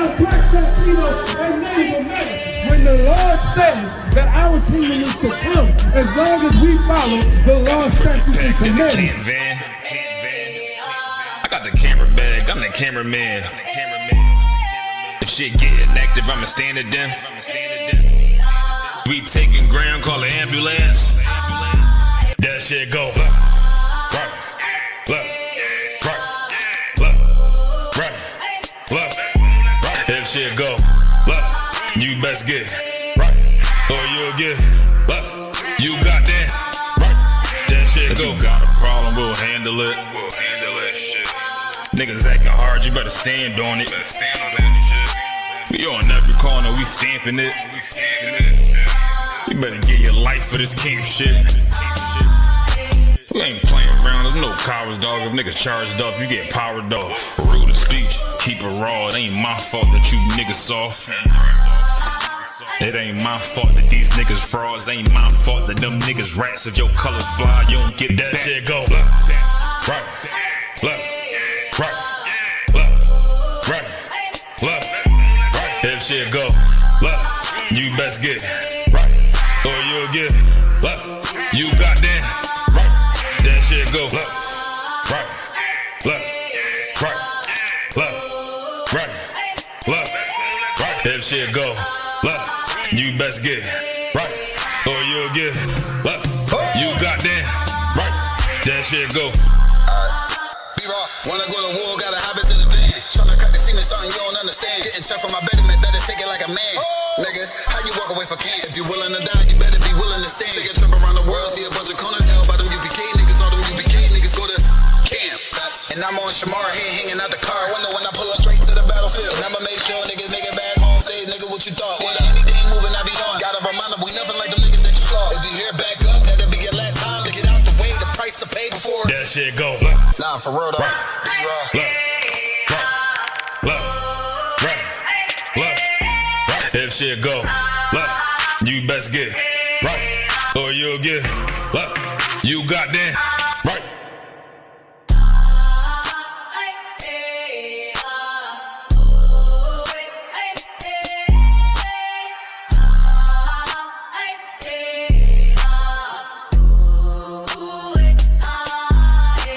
about black, Latino, and Native American. When the Lord says that our kingdom is to come, as long as we follow the law, statutes, and commandments. I got the camera bag, I'm the cameraman. If shit getting active, I'ma stand it down. We taking ground, call the ambulance. That shit go right, right. If shit go left, you best get right, or you'll get left. You got that right. That shit go. If you got a problem, we'll handle it. Niggas acting hard, you better stand on it. We on every corner, we stamping it. You better get your life for this camp shit. We ain't playing around, there's no cowards, dog. If niggas charged up, you get powered off. Rude of speech, keep it raw. It ain't my fault that you niggas soft. It ain't my fault that these niggas frauds. It ain't my fault that them niggas rats. If your colors fly, you don't get that shit go. Right, right, right. If shit go left, you best get right, or you'll get left. You got that right. That shit go left, right, right. If shit go left, you best get right, or you'll get left. You got that right. That shit go. When I go to war, gotta hop into the van. Tryna cut the scene is something you don't understand. Getting checked from my betterment, better take it like a man. Nigga, how you walk away for camp? If you willing to die, you better be willing to stand. Take a trip around the world, see a bunch of corners held by them UPK niggas. All them UPK niggas go to camp. And I'm on Shamar head hanging out the car window when I pull up straight to the battlefield. And I'ma make sure niggas make it back home. Say, nigga, what you thought? When anything moving, I be on. Gotta remind them we nothing like them niggas that you saw. If you hear back up, that'll be your last time to get out the way. The price to pay before that shit go. Nah, for real though. If shit go left, you best get right, or you'll get left. You got that right.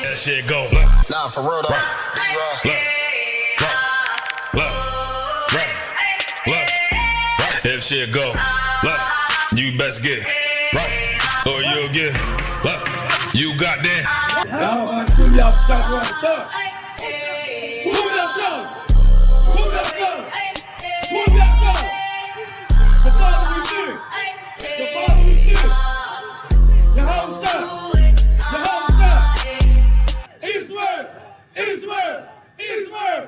That shit go left. Nah, for real though. If shit go left, you best get right, or you'll get left. You got that. How about some y'all talk right there? Move that song. Move that song. Move that song. The Father we fear. The Father we fear. The whole side. The whole side. Eastward. Eastward. Eastward.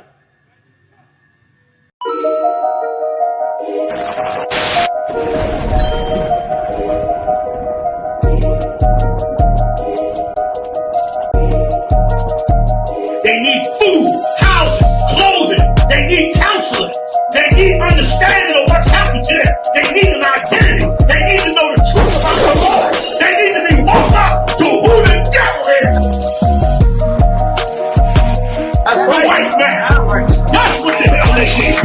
They need food, housing, clothing. They need counseling. They need understanding of what's happened to them. They need an identity. They need to know the truth about the Lord. They need to be woke up to who the devil is. That's a white man. That's what the hell they need.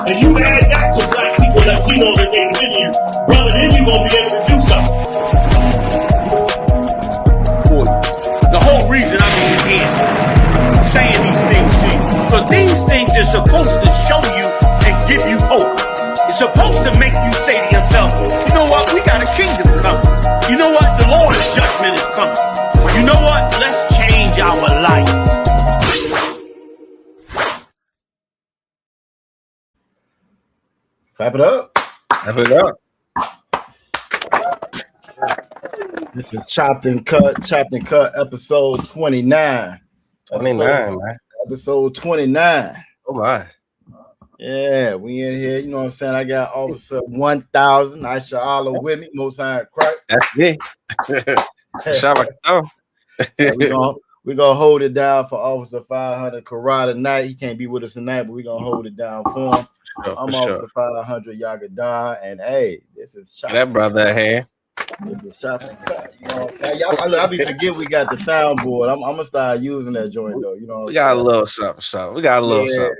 And you add that to black people, Latinos, and Native Indians, brother, then you gonna be able to do something. The whole reason I'm in here saying these things to you, because these things are supposed to show you and give you hope. It's supposed to make you say to yourself, you know what, we got a kingdom coming. You know what, the Lord's judgment is coming. You know what, let's change our life. Clap it up. Clap it up. This is Chopped and Cut, episode 29. 29, man. Episode 29. Oh, my. Yeah, we in here. You know what I'm saying? I got Officer 1000. I shall all with me. Most High Crack. That's me. We're gonna hold it down for Officer 500 Karate tonight. He can't be with us tonight, but we're gonna hold it down for him. I'm Officer 500 Yagadan, and hey, this is Chopped. That brother here. This is Chopped and Cut. You know what I'm saying? I be forget we got the soundboard. I'm gonna start using that joint though. You know, we got a little something. We got a little something.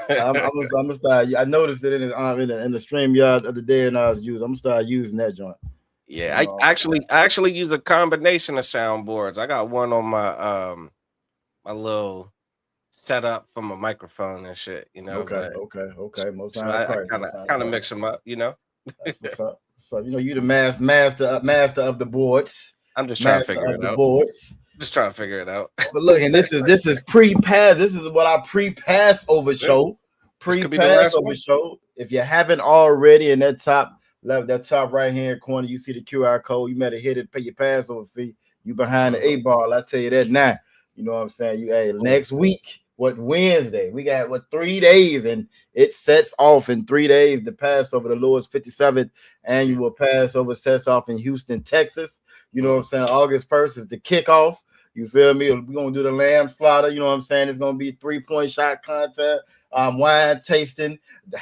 I'm gonna start. I noticed it in the stream yard the other day, and I was using. I'm gonna start using that joint. Yeah, I actually use a combination of soundboards. I got one on my little setup for my microphone and shit, Okay. but Most so time I Christ. kind Most of time kind of Christ. mix them up. That's what's up. So you the master of the boards, I'm just trying to master figure of it the out. boards. Just trying to figure it out. But look, and this is pre-pass. This is what our pre-Passover Yeah, show. this could be the last Pre-Passover one. show. If you haven't already, in that top left, that top right hand corner, you see the QR code. You better hit it, pay your Passover fee. You behind the 8 ball. I tell you that now. You know what I'm saying? Next week, Wednesday? We got 3 days, and it sets off in 3 days. The Passover, the Lord's 57th annual Passover, sets off in Houston, Texas. You know what I'm saying? August 1st is the kickoff. You feel me? We're gonna do the lamb slaughter. You know what I'm saying? It's gonna be 3-point shot contest, wine tasting,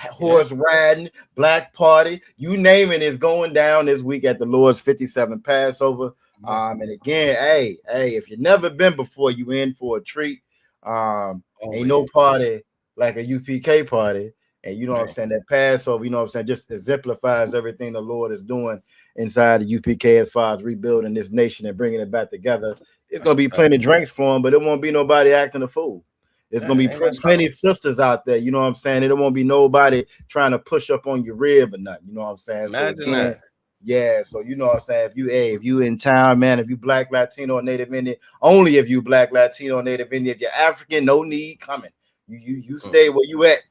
horse riding, black party. You name it is going down this week at the Lord's 57 Passover. And again, hey, if you've never been before, you in for a treat. Ain't no party like a UPK party. And you know what I'm saying? That Passover, you know what I'm saying, just exemplifies everything the Lord is doing inside the UPK as far as rebuilding this nation and bringing it back together. It's going to be plenty of drinks flowing, but it won't be nobody acting a fool. There's going to be plenty of sisters out there, you know what I'm saying? It won't be nobody trying to push up on your rib or nothing, you know what I'm saying? Imagine that. Yeah, so you know what I'm saying. If you in town, man, if you Black, Latino, or Native Indian, only if you Black, Latino, or Native Indian. If you're African, no need coming. You stay where you at.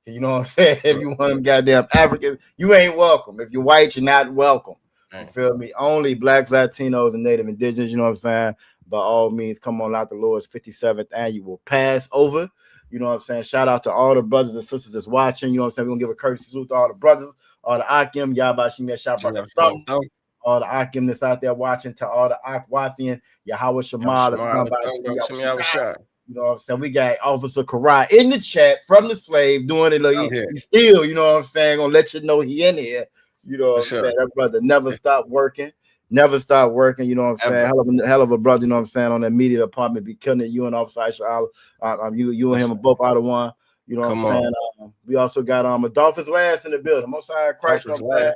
You know what I'm saying? If you want them goddamn Africans, you ain't welcome. If you're white, you're not welcome. You feel me? Only Blacks, Latinos, and Native Indigenous. You know what I'm saying? By all means, come on out the Lord's 57th annual Passover. You know what I'm saying? Shout out to all the brothers and sisters that's watching. You know what I'm saying? We're gonna give a courtesy salute to all the brothers, all the Akim, Yabashim, Shabbat, all the Akim that's out there watching, to all the Akwathian, Yahweh Shemal, you know what I'm saying? We got Officer Karai in the chat from the slave doing it. He still, you know what I'm saying, gonna let you know he in here. You know what I'm saying? That brother never stopped working. Never stop working, you know what I'm saying? Hell of a brother, you know what I'm saying, on the immediate department, be killing it. You and Officer Aisha, you and him are both out of one. You know what I'm saying? We also got Adolphus Last in the building. Most high Christ, you know what I'm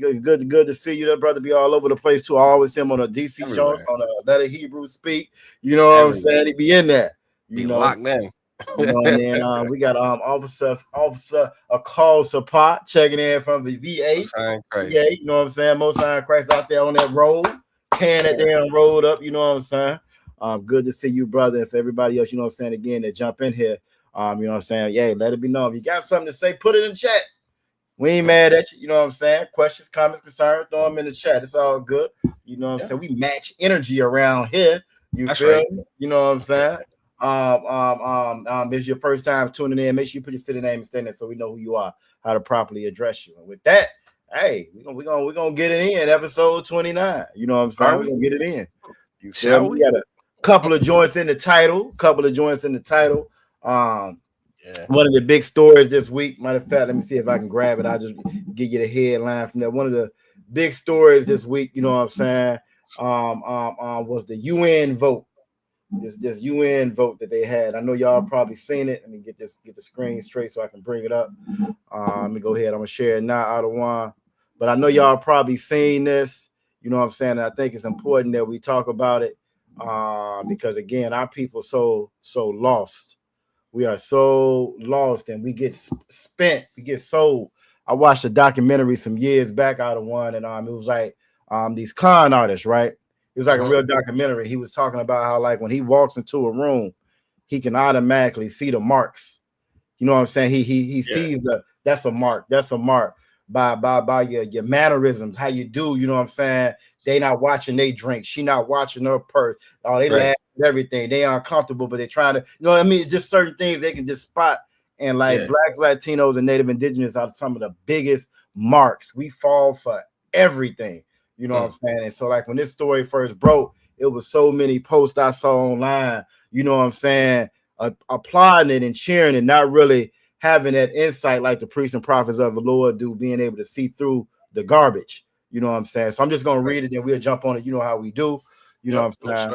saying? Good to see you. That brother be all over the place too. I always see him on a DC Jones, on a Let a Hebrew Speak. You know what I'm saying? He be in there. You know, locked in. You know, and then we got Officer Akal Sapat checking in from the VA. Yeah, you know what I'm saying? Most High Christ out there on that road, tearing that damn road up. You know what I'm saying? Good to see you, brother. If everybody else, you know what I'm saying, again, that jump in here, you know what I'm saying? Yeah, let it be known. If you got something to say, put it in chat. We ain't mad at you. You know what I'm saying? Questions, comments, concerns, throw them in the chat. It's all good. You know what I'm saying? We match energy around here. You feel me? You know what I'm saying? If it's your first time tuning in, make sure you put your city name and stand there so we know who you are, how to properly address you. And with that, hey, we're gonna get it in episode 29. You know what I'm saying? We're gonna get it in. You feel me? We got a couple of joints in the title. One of the big stories this week, matter of fact, let me see if I can grab it. I'll just give you the headline from there. One of the big stories this week, you know what I'm saying, was the UN vote. This UN vote that they had. I know y'all probably seen it. Let me get the screen straight so I can bring it up. Let me go ahead. I'm gonna share it now out of one. But I know y'all probably seen this. You know what I'm saying? And I think it's important that we talk about it because again, our people so lost. We are so lost, and we get spent. We get sold. I watched a documentary some years back out of one, and it was like these con artists, right? It was like a real documentary. He was talking about how, like, when he walks into a room, he can automatically see the marks. You know what I'm saying? He sees that's a mark. That's a mark by your mannerisms, how you do. You know what I'm saying? They not watching they drink. She not watching her purse. Oh, they laugh at everything. They uncomfortable, but they trying to. You know what I mean? Just certain things they can just spot. And like Blacks, Latinos, and Native Indigenous are some of the biggest marks. We fall for everything. You know what I'm saying? And so, like, when this story first broke, it was so many posts I saw online, you know what I'm saying, applauding it and cheering and not really having that insight like the priests and prophets of the Lord do, being able to see through the garbage. You know what I'm saying? So I'm just going to read it and we'll jump on it. You know how we do. You know what I'm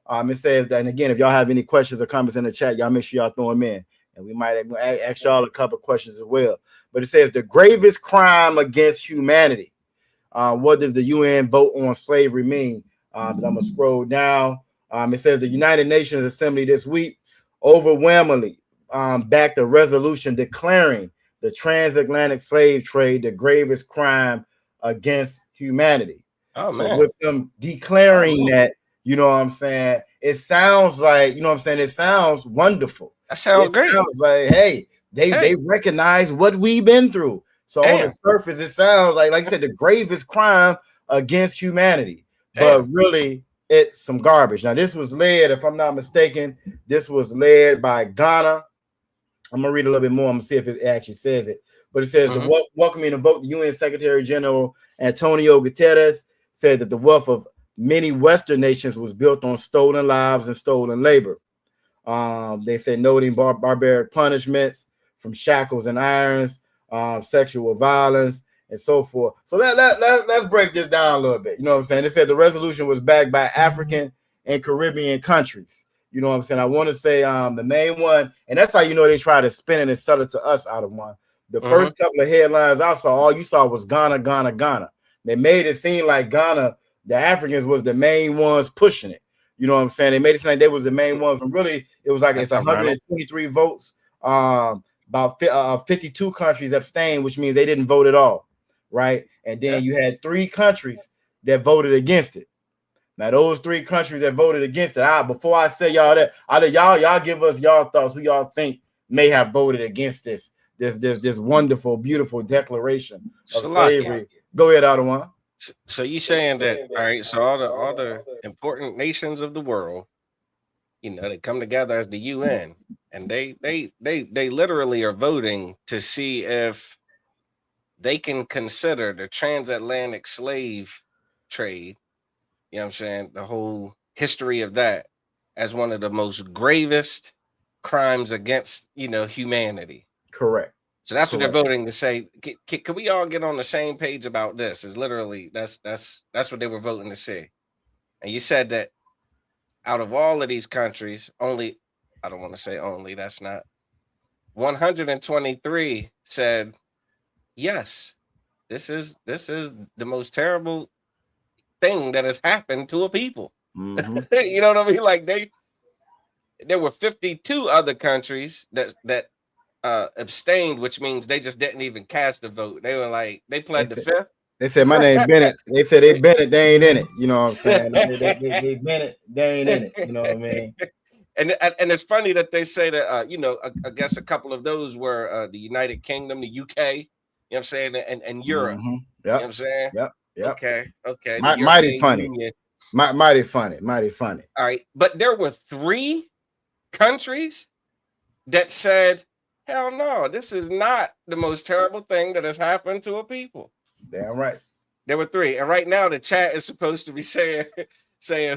saying? It says that, and again, if y'all have any questions or comments in the chat, y'all make sure y'all throw them in. and we might ask y'all a couple questions as well. But it says the gravest crime against humanity. What does the UN vote on slavery mean? I'm gonna scroll down. It says the United Nations Assembly this week overwhelmingly backed a resolution declaring the transatlantic slave trade the gravest crime against humanity. Oh So man. with them declaring that, you know what I'm saying, it sounds like, you know what I'm saying, it sounds wonderful. That sounds great. Sounds like, hey, they recognize what we've been through. So on the surface, it sounds like I said, the gravest crime against humanity. But really, it's some garbage. Now, this was led, if I'm not mistaken, this was led by Ghana. I'm gonna read a little bit more. I'm gonna see if it actually says it. But it says the welcoming to vote, the UN Secretary General Antonio Guterres said that the wealth of many Western nations was built on stolen lives and stolen labor. They said noting barbaric punishments from shackles and irons, sexual violence, and so forth. So let's break this down a little bit. You know what I'm saying? They said the resolution was backed by African and Caribbean countries. You know what I'm saying? I want to say the main one, and that's how you know they try to spin it and sell it to us out of one. The first couple of headlines I saw, all you saw was Ghana, Ghana, Ghana. They made it seem like Ghana, the Africans was the main ones pushing it. You know what I'm saying? They made it seem like they was the main ones, and really it was like it's 123 votes. About 52 countries abstained, which means they didn't vote at all, right? And then you had 3 countries that voted against it. Now those 3 countries that voted against it, before I say y'all that, y'all give us y'all thoughts who y'all think may have voted against this wonderful, beautiful declaration of slavery. Go ahead, Ottawa. So you saying that, all right? So all the important nations of the world, you know, they come together as the UN, and they literally are voting to see if they can consider the transatlantic slave trade. You know what I'm saying? The whole history of that as one of the most gravest crimes against, you know, humanity. Correct. So that's what they're voting to say. Can we all get on the same page about this? Is literally that's what they were voting to say. And you said that out of all of these countries, only, I don't want to say only, that's not, 123 said yes. This is the most terrible thing that has happened to a people. You know what I mean? Like there were 52 other countries that abstained, which means they just didn't even cast a vote. They were like, they pled the fifth. They said my name Bennett. They said they Bennett, they ain't in it. You know what I'm saying? They Bennett, they ain't in it. You know what I mean? And it's funny that they say that you know, I guess a couple of those were the United Kingdom, the UK, you know what I'm saying, and Europe. You know what I'm saying? Yep. Okay. Mighty funny. Mighty funny. All right, but there were 3 countries that said, hell no, this is not the most terrible thing that has happened to a people. Damn right. There were 3. And right now the chat is supposed to be saying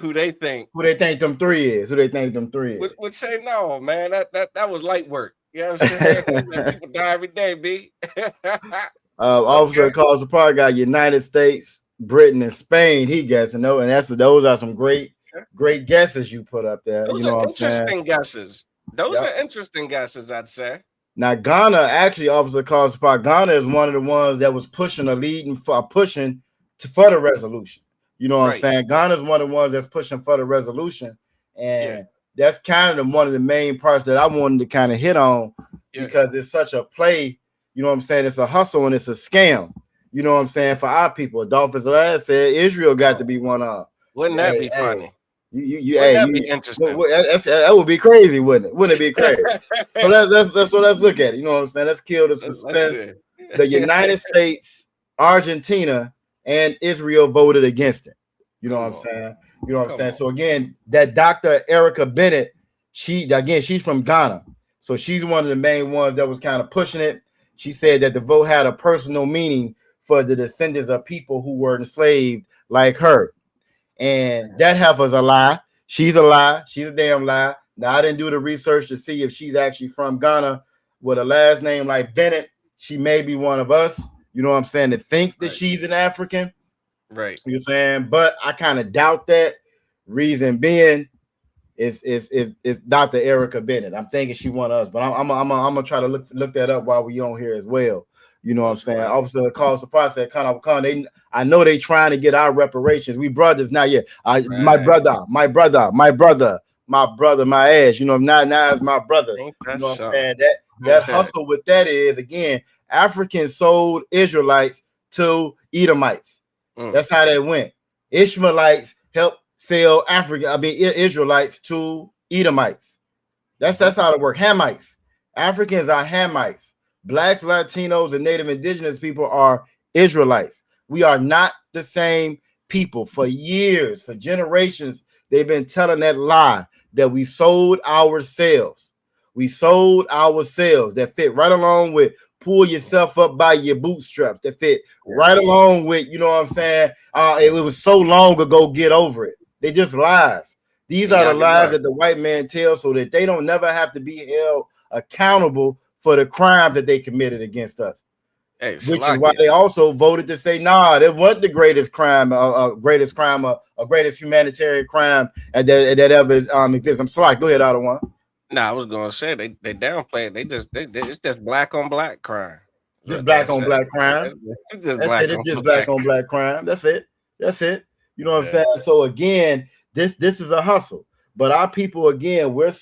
who they think. Who they think them 3 is. Would say no, man. That was light work. You know what I'm saying? People die every day, B. Officer calls the part got United States, Britain, and Spain. He guessing though, and those are some great guesses you put up there. Those you know are interesting guesses. Those are interesting guesses, I'd say. Now, Ghana, actually, Officer calls the part. Ghana is one of the ones that was pushing for the resolution. You know what I'm saying? Ghana is one of the ones that's pushing for the resolution, and that's kind of one of the main parts that I wanted to kind of hit on because it's such a play. You know what I'm saying? It's a hustle and it's a scam. You know what I'm saying? For our people, Dolphins last said Israel got to be one of. Wouldn't that be funny? Wouldn't that be interesting? That would be crazy, wouldn't it? Wouldn't it be crazy? So let's look at it. You know what I'm saying? Let's kill the suspense. The United States, Argentina, and Israel voted against it. You know what I'm saying? So again, that Dr. Erica Bennett, she's from Ghana. So she's one of the main ones that was kind of pushing it. She said that the vote had a personal meaning for the descendants of people who were enslaved like her. And that heifer's a lie. She's a lie. She's a damn lie. Now, I didn't do the research to see if she's actually from Ghana with a last name like Bennett. She may be one of us, you know what I'm saying, that thinks that she's an African. Right. You know what I'm saying? But I kind of doubt that. Reason being, If Dr. Erica Bennett. I'm thinking she won us, but I'm gonna try to look that up while we on here as well. You know what I'm saying? Right. Officer calls the process. I know they trying to get our reparations. We brothers not yet. My brother, my ass. You know, now it's my brother. Ain't You that know what I'm something? saying? That hustle with that is again, Africans sold Israelites to Edomites. That's how that went. Ishmaelites helped sell Israelites to Edomites. That's how it works. Hamites. Africans are Hamites. Blacks, Latinos, and Native Indigenous people are Israelites. We are not the same people. For years, for generations, they've been telling that lie that we sold ourselves. We sold ourselves. That fit right along with pull yourself up by your bootstraps. That fit right along with, you know what I'm saying? It was so long ago, get over it. They just lies. These are the lies that the white man tells so that they don't never have to be held accountable for the crimes that they committed against us. Hey, which is why they also voted to say, nah, that wasn't the greatest crime, greatest humanitarian crime that ever exists. I'm sorry. Go ahead, Ottawa. I was gonna say they downplay it. It's just black on black crime. Just black on black crime. It's just black on black crime. That's it. You know what I'm saying? So again, this is a hustle. But our people, again, we're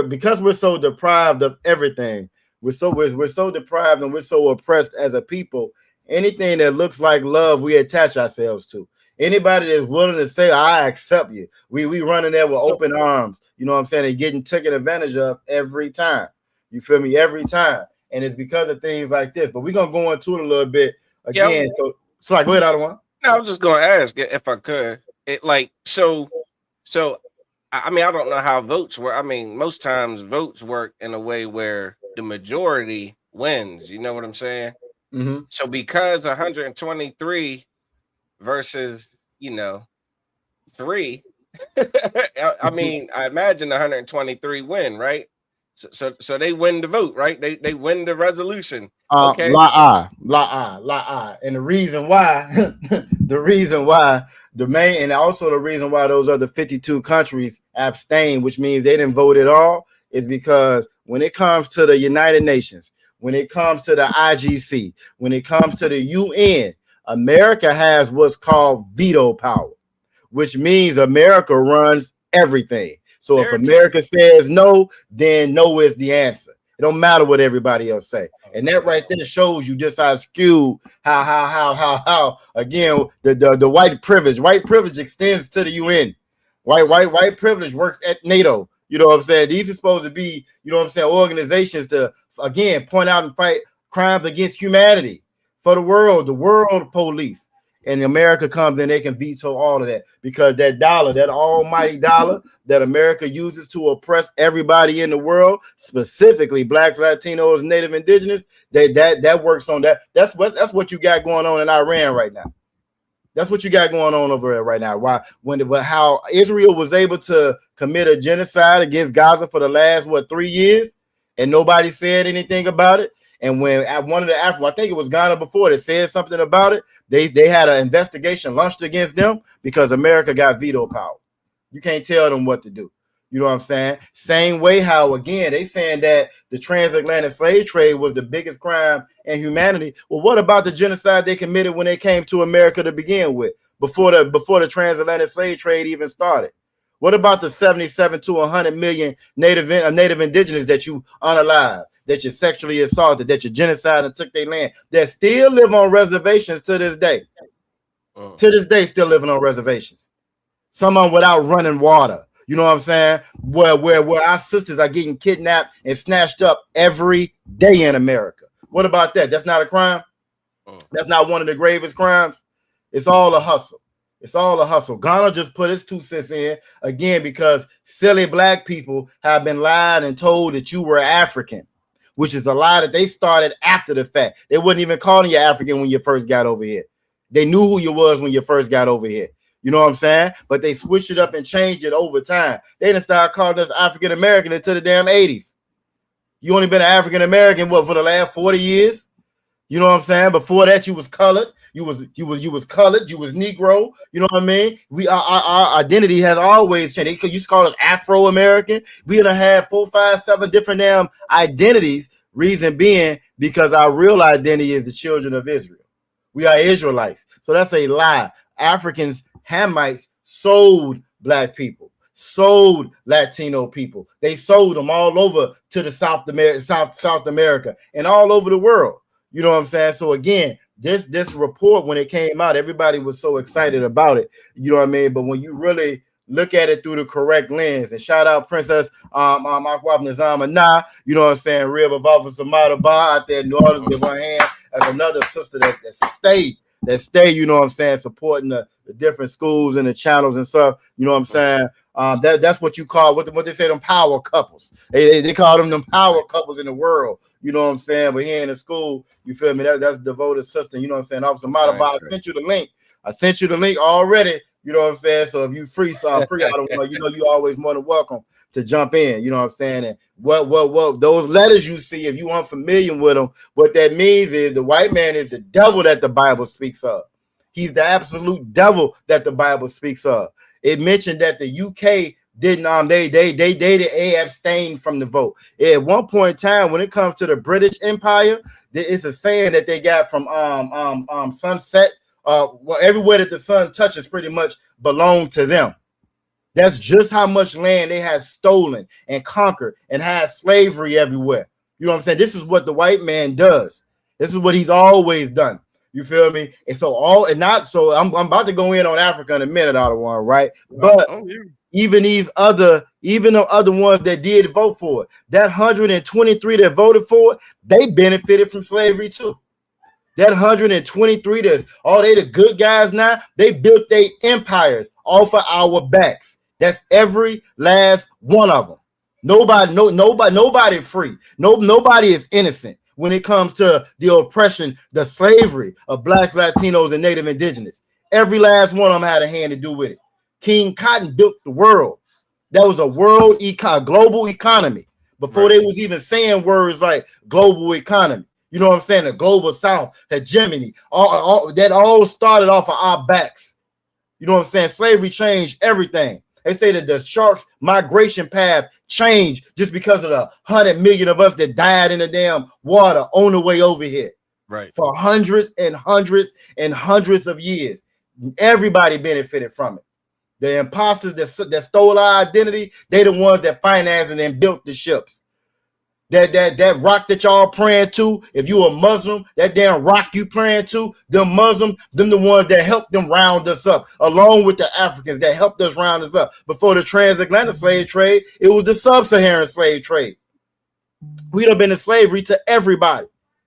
because we're so deprived of everything. We're so deprived and we're so oppressed as a people. Anything that looks like love, we attach ourselves to. Anybody that's willing to say, I accept you, we running there with open arms, you know what I'm saying, and getting taken advantage of every time. You feel me? Every time. And it's because of things like this. But we're gonna go into it a little bit again. So go ahead, Ottawa. I was just gonna ask if I could. I mean, I don't know how votes work. I mean, most times votes work in a way where the majority wins. You know what I'm saying? Mm-hmm. So because 123 versus 3, I mean, I imagine 123 win, right? So they win the vote, right? They win the resolution. Okay. La. And the reason why, the main, and also the reason why those other 52 countries abstain, which means they didn't vote at all, is because when it comes to the United Nations, when it comes to the IGC, when it comes to the UN, America has what's called veto power, which means America runs everything. So if America says no, then no is the answer. It don't matter what everybody else say. And that right there shows you just how skewed, how again, the white privilege extends to the UN. White privilege works at NATO. You know what I'm saying? These are supposed to be, you know what I'm saying, organizations to, again, point out and fight crimes against humanity for the world police. And America comes in, they can veto all of that because that dollar, that almighty dollar that America uses to oppress everybody in the world, specifically blacks, Latinos, Native Indigenous, that works on that. That's what you got going on in Iran right now. That's what you got going on over there right now. How Israel was able to commit a genocide against Gaza for the last 3 years, and nobody said anything about it. And when at one of the I think it was Ghana before that said something about it, they had an investigation launched against them because America got veto power. You can't tell them what to do. You know what I'm saying? Same way how, again, they saying that the transatlantic slave trade was the biggest crime in humanity. Well, what about the genocide they committed when they came to America to begin with, before the transatlantic slave trade even started? What about the 77 to 100 million native indigenous that you unalive, that you sexually assaulted, that you genocide and took their land, that still live on reservations to this day? To this day, still living on reservations. Some of them without running water. You know what I'm saying? Where our sisters are getting kidnapped and snatched up every day in America. What about that? That's not a crime? That's not one of the gravest crimes? It's all a hustle. It's all a hustle. Ghana just put its 2 cents in again because silly black people have been lied and told that you were African, which is a lie that they started after the fact. They wasn't even calling you African when you first got over here. They knew who you was when you first got over here. You know what I'm saying? But they switched it up and changed it over time. They didn't start calling us African American until the damn 80s. You only been an African American for the last 40 years? You know what I'm saying? Before that, you was colored. you was colored, you was Negro. You know what I mean? Our identity has always changed. They used to call us Afro American. We done had 4, 5, 7 different damn identities. Reason being because our real identity is the children of Israel. We are Israelites. So that's a lie. Africans, Hamites sold black people, sold Latino people. They sold them all over to the South America and all over the world. You know what I'm saying? So again, this report, when it came out, everybody was so excited about it. You know what I mean? But when you really look at it through the correct lens, and shout out Princess Akwab Nizama Nah, you know what I'm saying? Rib of Officer Mata Ba out there in New Orleans, give her hand as another sister that stay, you know what I'm saying, supporting the different schools and the channels and stuff. You know what I'm saying? That's what you call what they say, them power couples. They call them power couples in the world. You know what I'm saying? But here in the school, you feel me? That's devoted sister. You know what I'm saying? Officer Mata Ba, I sent you the link. I sent you the link already. You know what I'm saying? So if you free out of one, you know you always more than welcome to jump in. You know what I'm saying? And what those letters you see, if you aren't familiar with them, what that means is the white man is the devil that the Bible speaks of. He's the absolute devil that the Bible speaks of. It mentioned that the UK didn't they abstained from the vote. At one point in time, when it comes to the British Empire, it's a saying that they got from sunset. Well, everywhere that the sun touches pretty much belonged to them. That's just how much land they had stolen and conquered and had slavery everywhere. You know what I'm saying? This is what the white man does. This is what he's always done. You feel me? And so I'm about to go in on Africa in a minute, out of one, right? But even the other ones that did vote for it, that 123 that voted for it, they benefited from slavery too. That 123, they the good guys now. They built their empires off of our backs. That's every last one of them. Nobody free. Nobody is innocent when it comes to the oppression, the slavery of blacks, Latinos, and Native Indigenous. Every last one of them had a hand to do with it. King Cotton built the world. That was a global economy before they was even saying words like global economy. You know what I'm saying? The global South, the hegemony, that all started off of our backs. You know what I'm saying? Slavery changed everything. They say that the sharks' migration path changed just because of the 100 million of us that died in the damn water on the way over here. Right. For hundreds and hundreds and hundreds of years. Everybody benefited from it. The imposters that stole our identity, they the ones that financed and built the ships. That rock that y'all praying to, if you a Muslim, that damn rock you praying to, them Muslim, them the ones that helped them round us up, along with the Africans that helped us round us up. Before the transatlantic slave trade, it was the sub-Saharan slave trade. We done been in slavery to everybody.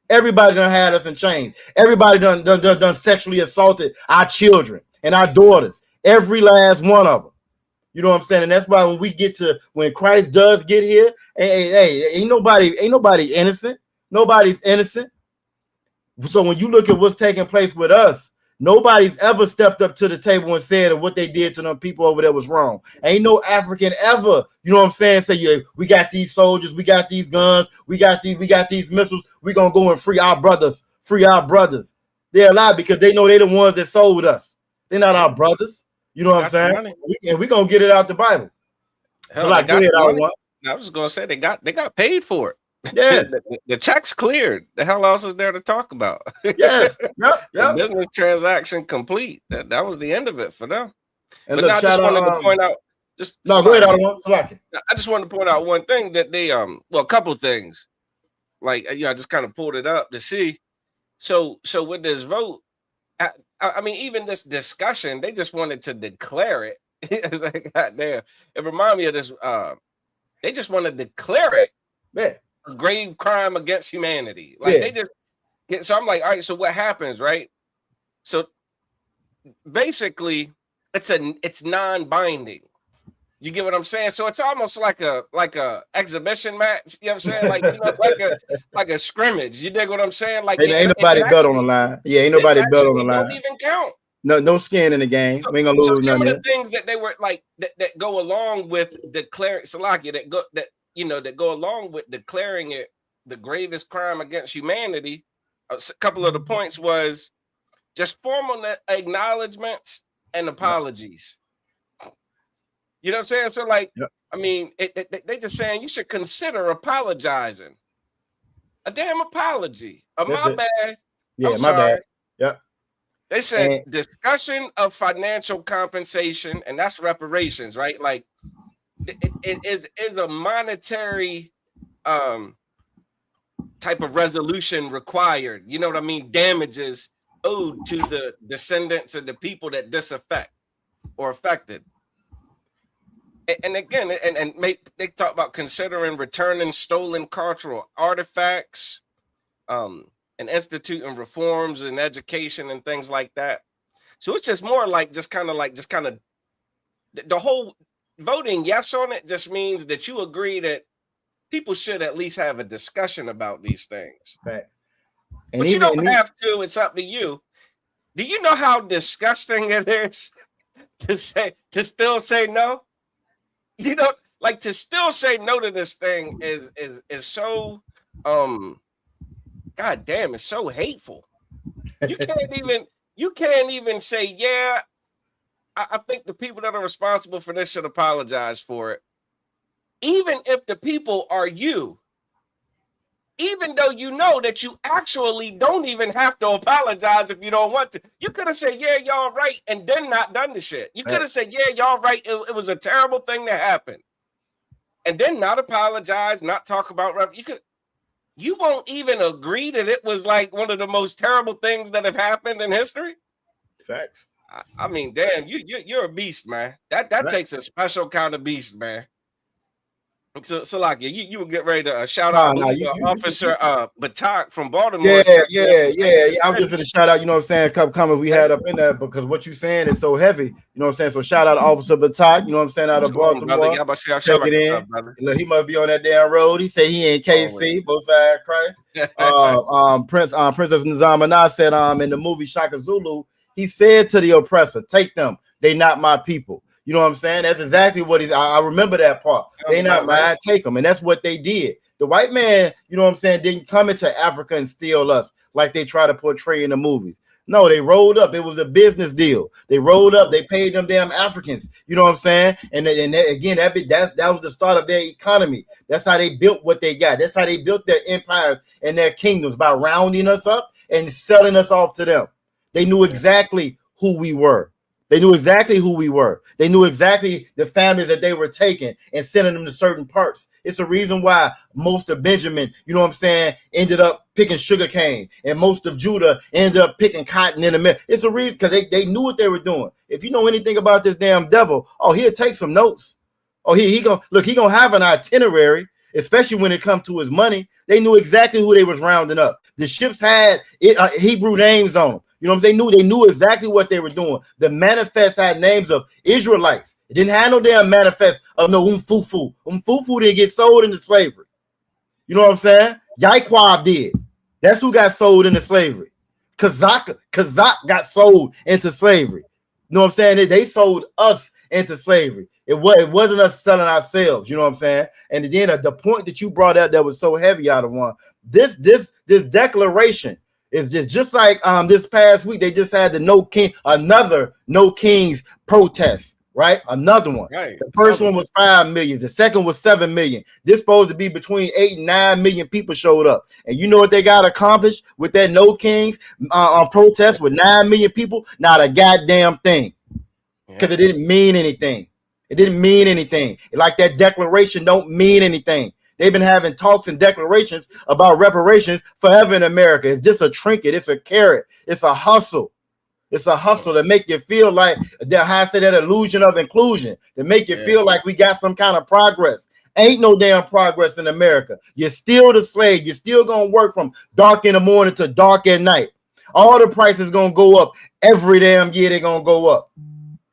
Everybody done had us in chains. Everybody done sexually assaulted our children and our daughters. Every last one of them. You know what I'm saying? And that's why when Christ does get here, hey, ain't nobody innocent. Nobody's innocent. So when you look at what's taking place with us, nobody's ever stepped up to the table and said that what they did to them people over there was wrong. Ain't no African ever, you know what I'm saying, say, yeah, we got these soldiers, we got these guns, we got these missiles, we gonna go and free our brothers. They're alive because they know they're the ones that sold us. They're not our brothers. You know what I'm saying? We're gonna get it out the Bible. Hell, so go ahead, I was just gonna say they got paid for it. Yeah, the check's cleared. The hell else is there to talk about? Yes, yep. The business transaction complete. That was the end of it for them. And but look, I just wanted to point out. Go ahead, I just wanted to point out one thing that they a couple of things. Like I just kind of pulled it up to see. So with this vote. I mean, even this discussion, they just wanted to declare it. It's like, goddamn, it reminded me of this. They just want to declare it a grave crime against humanity. Like they just get. So I'm like, all right. So what happens, right? So basically, it's non-binding. You get what I'm saying? So it's almost like a exhibition match. You know what I'm saying? Like like a scrimmage. You dig what I'm saying? Like ain't nobody bet on the line. Yeah, ain't nobody bet on the line. Don't even count. No skin in the game. So, we ain't gonna lose. So some of the things that they were like that go along with declaring Salakia that go along with declaring it the gravest crime against humanity. A couple of the points was Just formal acknowledgments and apologies. You know what I'm saying? So, like, I mean, they just saying you should consider apologizing. A damn apology. My bad. Yeah, I'm my sorry. bad. Yep. They said discussion of financial compensation, and that's reparations, right? Like, it is a monetary type of resolution required. You know what I mean? Damages owed to the descendants of the people that this affect or affected. And again, they talk about considering returning stolen cultural artifacts, and instituting reforms in education and things like that. So it's just more like just kind of the whole voting yes on it just means that you agree that people should at least have a discussion about these things. Right. But you don't have to. It's up to you. Do you know how disgusting it is to still say no? You know, like to still say no to this thing is so God damn, it's so hateful. You can't even say, yeah, I think the people that are responsible for this should apologize for it. Even if the people are you, even though you know that you actually don't even have to apologize if you don't want to. You could have said, yeah, y'all right, and then not done the shit. You could have said, yeah, y'all right. It was a terrible thing that happened. And then not apologize, not talk about you won't even agree that it was like one of the most terrible things that have happened in history. Facts. I mean, damn, you're a beast, man. That takes a special kind of beast, man. So like you will get ready to shout out Officer Batak from Baltimore. Yeah. I was just gonna shout out, you know what I'm saying, a couple comments we had up in there because what you saying is so heavy, you know what I'm saying. So shout out to Officer Batak, you know what I'm saying, out of Baltimore. Check it in. Look, he must be on that damn road. He said he in KC, both sides of Christ. Princess Nzamana said in the movie Shaka Zulu, he said to the oppressor, take them, they not my people. You know what I'm saying? That's exactly what I remember that part. They not mine, take them. And that's what they did. The white man, you know what I'm saying, didn't come into Africa and steal us like they try to portray in the movies. No, they rolled up. It was a business deal. They rolled up. They paid them damn Africans. You know what I'm saying? And again, that was the start of their economy. That's how they built what they got. That's how they built their empires and their kingdoms, by rounding us up and selling us off to them. They knew exactly who we were. They knew exactly who we were. They knew exactly the families that they were taking and sending them to certain parts. It's a reason why most of Benjamin, you know what I'm saying, ended up picking sugarcane, and most of Judah ended up picking cotton in America. It's a reason, because they knew what they were doing. If you know anything about this damn devil, he'll take some notes. He gonna have an itinerary, especially when it comes to his money. They knew exactly who they was rounding up. The ships had Hebrew names on them. You know what I'm saying? They knew exactly what they were doing. The manifest had names of Israelites. It didn't have no damn manifest of no Umfufu. Umfufu didn't get sold into slavery. You know what I'm saying? Yaikwab did. That's who got sold into slavery. Kazak got sold into slavery. You know what I'm saying? They sold us into slavery. It wasn't us selling ourselves. You know what I'm saying? And then the point that you brought up that was so heavy out of one. This declaration is just like this past week they just had the another no kings protest, right? Another one. Right. The first one was 5 million. The second was 7 million. This supposed to be between 8 and 9 million people showed up. And you know what they got accomplished with that no kings protest with 9 million people? Not a goddamn thing, because it didn't mean anything. It didn't mean anything. Like that declaration don't mean anything. They've been having talks and declarations about reparations forever in America. It's just a trinket. It's a carrot. It's a hustle. It's a hustle to make you feel like that illusion of inclusion, to make you feel like we got some kind of progress. Ain't no damn progress in America. You're still the slave. You're still going to work from dark in the morning to dark at night. All the prices going to go up. Every damn year they're going to go up.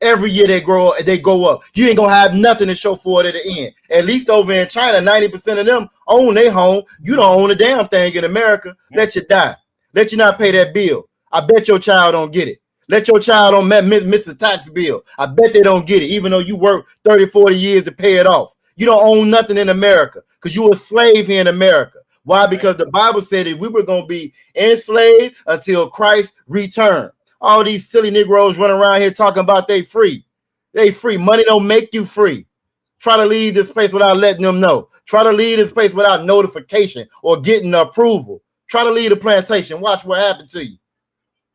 Every year they go up. You ain't gonna have nothing to show for it at the end. At least over in China, 90% of them own their home. You don't own a damn thing in America. Let you die. Let you not pay that bill. I bet your child don't get it. Let your child don't miss a tax bill. I bet they don't get it, even though you work 30, 40 years to pay it off. You don't own nothing in America because you're a slave here in America. Why? Because the Bible said that we were going to be enslaved until Christ returned. All these silly Negroes running around here talking about they free. They free. Money don't make you free. Try to leave this place without letting them know. Try to leave this place without notification or getting approval. Try to leave the plantation. Watch what happened to you.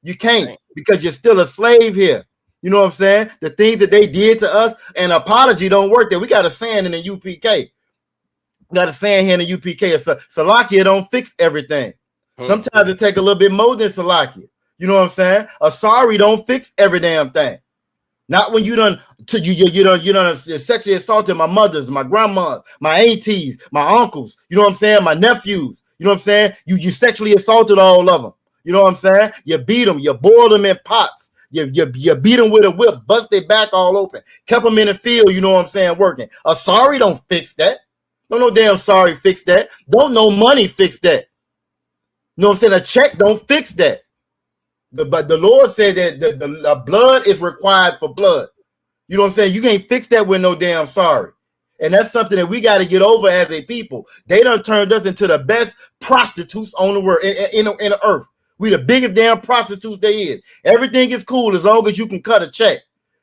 You can't because you're still a slave here. You know what I'm saying? The things that they did to us, an apology don't work there. We got a saying in the UPK. We got a saying here in the UPK. Salakia don't fix everything. Sometimes it take a little bit more than Salakia. You know what I'm saying? A sorry don't fix every damn thing. Not when you done sexually assaulted my mothers, my grandmas, my aunties, my uncles. You know what I'm saying? My nephews. You know what I'm saying? You sexually assaulted all of them. You know what I'm saying? You beat them. You boiled them in pots. You beat them with a whip, bust their back all open, kept them in the field. You know what I'm saying? Working. A sorry don't fix that. Don't no damn sorry fix that. Don't no money fix that. You know what I'm saying? A check don't fix that. But the Lord said that the blood is required for blood. You know what I'm saying? You can't fix that with no damn sorry. And that's something that we got to get over as a people. They done turned us into the best prostitutes on the world in the earth. We the biggest damn prostitutes there is. Everything is cool as long as you can cut a check.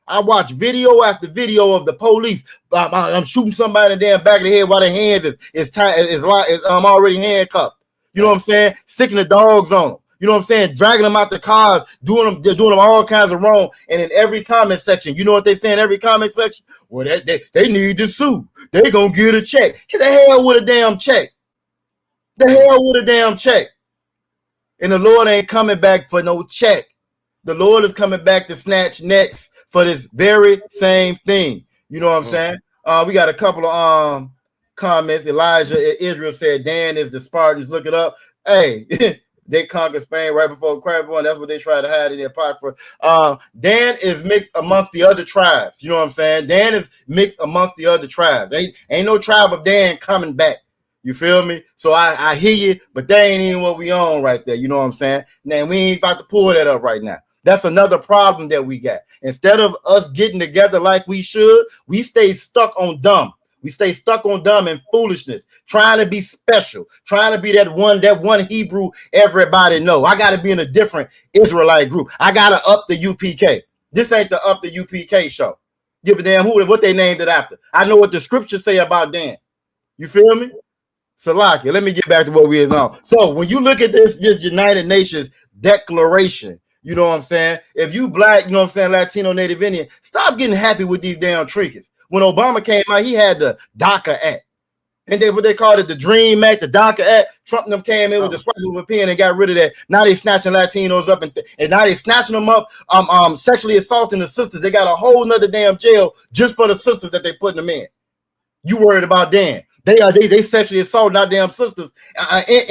I watch video after video of the police. I'm shooting somebody in the damn back of the head while their hands is already handcuffed. You know what I'm saying? Sicking the dogs on them. You know what I'm saying? Dragging them out the cars, doing them all kinds of wrong. And in every comment section, you know what they say in every comment section? Well, they need to sue. They gonna get a check. Get the hell with a damn check. The hell with a damn check. And the Lord ain't coming back for no check. The Lord is coming back to snatch necks for this very same thing. You know what I'm saying? We got a couple of comments. Elijah Israel said Dan is the Spartans. Look it up. Hey. They conquered Spain right before Crabborn. That's what they try to hide in their pot for. Dan is mixed amongst the other tribes. You know what I'm saying? Dan is mixed amongst the other tribes. Ain't no tribe of Dan coming back. You feel me? So I hear you, but that ain't even what we on right there. You know what I'm saying? Now, we ain't about to pull that up right now. That's another problem that we got. Instead of us getting together like we should, we stay stuck on dumb. We stay stuck on dumb and foolishness, trying to be special, trying to be that one Hebrew everybody know. I got to be in a different Israelite group. I got to up the UPK. This ain't the up the UPK show. Give a damn what they named it after. I know what the scriptures say about Dan. You feel me? Salakia, let me get back to what we is on. So when you look at this United Nations declaration, you know what I'm saying? If you black, you know what I'm saying, Latino, Native Indian, stop getting happy with these damn trinkets. When Obama came out, he had the DACA Act. And what they called it, the Dream Act, the DACA Act. Trump and them came in with the swipe of a pen and got rid of that. Now they snatching Latinos up and now they snatching them up, sexually assaulting the sisters. They got a whole nother damn jail just for the sisters that they putting them in. You worried about Dan? They sexually assaulting our damn sisters in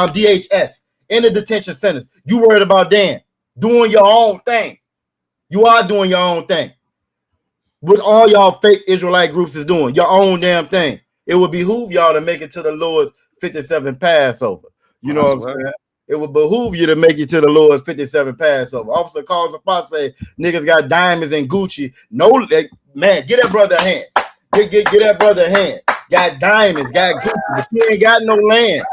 DHS in the detention centers. You worried about Dan doing your own thing? You are doing your own thing. What all y'all fake Israelite groups is doing, your own damn thing. It would behoove y'all to make it to the Lord's 57 Passover. You know what I'm saying? It would behoove you to make it to the Lord's 57 Passover. Officer calls up, I say, niggas got diamonds and Gucci. No, man, get that brother a hand. Get that brother a hand. Got diamonds, got Gucci, but you ain't got no land.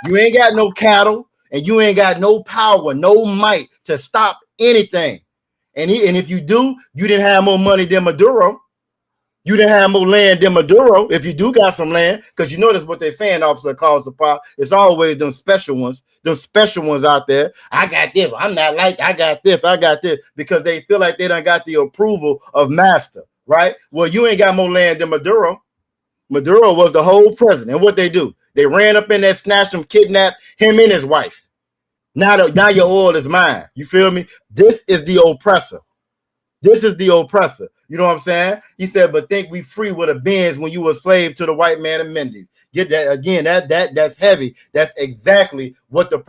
You ain't got no cattle, and you ain't got no power, no might to stop anything. And if you do, you didn't have more money than Maduro. You didn't have more land than Maduro. If you do got some land, because you notice what they're saying, Officer calls the pop. It's always them special ones out there. I got this. I'm not like I got this. Because they feel like they done got the approval of master, right? Well, you ain't got more land than Maduro. Maduro was the whole president. And what they do? They ran up in there, snatched him, kidnapped him and his wife. Now your oil is mine. You feel me? This is the oppressor. This is the oppressor. You know what I'm saying? He said, but think we free with a Benz when you were a slave to the white man and Mendes. Get that again. That's heavy. That's exactly what the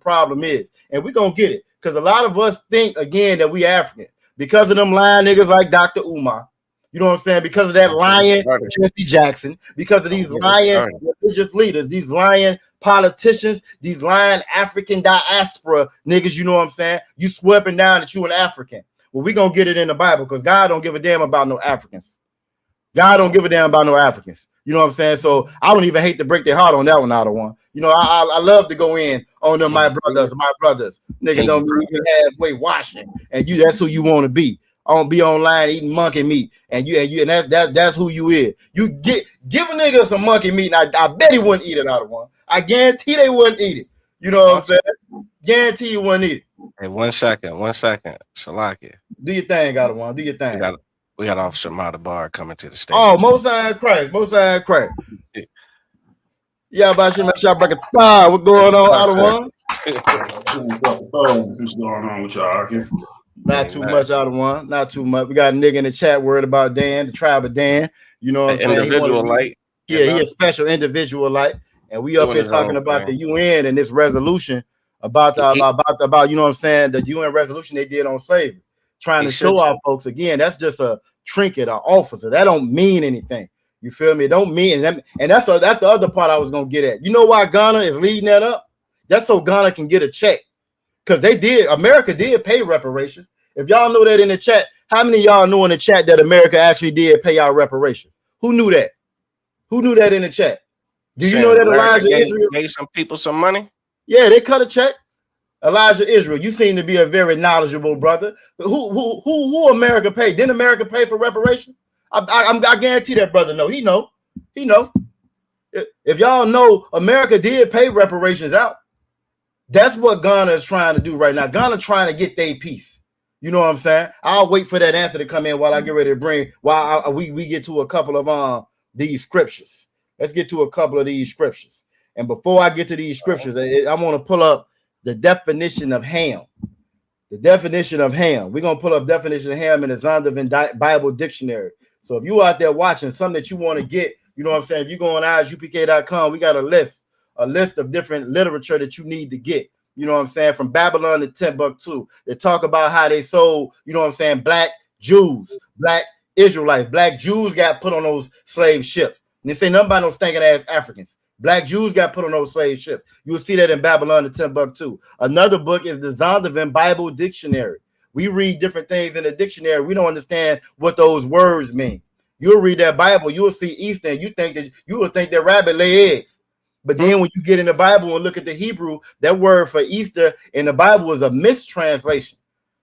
problem is. And we're gonna get it. Because a lot of us think again that we African because of them lying niggas like Dr. Umar. You know what I'm saying? Because of that lying Jesse Jackson, because of these lying religious leaders, these lying politicians, these lying African diaspora niggas, you know what I'm saying? You sweeping down that you an African. Well, we're going to get it in the Bible because God don't give a damn about no Africans. God don't give a damn about no Africans. You know what I'm saying? So I don't even hate to break their heart on that one out of one. You know, I love to go in on them my brothers. Nigga don't mean you halfway washing, and that's who you want to be. I don't be online eating monkey meat, and that's who you is. You give a nigga some monkey meat, and I bet he wouldn't eat it out of one. I guarantee they wouldn't eat it. You know what I'm saying? Guarantee you wouldn't eat it. Hey, 1 second. Salaki. Do your thing, out of one. Do your thing. We got Officer Madabar coming to the stage. Oh, Most High Christ. Yeah, about you, make sure I break a thigh. What's going on, out of one? What's going on with y'all? Not too much, out of one. Not too much. We got a nigga in the chat worried about Dan, the tribe of Dan. You know what I'm saying? Individual light. Yeah, he a special individual light. And we up here talking about the UN and this resolution about you know what I'm saying, the UN resolution they did on slavery. Trying to show our folks again, that's just a trinket, an officer. That don't mean anything. You feel me? It don't mean, and that's the other part I was gonna get at. You know why Ghana is leading that up? That's so Ghana can get a check. Because America did pay reparations. If y'all know that in the chat, how many of y'all know in the chat that America actually did pay out reparations? Who knew that? Who knew that in the chat? Do you know that Elijah Israel gave some people some money? Yeah, they cut a check. Elijah Israel, you seem to be a very knowledgeable brother. Who America paid? Didn't America pay for reparations? I guarantee that brother know. He know. If y'all know, America did pay reparations out. That's what Ghana is trying to do right now. Ghana trying to get their piece. You know what I'm saying? I'll wait for that answer to come in while I get ready to bring. While we get to a couple of these scriptures. Let's get to a couple of these scriptures. And before I get to these scriptures, I want to pull up the definition of ham. The definition of ham. We're gonna pull up definition of ham in the Zondervan Bible Dictionary. So if you out there watching something that you want to get, you know what I'm saying? If you go on ISUPK.com, we got a list of different literature that you need to get. You know what I'm saying? From Babylon to Timbuktu. They talk about how they sold, you know what I'm saying, black Jews, black Israelites, black Jews got put on those slave ships. And they say nothing about no stinking ass Africans. Black Jews got put on those slave ships. You'll see that in Babylon to Timbuktu. Another book is the Zondervan Bible Dictionary. We read different things in the dictionary. We don't understand what those words mean. You'll read that Bible, you'll see Easter, and you will think that rabbit lay eggs. But then when you get in the Bible and look at the Hebrew, that word for Easter in the Bible is a mistranslation.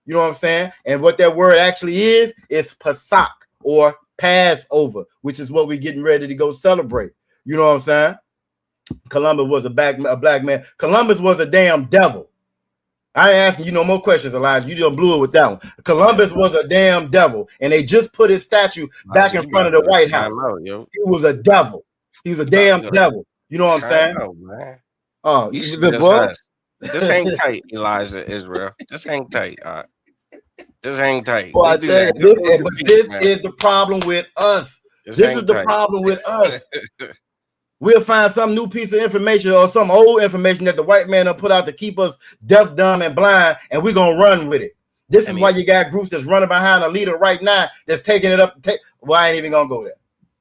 You know what I'm saying? And what that word actually is Pesach or Passover, which is what we're getting ready to go celebrate. You know what I'm saying? Columbus was a black man. Columbus was a damn devil. I ain't asking you no more questions, Elijah. You just blew it with that one. Columbus was a damn devil, and they just put his statue back in front of the White House. He was a devil. He was a damn devil. You know what I'm saying? Man. Oh, you should just hang tight, Elijah Israel. Just hang tight. Just hang tight. Well, I tell you, this is the problem with us. This is the problem with us. We'll find some new piece of information or some old information that the white man will put out to keep us deaf, dumb, and blind, and we're going to run with it. This is why you got groups that's running behind a leader right now that's taking it up. Well, I ain't even going to go there.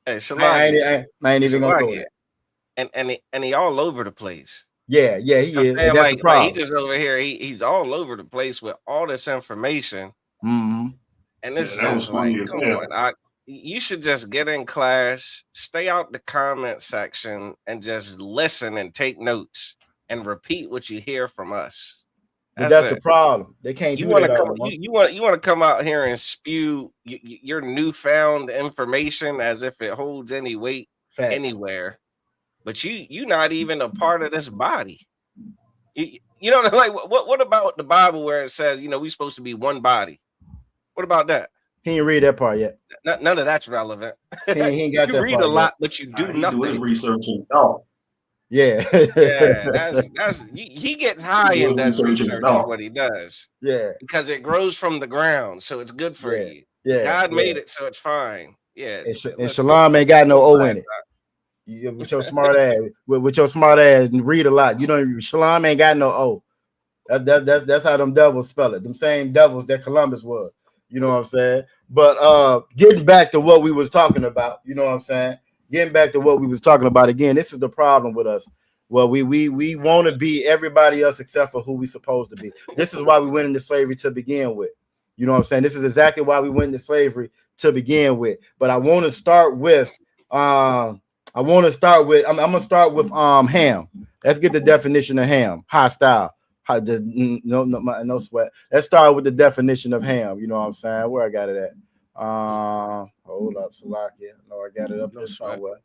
Hey, I ain't even going to go there. And he all over the place. Yeah, he is. That's like, the problem. He just over here. He's all over the place with all this information. Mm-hmm. And this is like, come on. You should just get in class, stay out the comment section, and just listen and take notes and repeat what you hear from us. That's the problem. They can't do that. You want to come out here and spew your newfound information as if it holds any weight anywhere, but you not even a part of this body. You know, like what about the Bible where it says, we're supposed to be one body? What about that? He ain't read that part yet. None of that's relevant. He ain't got you that read part a lot, yet. but you do nothing. Do his research and thought. Yeah. that's he gets high and does research on what he does. Yeah. Because it grows from the ground, so it's good for you. Yeah. God made it, so it's fine. Yeah. And Shalom ain't got no O in it. With your smart ass, with your smart ass, and read a lot. Shalom ain't got no O. That's how them devils spell it. Them same devils that Columbus was. You know what I'm saying? But getting back to what we was talking about, you know what I'm saying? Getting back to what we was talking about again, this is the problem with us. Well, we want to be everybody else except for who we supposed to be. This is why we went into slavery to begin with. You know what I'm saying? This is exactly why we went into slavery to begin with. But I want to start with I want to start with. I'm gonna start with ham. Let's get the definition of ham. Hostile. No sweat. Let's start with the definition of ham. You know what I'm saying? Where I got it at? Hold up, Salakia. No, I got it up here somewhere.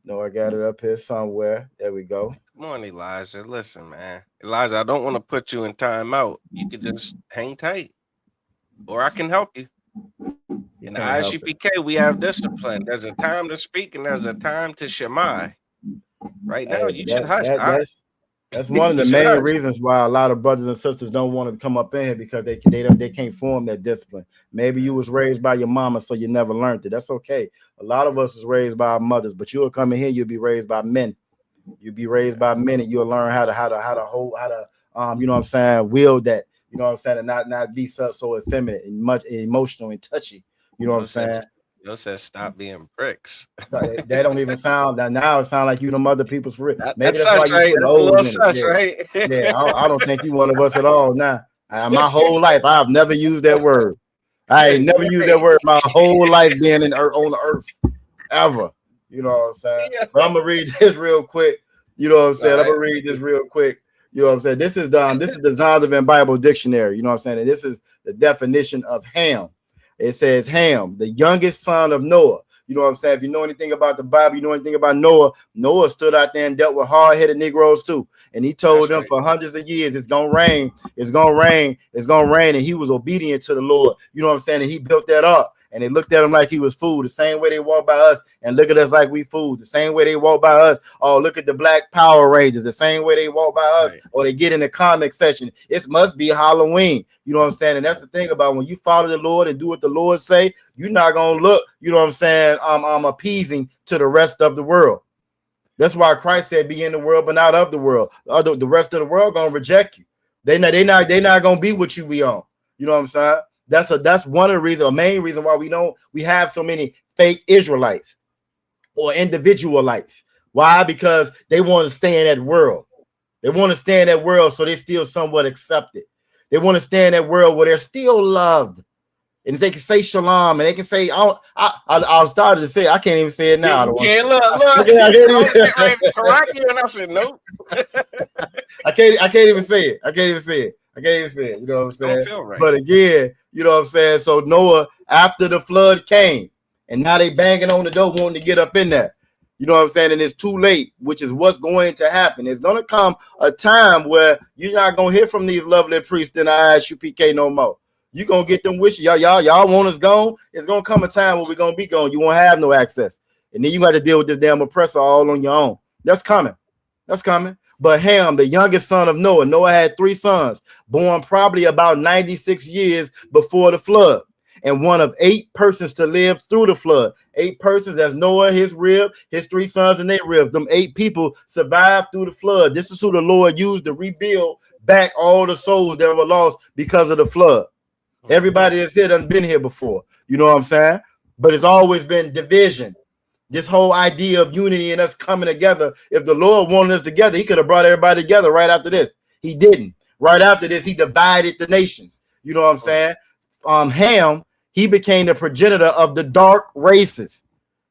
No, I got it up here somewhere. There we go. Come on, Elijah. Listen, man. Elijah, I don't want to put you in timeout. You could just hang tight, or I can help you. In the ISUPK, we have discipline. There's a time to speak and there's a time to shemai. Right now, you should hush. That's one of the main reasons why a lot of brothers and sisters don't want to come up in here, because they can't form that discipline. Maybe you was raised by your mama, so you never learned it. That's okay. A lot of us was raised by our mothers, but you'll come in here, you'll be raised by men. You'll be raised by men, and you'll learn how to you know what I'm saying, wield that, you know what I'm saying, and not be so effeminate and much emotional and touchy. You know what I'm saying? You said stop being pricks. That don't even sound that now. It sounds like you them other people's for real. Maybe that's why you put those in it. Right? Yeah, I don't think you one of us at all. Now, my whole life, I've never used that word. I ain't never used that word my whole life being on the earth ever. You know what I'm saying? Yeah. But I'm gonna read this real quick. You know what I'm saying? I'm gonna read this real quick. You know what I'm saying? This is the Zondervan Bible Dictionary. You know what I'm saying? And this is the definition of ham. It says Ham, the youngest son of Noah. You know what I'm saying? If you know anything about the Bible, you know anything about Noah. Noah stood out there and dealt with hard-headed Negroes too. And he told them for hundreds of years, it's gonna rain, it's gonna rain, it's gonna rain. And he was obedient to the Lord. You know what I'm saying? And he built that up. And they looked at him like he was food, the same way they walk by us and look at us like we fools, the same way they walk by us. Oh, look at the Black Power Rangers, the same way they walk by us, or they get in the comic section. It must be Halloween. You know what I'm saying? And that's the thing about when you follow the Lord and do what the Lord say, you're not gonna look, you know what I'm saying, I'm appeasing to the rest of the world. That's why Christ said, be in the world, but not of the world. The rest of the world gonna reject you. They not gonna be what you be on. You know what I'm saying? That's one of the reasons, a main reason why we have so many fake Israelites or individualites. Why? Because they want to stay in that world. They want to stay in that world so they're still somewhat accepted. They want to stay in that world where they're still loved. And they can say shalom, and they can say, I started to say, I can't even say it now. Look. I correct you, and I said, nope. I can't even say it. I can't even say it. You know what I'm saying? Don't feel right. But again, you know what I'm saying? So Noah, after the flood came, and now they banging on the door wanting to get up in there. You know what I'm saying? And it's too late, which is what's going to happen. It's going to come a time where you're not going to hear from these lovely priests in the ISUPK no more. You're going to get them wishes. Y'all want us gone? It's going to come a time where we're going to be gone. You won't have no access. And then you got to deal with this damn oppressor all on your own. That's coming. But Ham, the youngest son of Noah, Noah had 3 sons, born probably about 96 years before the flood, and one of 8 persons to live through the flood. 8 persons, as Noah, his rib, his 3 sons, and their rib. Them 8 people survived through the flood. This is who the Lord used to rebuild back all the souls that were lost because of the flood. Everybody that's here done been here before. You know what I'm saying? But it's always been division. This whole idea of unity and us coming together. If the Lord wanted us together, he could have brought everybody together right after this. He didn't. Right after this, he divided the nations. You know what I'm saying? Ham, he became the progenitor of the dark races.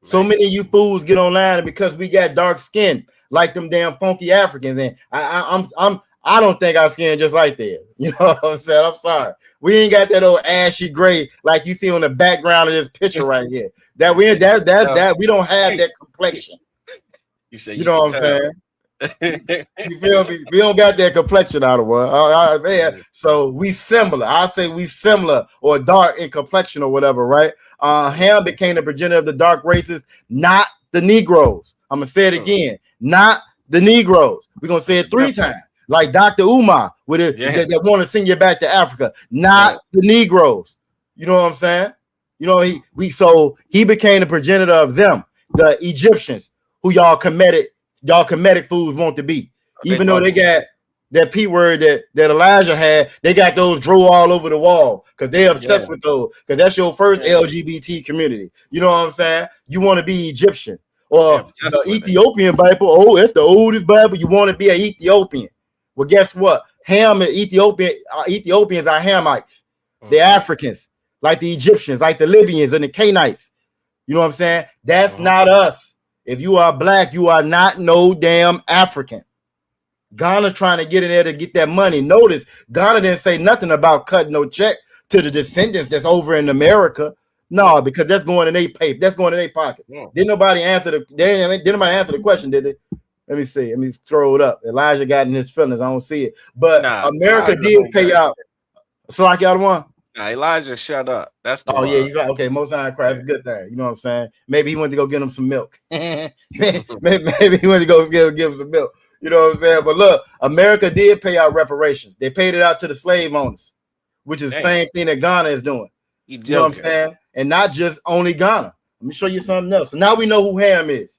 So many of you fools get online, and because we got dark skin, like them damn funky Africans, and I don't think our skin just like that. You know what I'm saying? I'm sorry. We ain't got that old ashy gray like you see on the background of this picture right here. That we don't have that complexion. You know what I'm saying? You feel me? We don't got that complexion out of one. So we similar. I say we similar or dark in complexion or whatever, right? Ham became the progenitor of the dark races, not the Negroes. I'm gonna say it again, not the Negroes. We're gonna say it 3 times. Like Dr. Umar with it that want to send you back to Africa, not the Negroes. You know what I'm saying? You know, he became the progenitor of them, the Egyptians, who y'all Kemetic fools want to be. Even though they got that P word that Elijah had, they got those drew all over the wall because they're obsessed with those, because that's your first LGBT community. You know what I'm saying? You want to be Egyptian or the Ethiopian Bible. Oh, it's the oldest Bible. You want to be an Ethiopian. Well, guess what? Ham and Ethiopians are Hamites. They're Africans, like the Egyptians, like the Libyans and the Canaanites. You know what I'm saying? That's not us. If you are black, you are not no damn African. Ghana trying to get in there to get that money. Notice Ghana didn't say nothing about cutting no check to the descendants that's over in America. No, because that's going in their pay. That's going in their pocket. Didn't nobody answer the question, did they? Let me see. Let me scroll it up. Elijah got in his feelings. I don't see it. But America did pay out. So like y'all one. Nah, Elijah, shut up. That's the yeah, you got okay. Most High Christ, a good thing. You know what I'm saying? Maybe he went to go get him some milk. maybe he went to go give him some milk. You know what I'm saying? But look, America did pay out reparations. They paid it out to the slave owners, which is the same thing that Ghana is doing. You know what I'm saying? And not just only Ghana. Let me show you something else. So now we know who Ham is.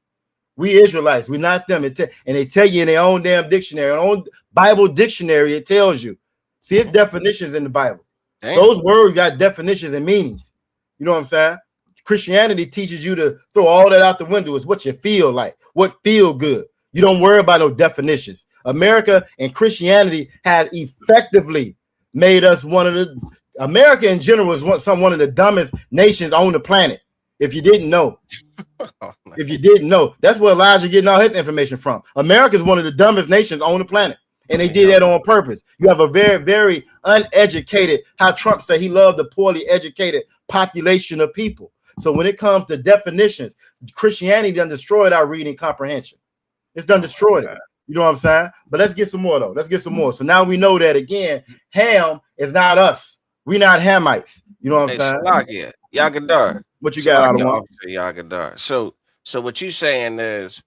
We Israelites. We're not them. And they tell you in their own damn dictionary, their own Bible dictionary, it tells you. See, it's definitions in the Bible. Damn. Those words got definitions and meanings. You know what I'm saying? Christianity teaches you to throw all that out the window. It's what you feel like, what feel good. You don't worry about no definitions. America and Christianity has effectively made us America in general is one of the dumbest nations on the planet. If you didn't know, that's where Elijah getting all his information from. America is one of the dumbest nations on the planet, and they did that on purpose. You have a very, very uneducated. How Trump said he loved the poorly educated population of people. So when it comes to definitions, Christianity done destroyed our reading comprehension. It's done destroyed it. You know what I'm saying? But let's get some more though. Let's get some more. So now we know that again, Ham is not us. We not Hamites. You know what I'm saying? Yagadar. What you got out of one? Yagadar. So what you saying is,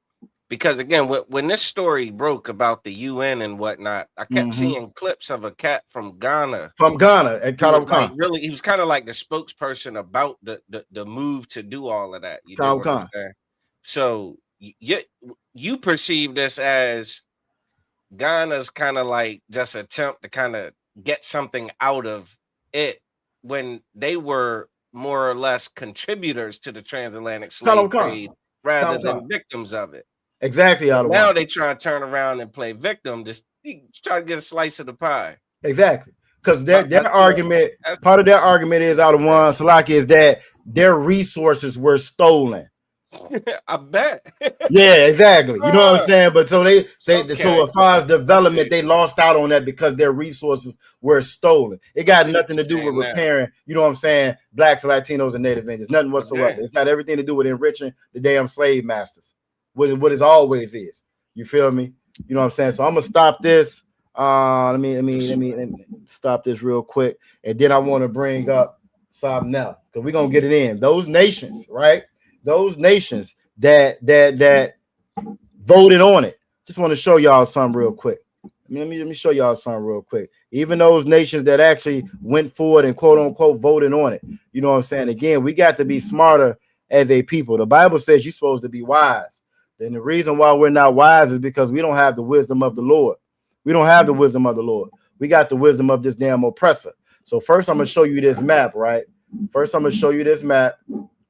because again, when this story broke about the UN and whatnot, I kept seeing clips of a cat from Ghana. At Khan. Really, he was kind of like the spokesperson about the move to do all of that. You know what I'm saying? So you perceive this as Ghana's kind of like just attempt to kind of get something out of it when they were more or less contributors to the transatlantic slave trade rather than victims of it. Exactly. Now they try to turn around and play victim. Just try to get a slice of the pie. Exactly. Because their argument, part of their argument is out of one, Salaki, is that their resources were stolen. I bet. Yeah, exactly. You know what I'm saying? But so they say so as far as development, they lost out on that because their resources were stolen. It got nothing to do with repairing, you know what I'm saying, blacks, Latinos, and Native Indians. Nothing whatsoever. Okay. It's got everything to do with enriching the damn slave masters. What it always is. You feel me? You know what I'm saying? So I'm gonna stop this. Let me stop this real quick. And then I want to bring up something else because we're gonna get it in. Those nations, right? Those nations that voted on it. Just want to show y'all something real quick. Let me show y'all something real quick. Even those nations that actually went forward and quote unquote voted on it. You know what I'm saying? Again, we got to be smarter as a people. The Bible says you're supposed to be wise. And the reason why we're not wise is because we don't have the wisdom of the Lord. We don't have the wisdom of the Lord. We got the wisdom of this damn oppressor. So first I'm going to show you this map, right? First I'm going to show you this map.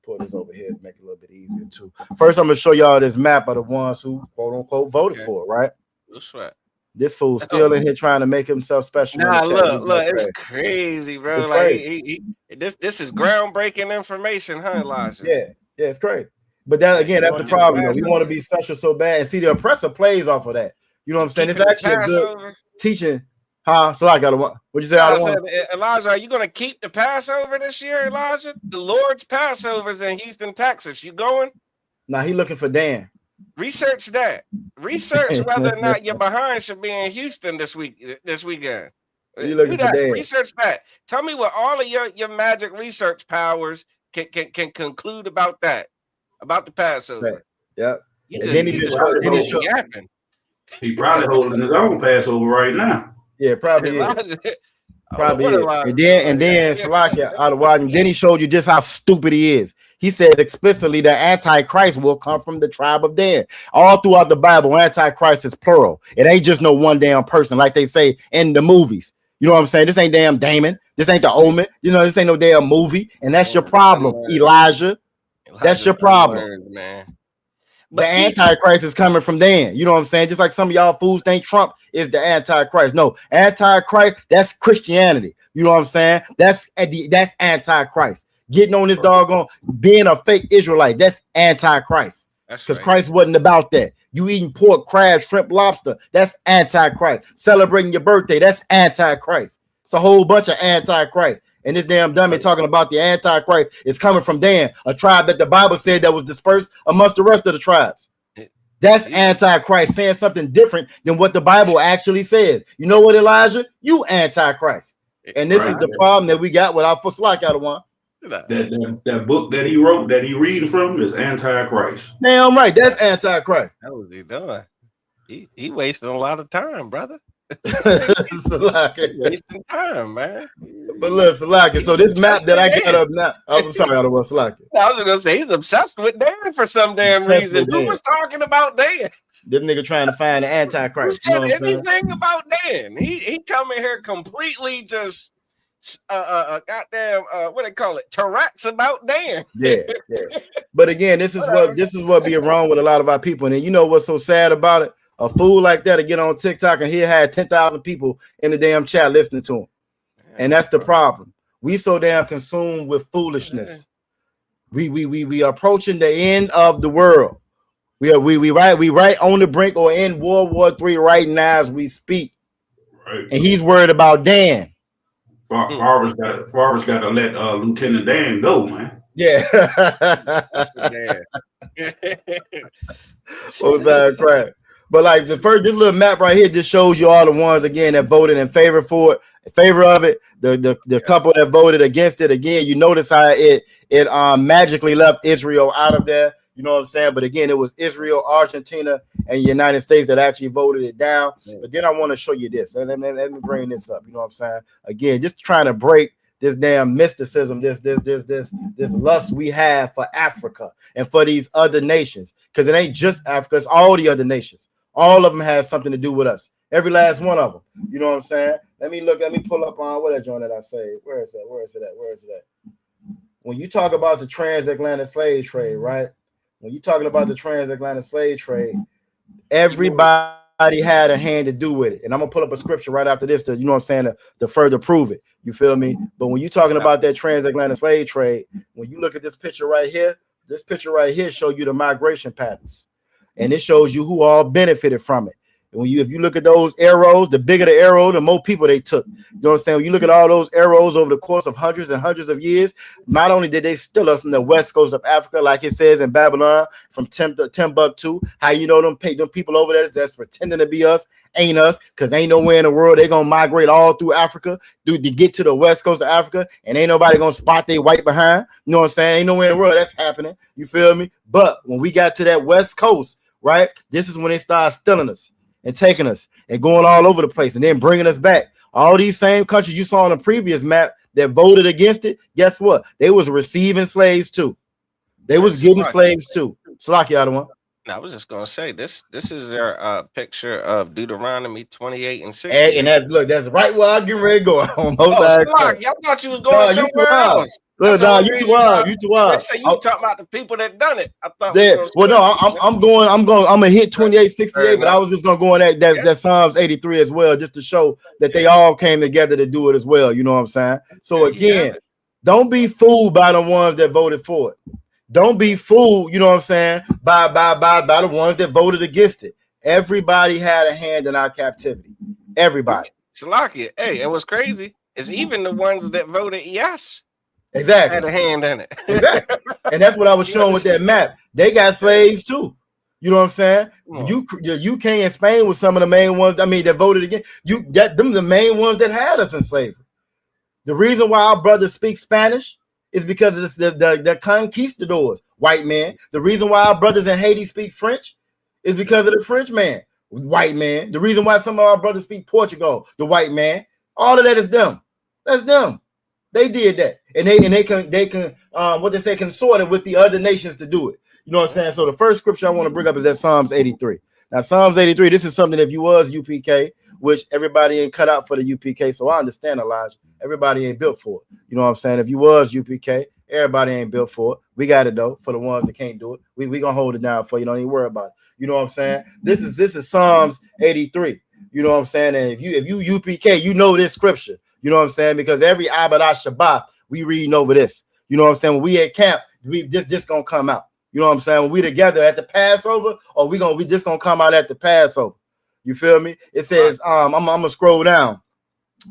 Pull this over here to make it a little bit easier too. First I'm going to show y'all this map of the ones who quote unquote voted for it, right? That's right. This fool's still in here trying to make himself special. Nah, look, it's crazy, bro. It's like crazy. This is groundbreaking information, huh, Elijah? Yeah, it's crazy. But that again, that's the problem. We want to be special so bad. And see, the oppressor plays off of that. You know what I'm saying? It's actually a good teaching. Huh? So I got to what you say? Elijah, are you going to keep the Passover this year, Elijah? The Lord's Passover is in Houston, Texas. You going? Nah, he looking for Dan. Research that. Research whether or not your behind should be in Houston this weekend. You looking for Dan? Research that. Tell me what all of your magic research powers can conclude about that. About the Passover. Right. Yep. He probably holding his own Passover right now. Yeah, probably is. Probably is. And then Salakia out of Washington, then he showed you just how stupid he is. He said explicitly that Antichrist will come from the tribe of Dan. All throughout the Bible, Antichrist is plural. It ain't just no one damn person like they say in the movies. You know what I'm saying? This ain't damn Damon. This ain't the Omen. You know, this ain't no damn movie. And that's your problem, Elijah. That's your problem, man. The Antichrist is coming from Dan. You know what I'm saying? Just like some of y'all fools think Trump is the Antichrist. No, Antichrist, that's Christianity. You know what I'm saying? That's Antichrist. Getting on this doggone being a fake Israelite. That's Antichrist. That's because right. Christ wasn't about that. You eating pork, crab, shrimp, lobster, that's antichrist. Celebrating your birthday, that's antichrist. It's a whole bunch of antichrist. And this damn dummy talking about the antichrist is coming from Dan, a tribe that the Bible said that was dispersed amongst the rest of the tribes. That's antichrist, saying something different than what the Bible actually says. You know what, Elijah? You antichrist. And this is the problem that we got with our Slack out of one. That book that he wrote, that he reading from, is Antichrist. Damn right, that's antichrist. How was he doing? He wasting a lot of time, brother. Wasting time, man. But look, Salaki, so this map that I got up now, I'm sorry, I don't want Salaki. I was just gonna say he's obsessed with Dan for some damn reason. Who was talking about Dan? This nigga trying to find the Antichrist. Who said anything about Dan? He come in here completely just goddamn what they call it, Tourette's about Dan. Yeah. But again, this is what be wrong with a lot of our people. And you know what's so sad about it? A fool like that to get on TikTok and he had 10,000 people in the damn chat listening to him. And that's the problem. We so damn consumed with foolishness. We approaching the end of the world. We right on the brink or in World War III right now as we speak. Right. And he's worried about Dan. Farmer's got to let Lieutenant Dan go, man. Yeah. What's that crap? But like this little map right here just shows you all the ones again that voted in favor of it. The couple that voted against it, again, you notice how it magically left Israel out of there. You know what I'm saying? But again, it was Israel, Argentina, and the United States that actually voted it down. But then I want to show you this. Let me bring this up. You know what I'm saying? Again, just trying to break this damn mysticism, this lust we have for Africa and for these other nations. Because it ain't just Africa, it's all the other nations. All of them has something to do with us. Every last one of them. You know what I'm saying? Let me pull up on what that joint that I say. Where is it at? When you talk about the transatlantic slave trade, right? When you're talking about the transatlantic slave trade, everybody had a hand to do with it. And I'm gonna pull up a scripture right after this to, you know what I'm saying, to further prove it. You feel me? But when you're talking about that transatlantic slave trade, when you look at this picture right here show you the migration patterns. And it shows you who all benefited from it. And if you look at those arrows, the bigger the arrow, the more people they took. You know what I'm saying? When you look at all those arrows over the course of hundreds and hundreds of years, not only did they steal us from the west coast of Africa, like it says in Babylon, from Timbuktu, how you know them people over there that's pretending to be us, ain't us, because ain't nowhere in the world they're gonna migrate all through Africa to get to the west coast of Africa, and ain't nobody gonna spot they white behind. You know what I'm saying? Ain't nowhere in the world that's happening. You feel me? But when we got to that west coast, right, this is when they started stealing us and taking us and going all over the place and then bringing us back. All these same countries you saw on the previous map that voted against it, guess what? They was receiving slaves too. They was getting slaves too. Slaki out of one. I was just gonna say this is their picture of Deuteronomy 28 and 60. And that's right where I'm getting ready to go. I thought you was going somewhere else. Look, nah, you too wild. They say you talking about the people that done it. I thought. I'm gonna hit 28:68, but I was just gonna go on that Psalms 83 as well, just to show that they all came together to do it as well. You know what I'm saying? So again, don't be fooled by the ones that voted for it. Don't be fooled, you know what I'm saying, by the ones that voted against it. Everybody had a hand in our captivity. Everybody. Salakia, hey, and what's crazy is even the ones that voted yes. Exactly. Had a hand in it. Exactly. And that's what I was showing with that map. They got slaves too. You know what I'm saying? The UK and Spain was some of the main ones. I mean, that voted against. You got them the main ones that had us in slavery. The reason why our brothers speak Spanish is because of the conquistadors, white man. The reason why our brothers in Haiti speak French is because of the French man, white man. The reason why some of our brothers speak Portugal, the white man. All of that is them. That's them. They did that, and they consorted with the other nations to do it. You know what I'm saying? So the first scripture I want to bring up is that Psalms 83. Now Psalms 83, this is something if you was UPK, which everybody ain't cut out for the UPK. So I understand, Elijah. Everybody ain't built for it. You know what I'm saying? If you was UPK, everybody ain't built for it. We got it though. For the ones that can't do it, we gonna hold it down for you. Don't even worry about it. You know what I'm saying? This is Psalms 83. You know what I'm saying? And if you UPK, you know this scripture. You know what I'm saying? Because every Abadah Shabbat, we reading over this. You know what I'm saying? When we at camp, we just gonna come out. You You know what I'm saying? When we together at the Passover, or we just gonna come out at the Passover. You feel me? It says, I'm gonna scroll down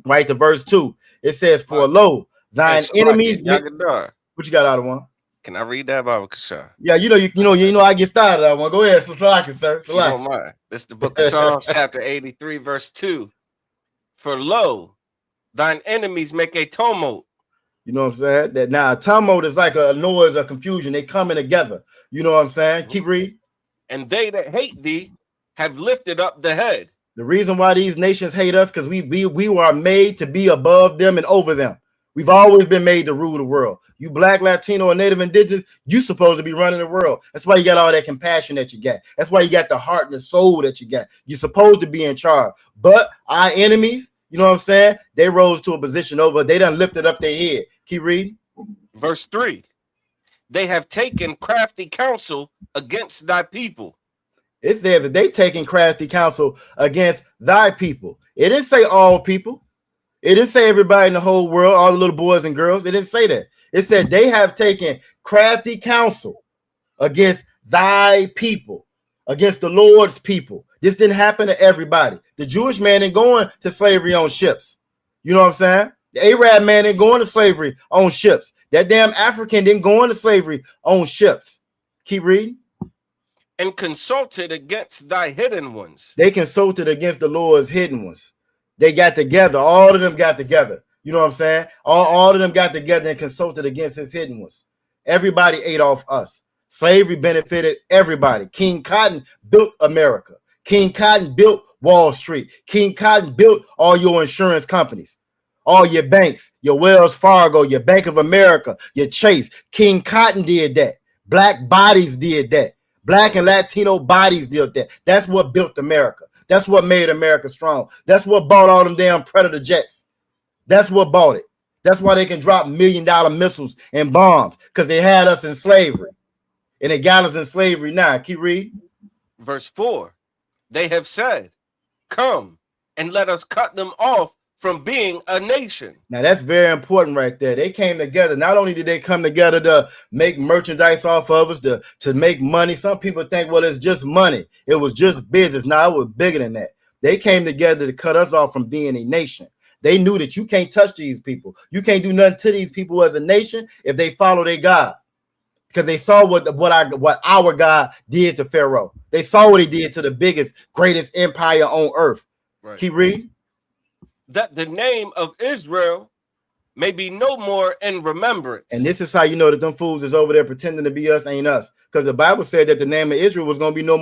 right to verse 2. It says, for lo, thine enemies. What you got out of one? Can I read that, Baba Kasha? Yeah, you know, I get started. I want to go ahead. So Salaki, sir. If you don't mind. This is the book of Psalms, chapter 83, verse 2. For lo, thine enemies make a tumult. You know what I'm saying? That now tumult is like a noise of confusion. They coming together. You know what I'm saying? Keep reading. And they that hate thee have lifted up the head. The reason why these nations hate us, because we were made to be above them and over them. We've always been made to rule the world. You Black, Latino, and Native Indigenous, you supposed to be running the world. That's why you got all that compassion that you got. That's why you got the heart and the soul that you got. You're supposed to be in charge. But our enemies, you know what I'm saying? They rose to a position over. They done lifted up their head. Keep reading. Verse 3. They have taken crafty counsel against thy people. It says that they taking crafty counsel against thy people. It didn't say all people. It didn't say everybody in the whole world, all the little boys and girls. It didn't say that. It said they have taken crafty counsel against thy people, against the Lord's people. This didn't happen to everybody. The Jewish man ain't going to slavery on ships. You know what I'm saying? The Arab man ain't going to slavery on ships. That damn African didn't go into slavery on ships. Keep reading. And consulted against thy hidden ones. They consulted against the Lord's hidden ones. They got together. All of them got together. You know what I'm saying? All of them got together and consulted against his hidden ones. Everybody ate off us. Slavery benefited everybody. King Cotton built America. King Cotton built Wall Street. King Cotton built all your insurance companies, all your banks, your Wells Fargo, your Bank of America, your Chase. King Cotton did that. Black bodies did that. Black and Latino bodies did that. That's what built America. That's what made America strong. That's what bought all them damn Predator jets. That's what bought it. That's why they can drop $1 million missiles and bombs, because they had us in slavery. And they got us in slavery now. Keep reading. Verse 4. They have said, come and let us cut them off from being a nation. Now that's very important right there. They came together. Not only did they come together to make merchandise off of us, to make money. Some people think, well, it's just money. It was just business. Now it was bigger than that. They came together to cut us off from being a nation. They knew that you can't touch these people. You can't do nothing to these people as a nation if they follow their God. Because they saw what our God did to Pharaoh. They saw what he did to the biggest, greatest empire on earth. Right. Keep reading. That the name of Israel may be no more in remembrance. And this is how you know that them fools is over there pretending to be us, ain't us. Because the Bible said that the name of Israel was going to be no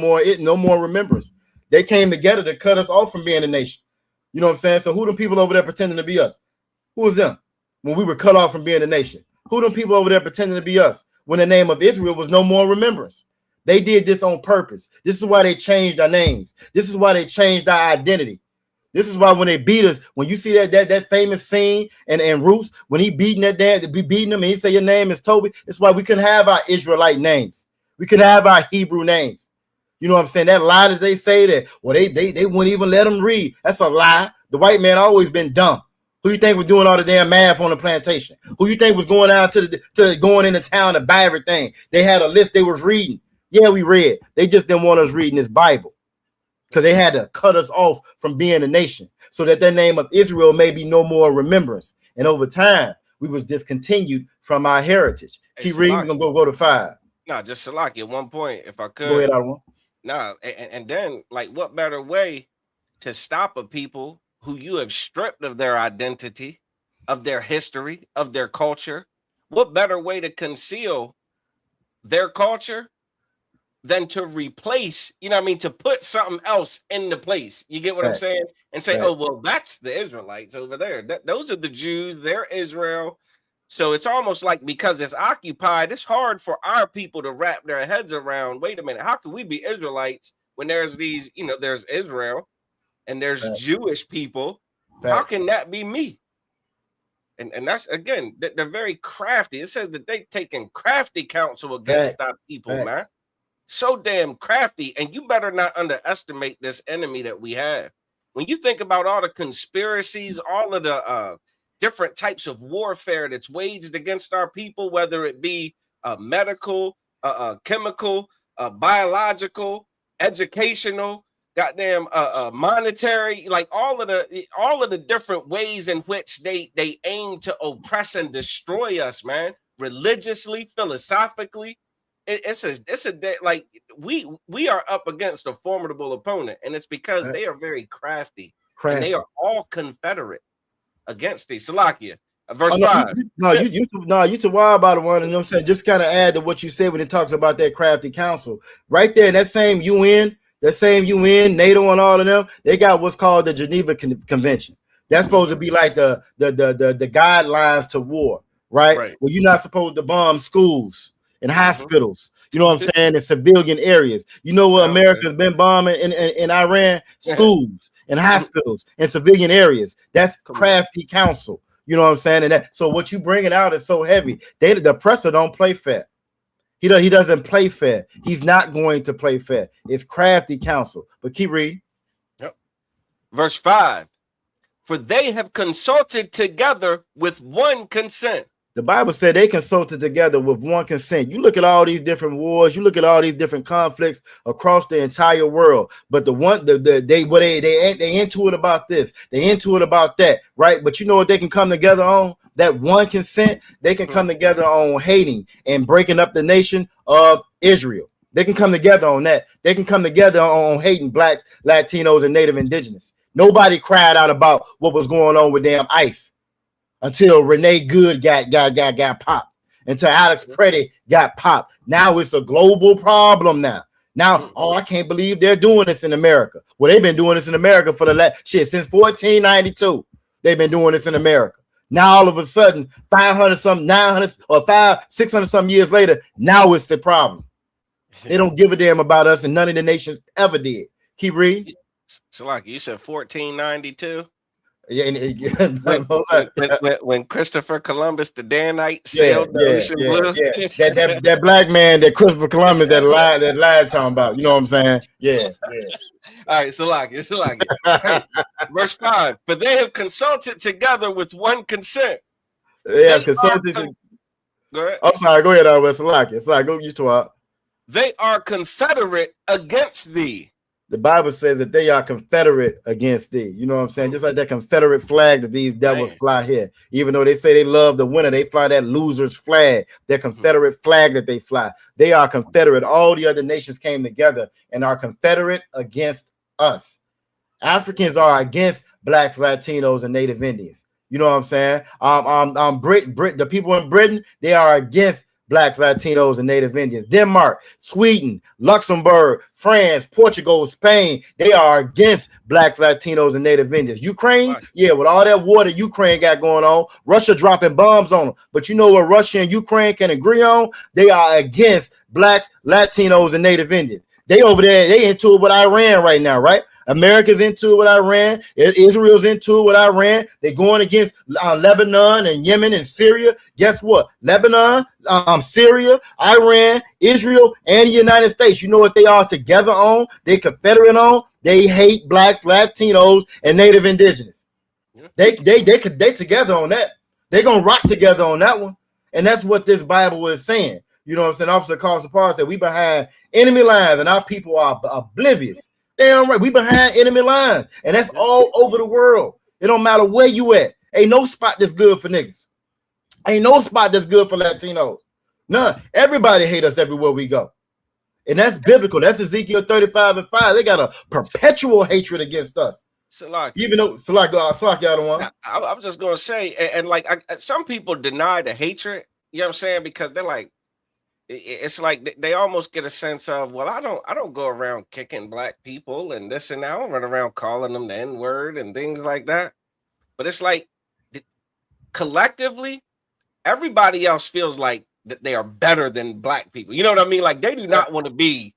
more remembrance. They came together to cut us off from being a nation. You know what I'm saying? So who them people over there pretending to be us? Who was them when we were cut off from being a nation? Who them people over there pretending to be us when the name of Israel was no more remembrance? They did this on purpose. This is why they changed our names. This is why they changed our identity. This is why when they beat us, when you see that famous scene and Roots, when he beating that dad, be beating him and he say your name is Toby, that's why we couldn't have our Israelite names. We couldn't have our Hebrew names. You know what I'm saying? That lie that they say that, well, they wouldn't even let them read. That's a lie. The white man always been dumb. Who you think was doing all the damn math on the plantation? Who you think was going out to going into town to buy everything? They had a list they was reading. Yeah, we read. They just didn't want us reading this Bible, because they had to cut us off from being a nation so that the name of Israel may be no more remembrance. And over time, we was discontinued from our heritage. Keep reading. We're going to go to 5. No, just Salaki at one point, if I could. Go ahead, Aaron. No, and then, like, what better way to stop a people who you have stripped of their identity, of their history, of their culture? What better way to conceal their culture than to replace, you know what I mean, to put something else in the place? You get what I'm saying? And say, oh, well, that's the Israelites over there. Those are the Jews. They're Israel. So it's almost like, because it's occupied, it's hard for our people to wrap their heads around, wait a minute, how can we be Israelites when there's these, you know, there's Israel and there's Jewish people? How can that be me? And that's, again, they're very crafty. It says that they taking crafty counsel against our people, man. So damn crafty. And you better not underestimate this enemy that we have. When you think about all the conspiracies, all of the different types of warfare that's waged against our people, whether it be medical, chemical, biological, educational, goddamn monetary, like all of the different ways in which they aim to oppress and destroy us, man, religiously, philosophically. It's a like we are up against a formidable opponent, and it's because they are very crafty. And they are all confederate against the Salakia. Verse 5. You too wild about the one, and you know what I'm saying? Just kind of add to what you said when it talks about that crafty council. Right there, that same UN, NATO and all of them, they got what's called the Geneva Convention. That's supposed to be like the guidelines to war, right? Well, you're not supposed to bomb schools and hospitals, you know what I'm saying, in civilian areas. You know what America's been bombing in Iran? Schools and hospitals and civilian areas. That's crafty counsel. You know what I'm saying? And that, so what you bringing out is so heavy. The oppressor don't play fair. He doesn't play fair. He's not going to play fair. It's crafty counsel. But keep reading. Yep. Verse 5. For they have consulted together with one consent. The Bible said they consulted together with one consent. You look at all these different wars, you look at all these different conflicts across the entire world. But they into it about this, they into it about that, right? But you know what they can come together on? That one consent. They can come together on hating and breaking up the nation of Israel. They can come together on that. They can come together on hating blacks, Latinos, and Native Indigenous. Nobody cried out about what was going on with damn ICE. Until Renee Good got popped, until Alex Preddy got popped. Now it's a global problem. Now, I can't believe they're doing this in America. Well, they've been doing this in America for the last since 1492. They've been doing this in America. Now all of a sudden, 500 some, 900 or 600 some years later, now it's the problem. They don't give a damn about us, and none of the nations ever did. Keep reading. So, like you said, 1492. Yeah, when Christopher Columbus, the Danite, sailed the ocean blue. That black man, that Christopher Columbus, that lied talking about. You know what I'm saying? Yeah. All right, so like it. Verse 5. For they have consulted together with one consent. They have consulted. Go ahead. I'm sorry. Go ahead, Salaki. It's like go you to. They are confederate against thee. The Bible says that they are confederate against thee. You know what I'm saying? Just like that Confederate flag that these devils fly here. Even though they say they love the winner, they fly that loser's flag, their Confederate flag that they fly. They are confederate. All the other nations came together and are confederate against us. Africans are against blacks, Latinos, and Native Indians. You know what I'm saying? The people in Britain, they are against blacks, Latinos, and Native Indians. Denmark, Sweden, Luxembourg, France, Portugal, Spain, they are against blacks, Latinos, and Native Indians. Ukraine, with all that war that Ukraine got going on, Russia dropping bombs on them. But you know what Russia and Ukraine can agree on? They are against blacks, Latinos, and Native Indians. They over there, they into it with Iran right now, right? America's into it with Iran. Israel's into it with Iran. They're going against Lebanon and Yemen and Syria. Guess what? Lebanon, Syria, Iran, Israel, and the United States. You know what they are together on? They confederate on. They hate blacks, Latinos, and Native Indigenous. They together on that. They're gonna rock together on that one. And that's what this Bible is saying. You know what I'm saying? Officer Carlson Parr said we behind enemy lines and our people are oblivious. Damn right, we behind enemy lines, and that's all over the world. It don't matter where you at. Ain't no spot that's good for niggas. Ain't no spot that's good for Latinos. None. Everybody hate us everywhere we go, and that's biblical. That's Ezekiel 35:5. They got a perpetual hatred against us. Even though Salaki, y'all don't want. I was just gonna say, and like some people deny the hatred. You know what I'm saying? Because they're like. It's like they almost get a sense of, well, I don't go around kicking black people and this and that. I don't run around calling them the N-word and things like that. But it's like collectively, everybody else feels like that they are better than black people. You know what I mean? Like they do not want to be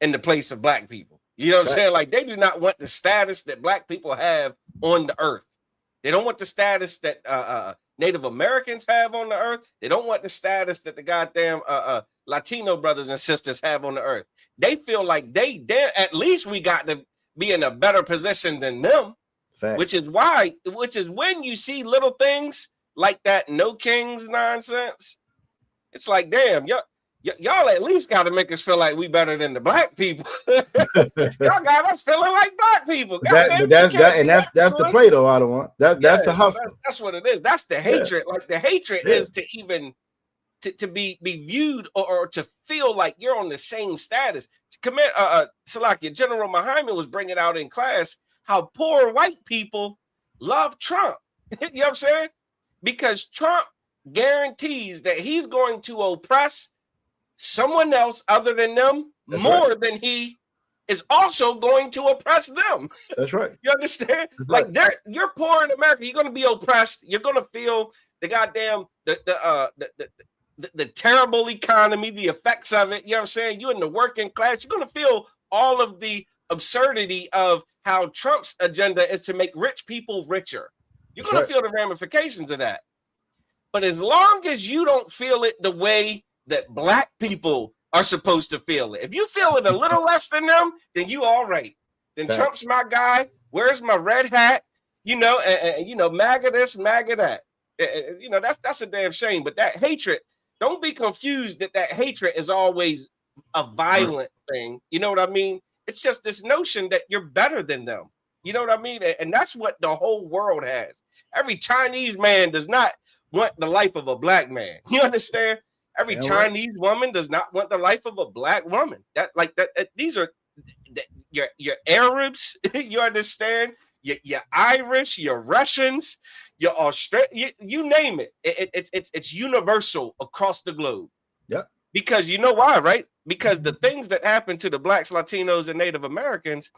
in the place of black people. You know what I'm saying? Like they do not want the status that black people have on the earth. They don't want the status that Native Americans have on the earth. They don't want the status that the goddamn Latino brothers and sisters have on the earth. They feel like they at least we got to be in a better position than them. Fact. Which is when you see little things like that no kings nonsense. It's like, damn, y'all at least got to make us feel like we better than the black people. Y'all got us feeling like black people. That's the play though. I don't want that's the hustle. That's what it is. That's the hatred. Like the hatred is to even to be viewed or to feel like you're on the same status. Salakia, General Muhammad was bringing out in class how poor white people love Trump. You know what I'm saying? Because Trump guarantees that he's going to oppress someone else other than them more than he is also going to oppress them. That's right. You understand? Like you're poor in America, you're going to be oppressed. You're going to feel the goddamn the terrible economy, the effects of it. You know what I'm saying? You're in the working class. You're going to feel all of the absurdity of how Trump's agenda is to make rich people richer. You're going to feel the ramifications of that. But as long as you don't feel it the way that black people are supposed to feel it, if you feel it a little less than them, then you all right. Then Trump's my guy. Where's my red hat? You know, and you know, MAGA this, MAGA that. You know, that's a damn shame. But that hatred, don't be confused that hatred is always a violent thing. You know what I mean? It's just this notion that you're better than them. You know what I mean? And that's what the whole world has. Every Chinese man does not want the life of a black man. You understand? Every Chinese woman does not want the life of a black woman. These are your Arabs. You understand? Your Irish, your Russians, your Australian, you name it. It's universal across the globe. Yeah. Because you know why, right? Because the things that happen to the blacks, Latinos, and Native Americans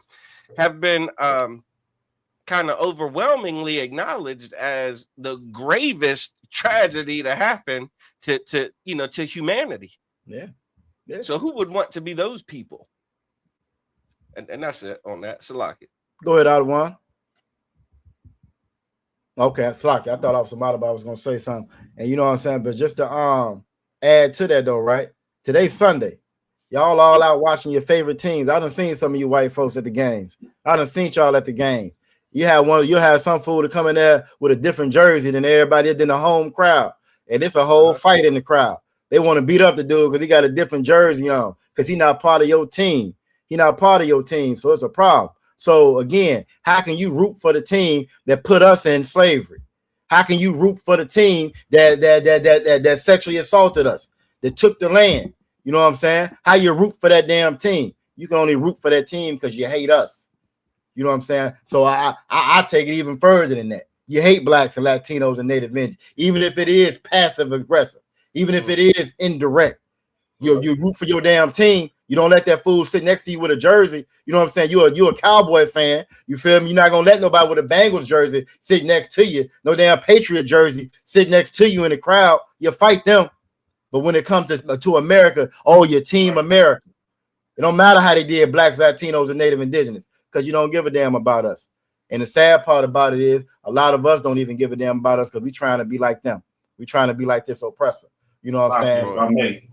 have been kind of overwhelmingly acknowledged as the gravest tragedy to happen to humanity. Yeah. So who would want to be those people? And that's it on that. Salaki. Go ahead, Adawan. Okay, Flocky. I thought I was somebody, but I was gonna say something. And you know what I'm saying? But just to add to that though, right? Today's Sunday. Y'all all out watching your favorite teams. I done seen some of you white folks at the games. I done seen y'all at the game. You have some fool to come in there with a different jersey than everybody than the home crowd. And it's a whole fight in the crowd. They want to beat up the dude because he got a different jersey on, because he's not part of your team. He's not part of your team. So it's a problem. So again, how can you root for the team that put us in slavery? How can you root for the team that sexually assaulted us, that took the land? You know what I'm saying? How you root for that damn team? You can only root for that team because you hate us. You know what I'm saying? So I take it even further than that. You hate blacks and Latinos and Native Indians, even if it is passive aggressive, even if it is indirect. You root for your damn team. You don't let that fool sit next to you with a jersey. You know what I'm saying? You're a Cowboy fan. You feel me? You're not gonna let nobody with a Bengals jersey sit next to you. No damn Patriot jersey sit next to you in the crowd. You fight them. But when it comes to America, your team America. It don't matter how they did blacks, Latinos, and Native Indigenous, because you don't give a damn about us. And the sad part about it is a lot of us don't even give a damn about us because we trying to be like them. We trying to be like this oppressor. You know what I'm saying?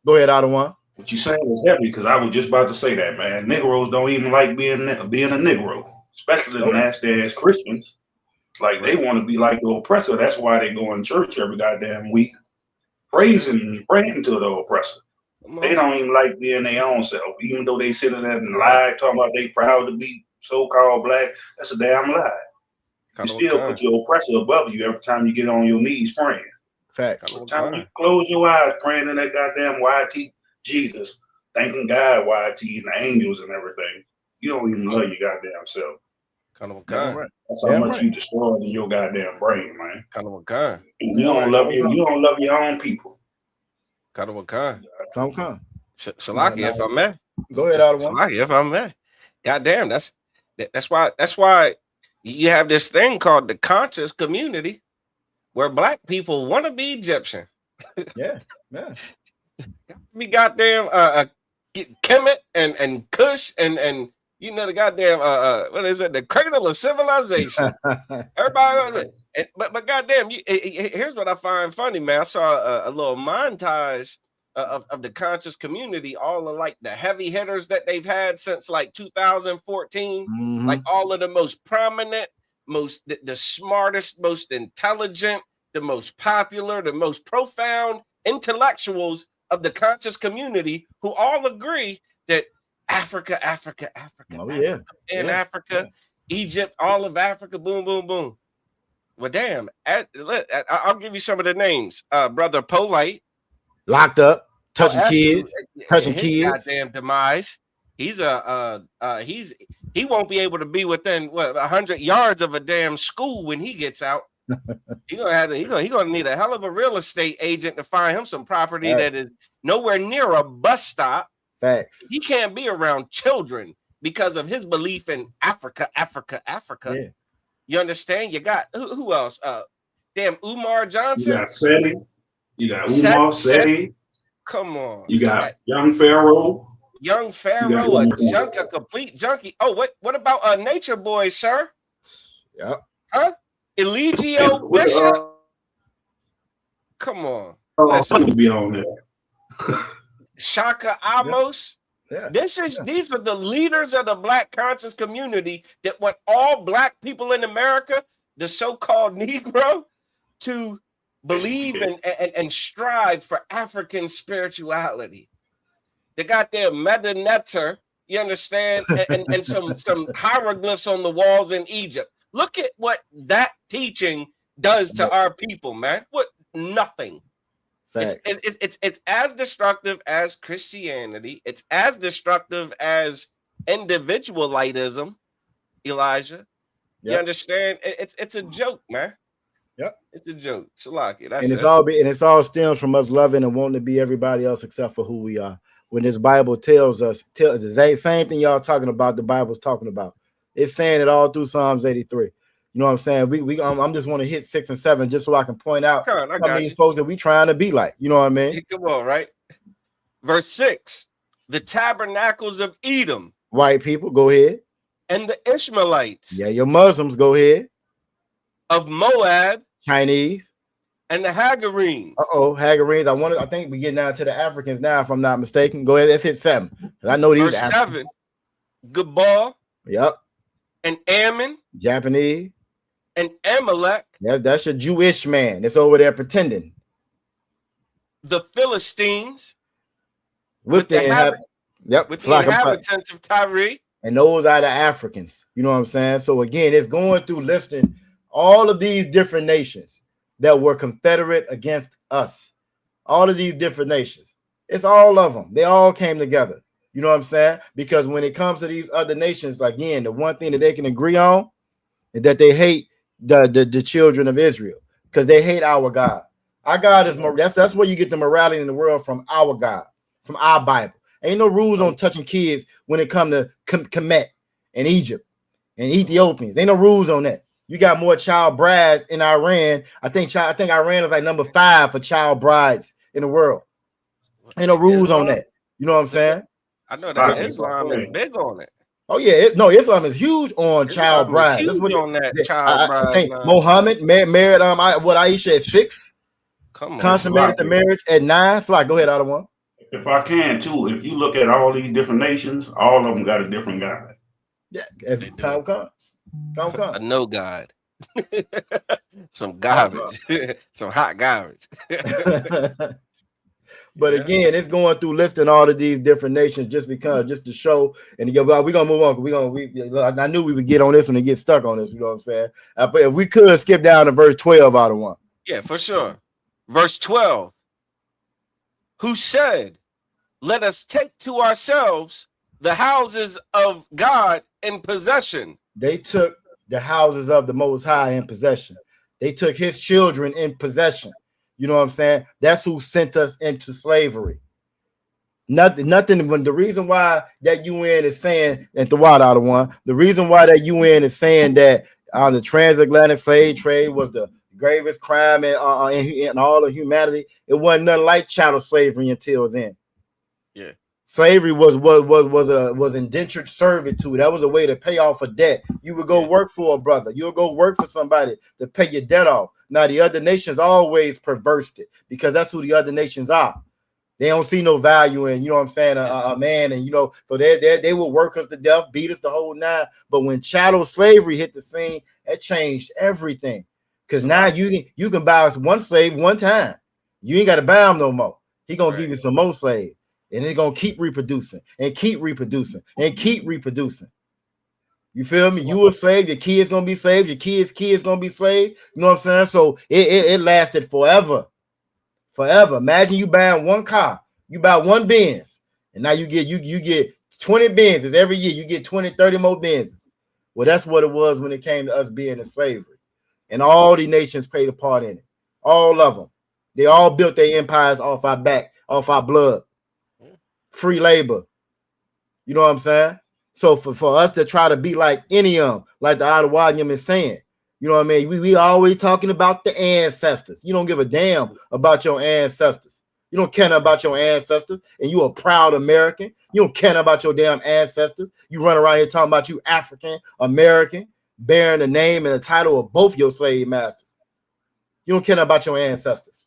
Go ahead, Adawan. What you saying is heavy, because I was just about to say that, man. Negroes don't even like being a Negro, especially the nasty ass Christians. Like they want to be like the oppressor. That's why they go in church every goddamn week, praising and praying to the oppressor. They don't even like being their own self, even though they sit in there and lie, talking about they proud to be so-called black. That's a damn lie. You still put your oppressor above you every time you get on your knees praying. Facts. Every time you close your eyes praying in that goddamn YT Jesus, thanking God, YT, and the angels and everything, you don't even love your goddamn self. That's how much you destroyed in your goddamn brain, man. You don't love your own people. Come. Salaki, if I may. Go ahead, Adawan. Salaki, if I may. Goddamn, that's why you have this thing called the conscious community, where black people want to be Egyptian. Yeah. We goddamn Kemet and Kush and you know the goddamn what is it? The cradle of civilization. Everybody, but goddamn, here's what I find funny, man. I saw a little montage of the conscious community, all of like the heavy hitters that they've had since like 2014, like all of the most prominent, the smartest, most intelligent, the most popular, the most profound intellectuals of the conscious community who all agree that Africa, Oh, yeah. and Yes. Africa, Egypt, all of Africa, boom, boom, boom. Well, damn, I'll give you some of the names. Brother Polite, Locked up, touching Ashton, kids, his goddamn demise. He won't be able to be within 100 yards of a damn school when he gets out. He gonna need a hell of a real estate agent to find him some property that is nowhere near a bus stop. Facts. He can't be around children because of his belief in Africa. Yeah. You understand? You got who else? Damn Umar You Johnson. got Seti. You got Umar Seti. Come on. You got Young Pharaoh. Young Pharaoh, a complete junkie. Oh, what about Nature Boy, sir? Yep. Huh? Eligio Bishop. Come on. Let's be on there. Shaka Amos. Yeah. These are the leaders of the Black conscious community that want all Black people in America, the so-called Negro, to believe and strive for African spirituality. They got their Medinetter, you understand, and some hieroglyphs on the walls in Egypt. Look at what that teaching does to our people, man. What? Nothing. It's as destructive as Christianity. It's as destructive as individualism, Elijah. Yep. You understand? It's a joke, man. Yep, it's a joke. Salaki. It's all stems from us loving and wanting to be everybody else except for who we are. When this Bible tells us the same thing y'all talking about, the Bible's talking about. It's saying it all through Psalms 83. You know what I'm saying? I'm just want to hit 6 and 7 just so I can point out some of these folks that we trying to be like. You know what I mean? Come on, right? Verse 6, the tabernacles of Edom. White people, go ahead. And the Ishmaelites. Yeah, your Muslims, go ahead. Of Moab. Chinese. And the Hagarenes. Hagarenes. I think we getting down to the Africans now, if I'm not mistaken. Go ahead, let's hit 7. I know these. Verse 7, Gabal. Yep. And Ammon. Japanese. And Amalek. That's your Jewish man that's over there pretending. The Philistines. With the inhabitants of Tyre. And those are the Africans. You know what I'm saying? So again, it's going through listing all of these different nations that were confederate against us. All of these different nations. It's all of them. They all came together. You know what I'm saying? Because when it comes to these other nations, again, the one thing that they can agree on is that they hate the children of Israel because they hate our God. Our God is that's where you get the morality in the world from, our God, from our Bible. Ain't no rules on touching kids when it comes to Kemet and Egypt and Ethiopians. Ain't no rules on that. You got more child brides in Iran. I think Iran is like number 5 for child brides in the world. Ain't no rules on that. You know what I'm saying? I know that Islam is big on it. Oh yeah, Islam is huge on child brides. That's what on that child bride. I think Muhammad married Aisha at 6. Come on, consummated the marriage at 9. So go ahead, other one. If I can too, if you look at all these different nations, all of them got a different God. Yeah, come. A no God. Some garbage. Some hot garbage. But again, it's going through listing all of these different nations just to show. And again, we're gonna move on. I knew we would get on this one and get stuck on this. You know what I'm saying? If we could skip down to verse 12 out of 1. Yeah, for sure. Verse 12. Who said, "Let us take to ourselves the houses of God in possession." They took the houses of the Most High in possession. They took his children in possession. You know what I'm saying? That's who sent us into slavery. Nothing. When the reason why that UN is saying, and the water out of 1, the reason why that UN is saying that the transatlantic slave trade was the gravest crime in all of humanity, it wasn't nothing like chattel slavery until then. Yeah. Slavery was indentured servitude. That was a way to pay off a debt. You would go work for a brother. You would go work for somebody to pay your debt off. Now the other nations always perversed it because that's who the other nations are. They don't see no value in, you know what I'm saying, a man, and so they will work us to death, beat us the whole 9. But when chattel slavery hit the scene, it changed everything. Because now you can buy us one slave one time. You ain't got to buy them no more. He gonna give you some more slaves, and it's gonna keep reproducing and keep reproducing and keep reproducing. You feel me? You a slave, your kids gonna be slaves, your kids gonna be slaves. You know what I'm saying? So it lasted forever. Forever. Imagine you buying one car, you buy one Benz, and now you get 20 Benzes every year. You get 20, 30 more Benzes. Well, that's what it was when it came to us being in slavery. And all the nations played a part in it. All of them. They all built their empires off our back, off our blood. Free labor. You know what I'm saying? So for us to try to be like any of them, like the Ottawagan is saying, you know what I mean? We always talking about the ancestors. You don't give a damn about your ancestors. You don't care about your ancestors, and you a proud American. You don't care about your damn ancestors. You run around here talking about you African American, bearing the name and the title of both your slave masters. You don't care about your ancestors.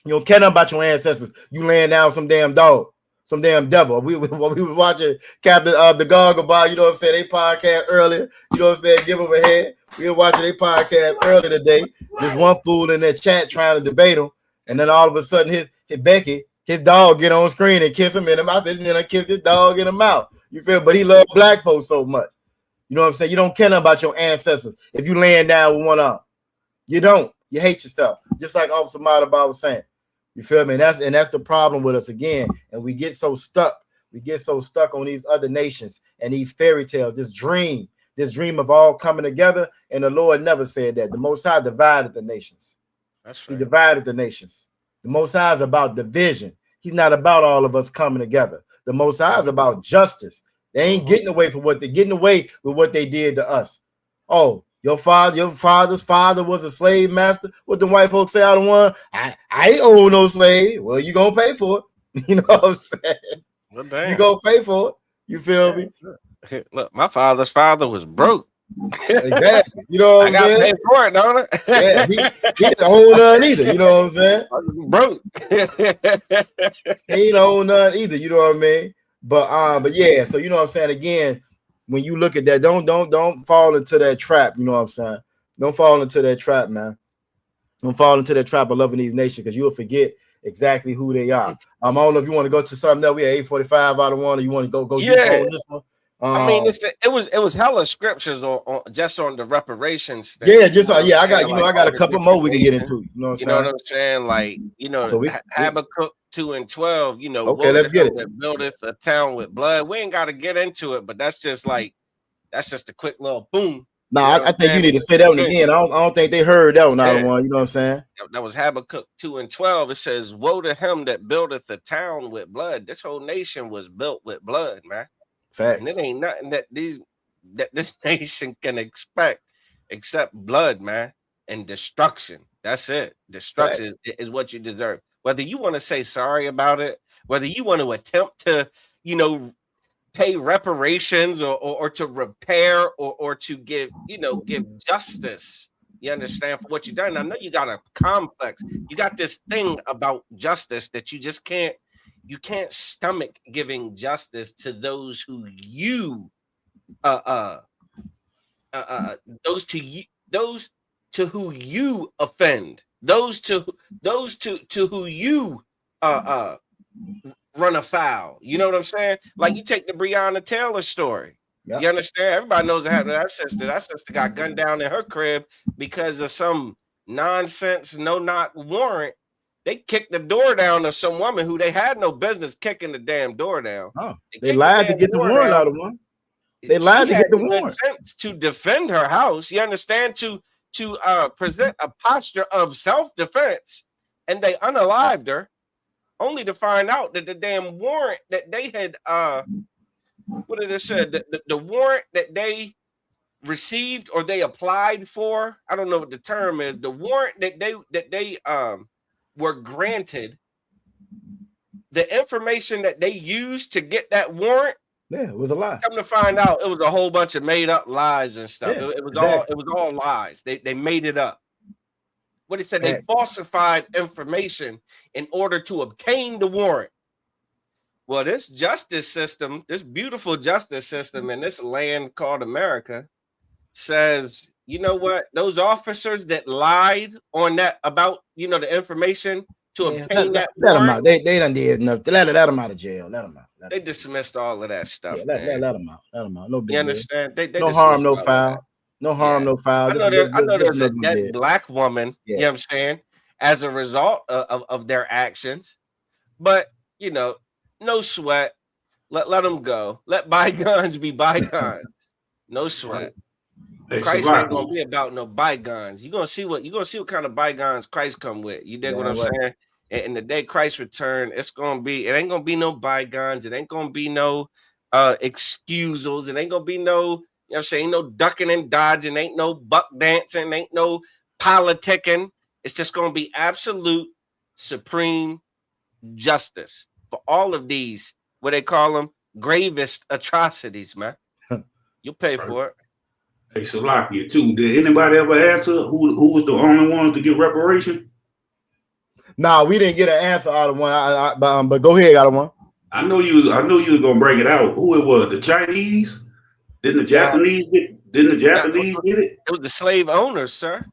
You don't care about your ancestors. You laying down some damn dog, some damn devil. We was watching Captain the Gargoyle, you know what I'm saying? They podcast earlier. You know what I'm saying? Give them a head. We were watching their podcast earlier today. There's one fool in that chat trying to debate him, and then all of a sudden his Becky, his dog get on screen and kiss him in the mouth. I said, then I kiss this dog in the mouth. You feel? But he loved black folks so much. You know what I'm saying? You don't care about your ancestors if you laying down with one arm. You don't. You hate yourself. Just like Officer Madaba was saying. You feel me? And that's the problem with us again. And we get so stuck. We get so stuck on these other nations and these fairy tales, this dream of all coming together. And the Lord never said that. The Most High divided the nations. That's right. He divided the nations. The Most High is about division. He's not about all of us coming together. The Most High is about justice. They ain't getting away from what they're getting away with what they did to us. Oh, your father's father was a slave master. What the white folks say out of one? I ain't own no slave. Well, you gonna pay for it. You know what I'm saying? Well, damn. You gonna pay for it. You feel me? Look, my father's father was broke. Exactly. You know what I'm saying? I got paid for it, don't I? Yeah, he ain't own none either. You know what I'm saying? Broke. He ain't own none either. You know what I mean? But yeah. So you know what I'm saying? Again, when you look at that, don't fall into that trap. You know what I'm saying? Don't fall into that trap, man. Don't fall into that trap of loving these nations, because you'll forget exactly who they are. I don't know if you want to go to something else. We at 8:45 out of one, or you want to go Yeah. on this one. I mean, it was hella scriptures on just on the reparations thing. Yeah, just I got a couple more we can get into. You know what I'm saying? Like, so Habakkuk 2:12. You know, okay, let's get it. That buildeth a town with blood. We ain't got to get into it, but that's just a quick little boom. Nah, I think you need to say that one again. I don't think they heard that one out of one. You know what I'm saying? That was Habakkuk 2:12. It says, "Woe to him that buildeth a town with blood." This whole nation was built with blood, man. Facts. And it ain't nothing that this nation can expect except blood, man, and destruction. That's it. Destruction is what you deserve. Whether you want to say sorry about it, whether you want to attempt to, pay reparations or to repair or to give justice. You understand, for what you've done. I know you got a complex. You got this thing about justice that you just can't. You can't stomach giving justice to those who you those to who you offend, those to who you run afoul. You know what I'm saying? Like, you take the Breonna Taylor story. Yep. You understand? Everybody knows what happened to that sister. That sister got gunned down in her crib because of some nonsense no-knock warrant. They kicked the door down to some woman who they had no business kicking the damn door down. Oh, they lied to get the warrant out of one. They lied to get the warrant. To defend her house, you understand, to present a posture of self-defense, and they unalived her, only to find out that the damn warrant that they had, what did it say? The warrant that they received or they applied for, I don't know what the term is. The warrant that they were granted, the information that they used to get that warrant, it was a lie. Come to find out, it was a whole bunch of made up lies and stuff. It was all lies. They made it up. What it said, they falsified information in order to obtain the warrant. Well, this justice system, this beautiful justice system in this land called America, says, you know what? Those officers that lied on that about, the information to obtain that let them warrant. out. They done did enough. Let them out of jail. Let them out. They dismissed all of that stuff. Yeah, let them out. Let them out. No big You deal. understand? They No harm, dismissed no all of foul. that. No harm, no foul. I know there's a dead black woman, you know what I'm saying, as a result of their actions. But, you know, no sweat. Let them go. Let bygones be bygones. No sweat. Hey, Christ ain't gonna be about no bygones. You're gonna see what kind of bygones Christ come with. You dig what I'm saying? And the day Christ return, it ain't gonna be no bygones. It ain't gonna be no excusals. It ain't gonna be no, you know what I'm saying, ain't no ducking and dodging, ain't no buck dancing, ain't no politicking. It's just gonna be absolute supreme justice for all of these, what they call them, gravest atrocities, man. You'll pay for it. Hey, Salakia too. Did anybody ever answer who was the only ones to get reparation? Nah, we didn't get an answer out of one. But go ahead, out of one. I know you was gonna bring it out. Who it was? The Chinese? Didn't the Japanese get it? It was the slave owners, sir.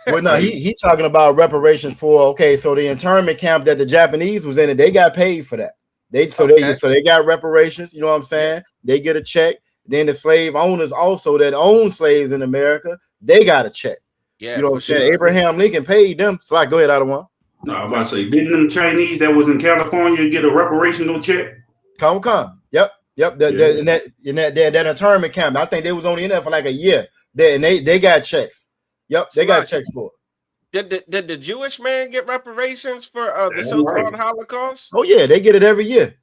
Well, no, he talking about reparations for so the internment camp that the Japanese was in, they got paid for that. They got reparations. You know what I'm saying? They get a check. Then the slave owners also that own slaves in America, they got a check. Yeah, you know what I'm saying? Abraham Lincoln paid them. So I go ahead, out of one. No, I'm about to say, didn't them Chinese that was in California get a reparational check? Come. Yep. That internment camp. I think they was only in there for like a year. They got checks. Yep, they got checks for it. Did the Jewish man get reparations for the so-called Holocaust? Oh yeah, they get it every year.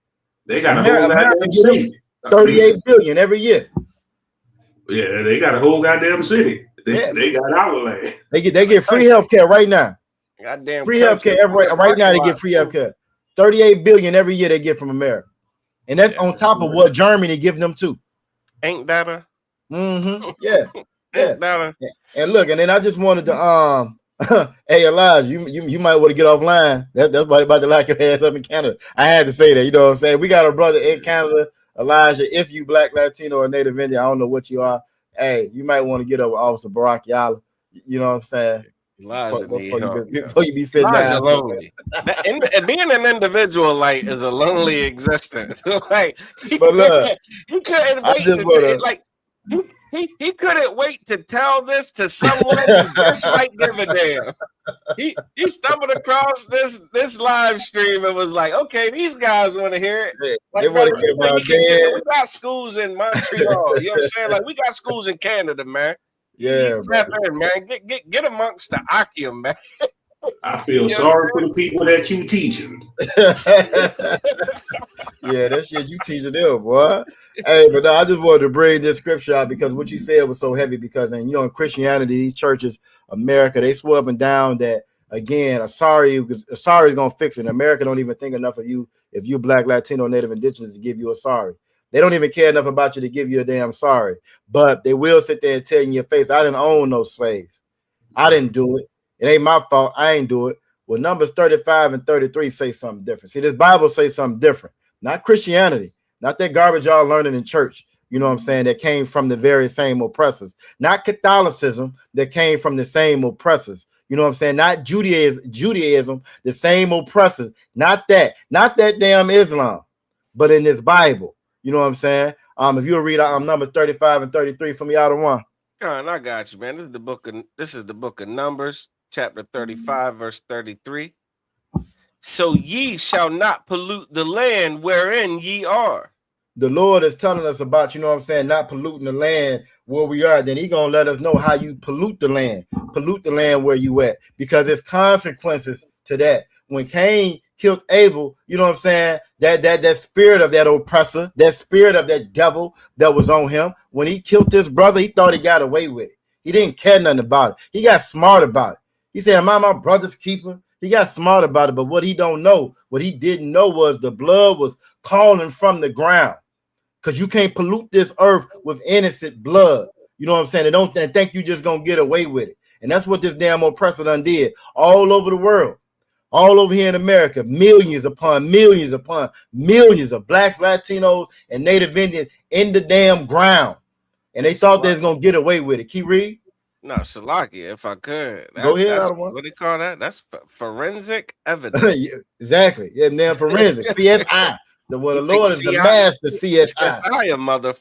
They got a whole goddamn city. 38 billion every year. Yeah, they got a whole goddamn city. They got our land. They get free healthcare right now. Goddamn free healthcare right now. They get free healthcare. 38 billion every year they get from America, and that's on top of what Germany gives them too. Ain't that a? Yeah. And look, and then I just wanted to hey Elijah, you might want to get offline. That's about to lock your ass up in Canada. I had to say that. You know what I'm saying? We got a brother in Canada, Elijah. If you Black, Latino, or Native Indian, I don't know what you are. Hey, you might want to get over Officer Barack Yala. You know what I'm saying? Elijah before you be sitting Elijah down. lonely. And being an individual like is a lonely existence. Like, but look, he couldn't wait he couldn't wait to tell this to someone who just might give a damn. He stumbled across this live stream and was like, okay, these guys want to hear it. Like, we got schools in Montreal. You know what I'm saying? Like, we got schools in Canada, man. Yeah, man. Get amongst the Akim, man. I feel sorry for the people that you teaching. Yeah, that shit you teaching them, boy. Hey, but no, I just wanted to bring this scripture out because what you said was so heavy. Because in Christianity, these churches, America, they swear up and down that again, sorry is gonna fix it. America don't even think enough of you if you Black, Latino, Native, Indigenous to give you a sorry. They don't even care enough about you to give you a damn sorry. But they will sit there and tell you in your face, I didn't own no slaves. I didn't do it. It ain't my fault. I ain't do it. Well, Numbers 35 and 33 say something different. See, this Bible say something different. Not Christianity. Not that garbage y'all learning in church. You know what I'm saying? That came from the very same oppressors. Not Catholicism that came from the same oppressors. You know what I'm saying? Not Judaism, the same oppressors. Not that damn Islam. But in this Bible. You know what I'm saying? If you'll read Numbers 35 and 33 from y'all to one. I got you, man. This is the book of Numbers, chapter 35, verse 33. So ye shall not pollute the land wherein ye are. The Lord is telling us about, you know what I'm saying, not polluting the land where we are. Then he gonna let us know how you pollute the land where you at, because there's consequences to that. When Cain killed Abel, you know what I'm saying, that spirit of that oppressor, that spirit of that devil that was on him, when he killed his brother, he thought he got away with it. He didn't care nothing about it. He got smart about it. He said, am I my brother's keeper? He got smart about it, but what he don't know, what he didn't know was the blood was calling from the ground, because you can't pollute this earth with innocent blood. You know what I'm saying? And think you just gonna get away with it. And that's what this damn oppressor done did all over the world. All over here in America, millions upon millions upon millions of Blacks, Latinos, and Native Indians in the damn ground. And they thought they was going to get away with it. Keep reading. No, Salakia, if I could. Go ahead, That's out of one. what they call that. That's forensic evidence. Yeah, exactly. Yeah, now forensic CSI. The You think Lord is the master CSI. CSI, mother.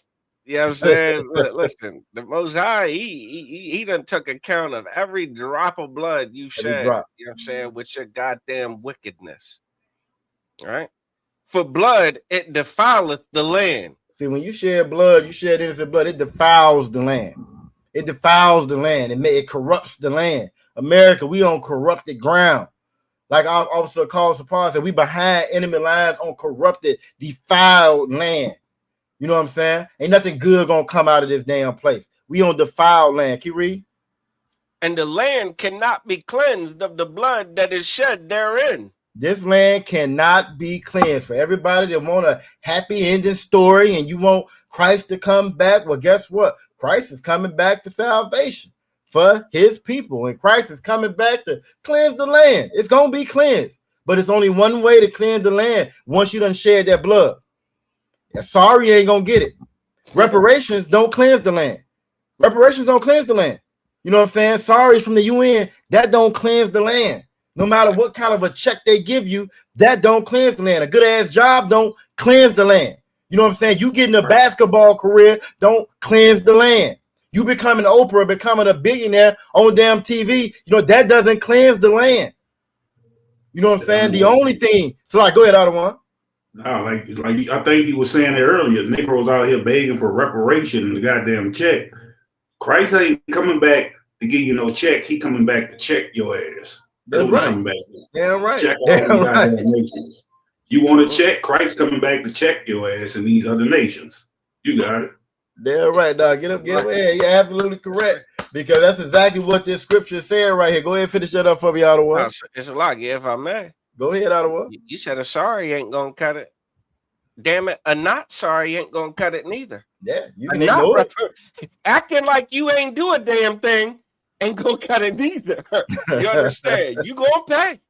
You know what I'm saying? Listen, the Most High, he done took account of every drop of blood you shed. drop. You know what I'm saying? With your goddamn wickedness. All right? For blood, it defileth the land. See, when you shed blood, you shed innocent blood, it defiles the land. It defiles the land. It corrupts the land. America, we on corrupted ground. Like our officer called Sapar said, we behind enemy lines on corrupted, defiled land. You know what I'm saying? Ain't nothing good gonna come out of this damn place. We on defiled land. Keep reading. And the land cannot be cleansed of the blood that is shed therein. This land cannot be cleansed. For everybody that want a happy ending story and you want Christ to come back, well, guess what? Christ is coming back for salvation for his people. And Christ is coming back to cleanse the land. It's going to be cleansed. But it's only one way to cleanse the land once you done shed that blood. Sorry, you ain't going to get it. Reparations don't cleanse the land. Reparations don't cleanse the land. You know what I'm saying? Sorry from the UN, that don't cleanse the land. No matter what kind of a check they give you, that don't cleanse the land. A good ass job don't cleanse the land. You know what I'm saying? You getting a basketball career don't cleanse the land. You becoming Oprah, becoming a billionaire on damn TV, you know, that doesn't cleanse the land. You know what I'm saying? The only thing, so like, go ahead, out of one. No, like I think you were saying it earlier, Negroes out here begging for reparation and the goddamn check. Christ ain't coming back to give you no check. He coming back to check your ass. That's right. Coming back. Damn right. Check all right. Nations. You want to check? Christ coming back to check your ass in these other nations. You got it. Damn right, dog. Get up. Yeah, you're absolutely correct. Because that's exactly what this scripture is saying right here. Go ahead and finish that up for me, out of one. It's a lot, yeah, if I may. Go ahead, out of one. You said a sorry ain't gonna cut it. Damn it, a not sorry ain't gonna cut it neither. Yeah, you can ignore it. Acting like you ain't do a damn thing ain't gonna cut it neither. You understand? You gonna pay.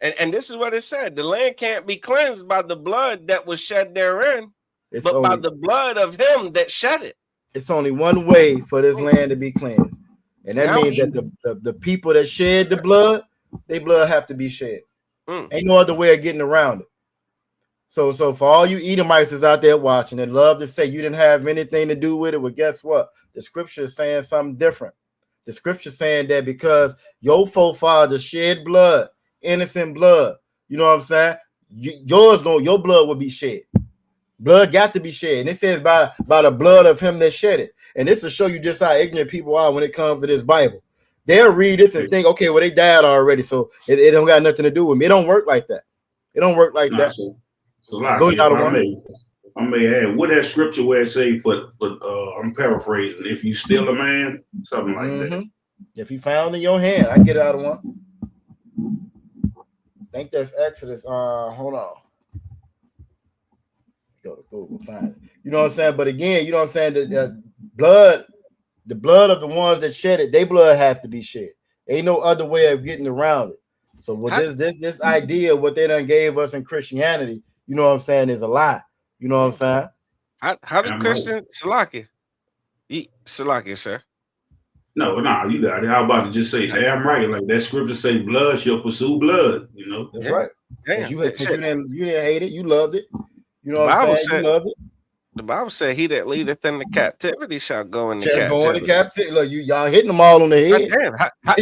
And this is what it said: the land can't be cleansed by the blood that was shed therein, but by the blood of him that shed it. It's only one way for this land to be cleansed, and that means that the people that shed the blood, their blood have to be shed. Ain't no other way of getting around it. So for all you Edomites that's out there watching and love to say you didn't have anything to do with it, well, guess what? The scripture is saying something different. The scripture saying that because your forefathers shed blood, innocent blood, you know what I'm saying? Your blood will be shed. Blood got to be shed. And it says by the blood of him that shed it. And this will show you just how ignorant people are when it comes to this Bible. They'll read this and think, okay, well, they died already, so it don't got nothing to do with me. It don't work like that. It don't work like that. So like, if I may add, what that scripture where it say for I'm paraphrasing, if you steal a man, something like that. If you found in your hand, I get it out of one. I think that's Exodus. Hold on. Go find it. You know what I'm saying? But again, you know what I'm saying? The blood of the ones that shed it, their blood have to be shed. Ain't no other way of getting around it. So with this idea, what they done gave us in Christianity, you know what I'm saying, is a lie. You know what I'm saying? How do Christian Salakia? Salakia, sir. No, you got it. How about to just say, damn right, like that scripture say, blood shall pursue blood. You know, that's right. You didn't hate it, you loved it. You know what I'm saying? You loved it. The Bible said, "He that leadeth in the captivity shall go into captivity." Look, y'all hitting them all on the head. Damn,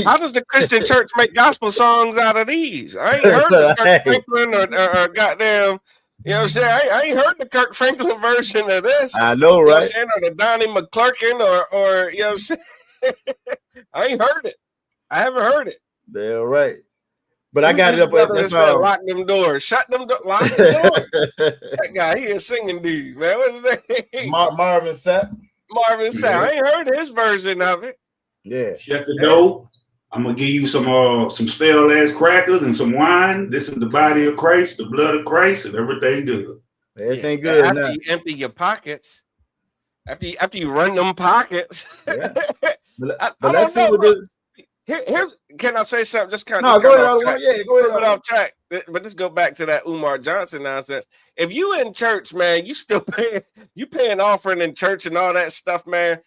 how does the Christian church make gospel songs out of these? I ain't heard the Kirk Franklin or goddamn. You know what I'm saying? I ain't heard the Kirk Franklin version of this. I know, right? You know what I'm saying? Or the Donnie McClurkin or you know what I'm saying? I ain't heard it. I haven't heard it. They're right. But I got it up. Lock them doors. Shut them doors. Lock them doors. That guy, he is singing these, man. What's his name? Marvin Sapp. Marvin Sapp. I ain't heard his version of it. Yeah. Shut the door. I'm gonna give you some stale ass crackers and some wine. This is the body of Christ, the blood of Christ, and everything good. Everything good. After you empty your pockets, after you run them pockets. Yeah. But let's see what this. Here's can I say something? Just kind of go ahead. Yeah, go ahead. Off track. But let's go back to that Umar Johnson nonsense. If you in church, man, you still paying offering in church and all that stuff, man.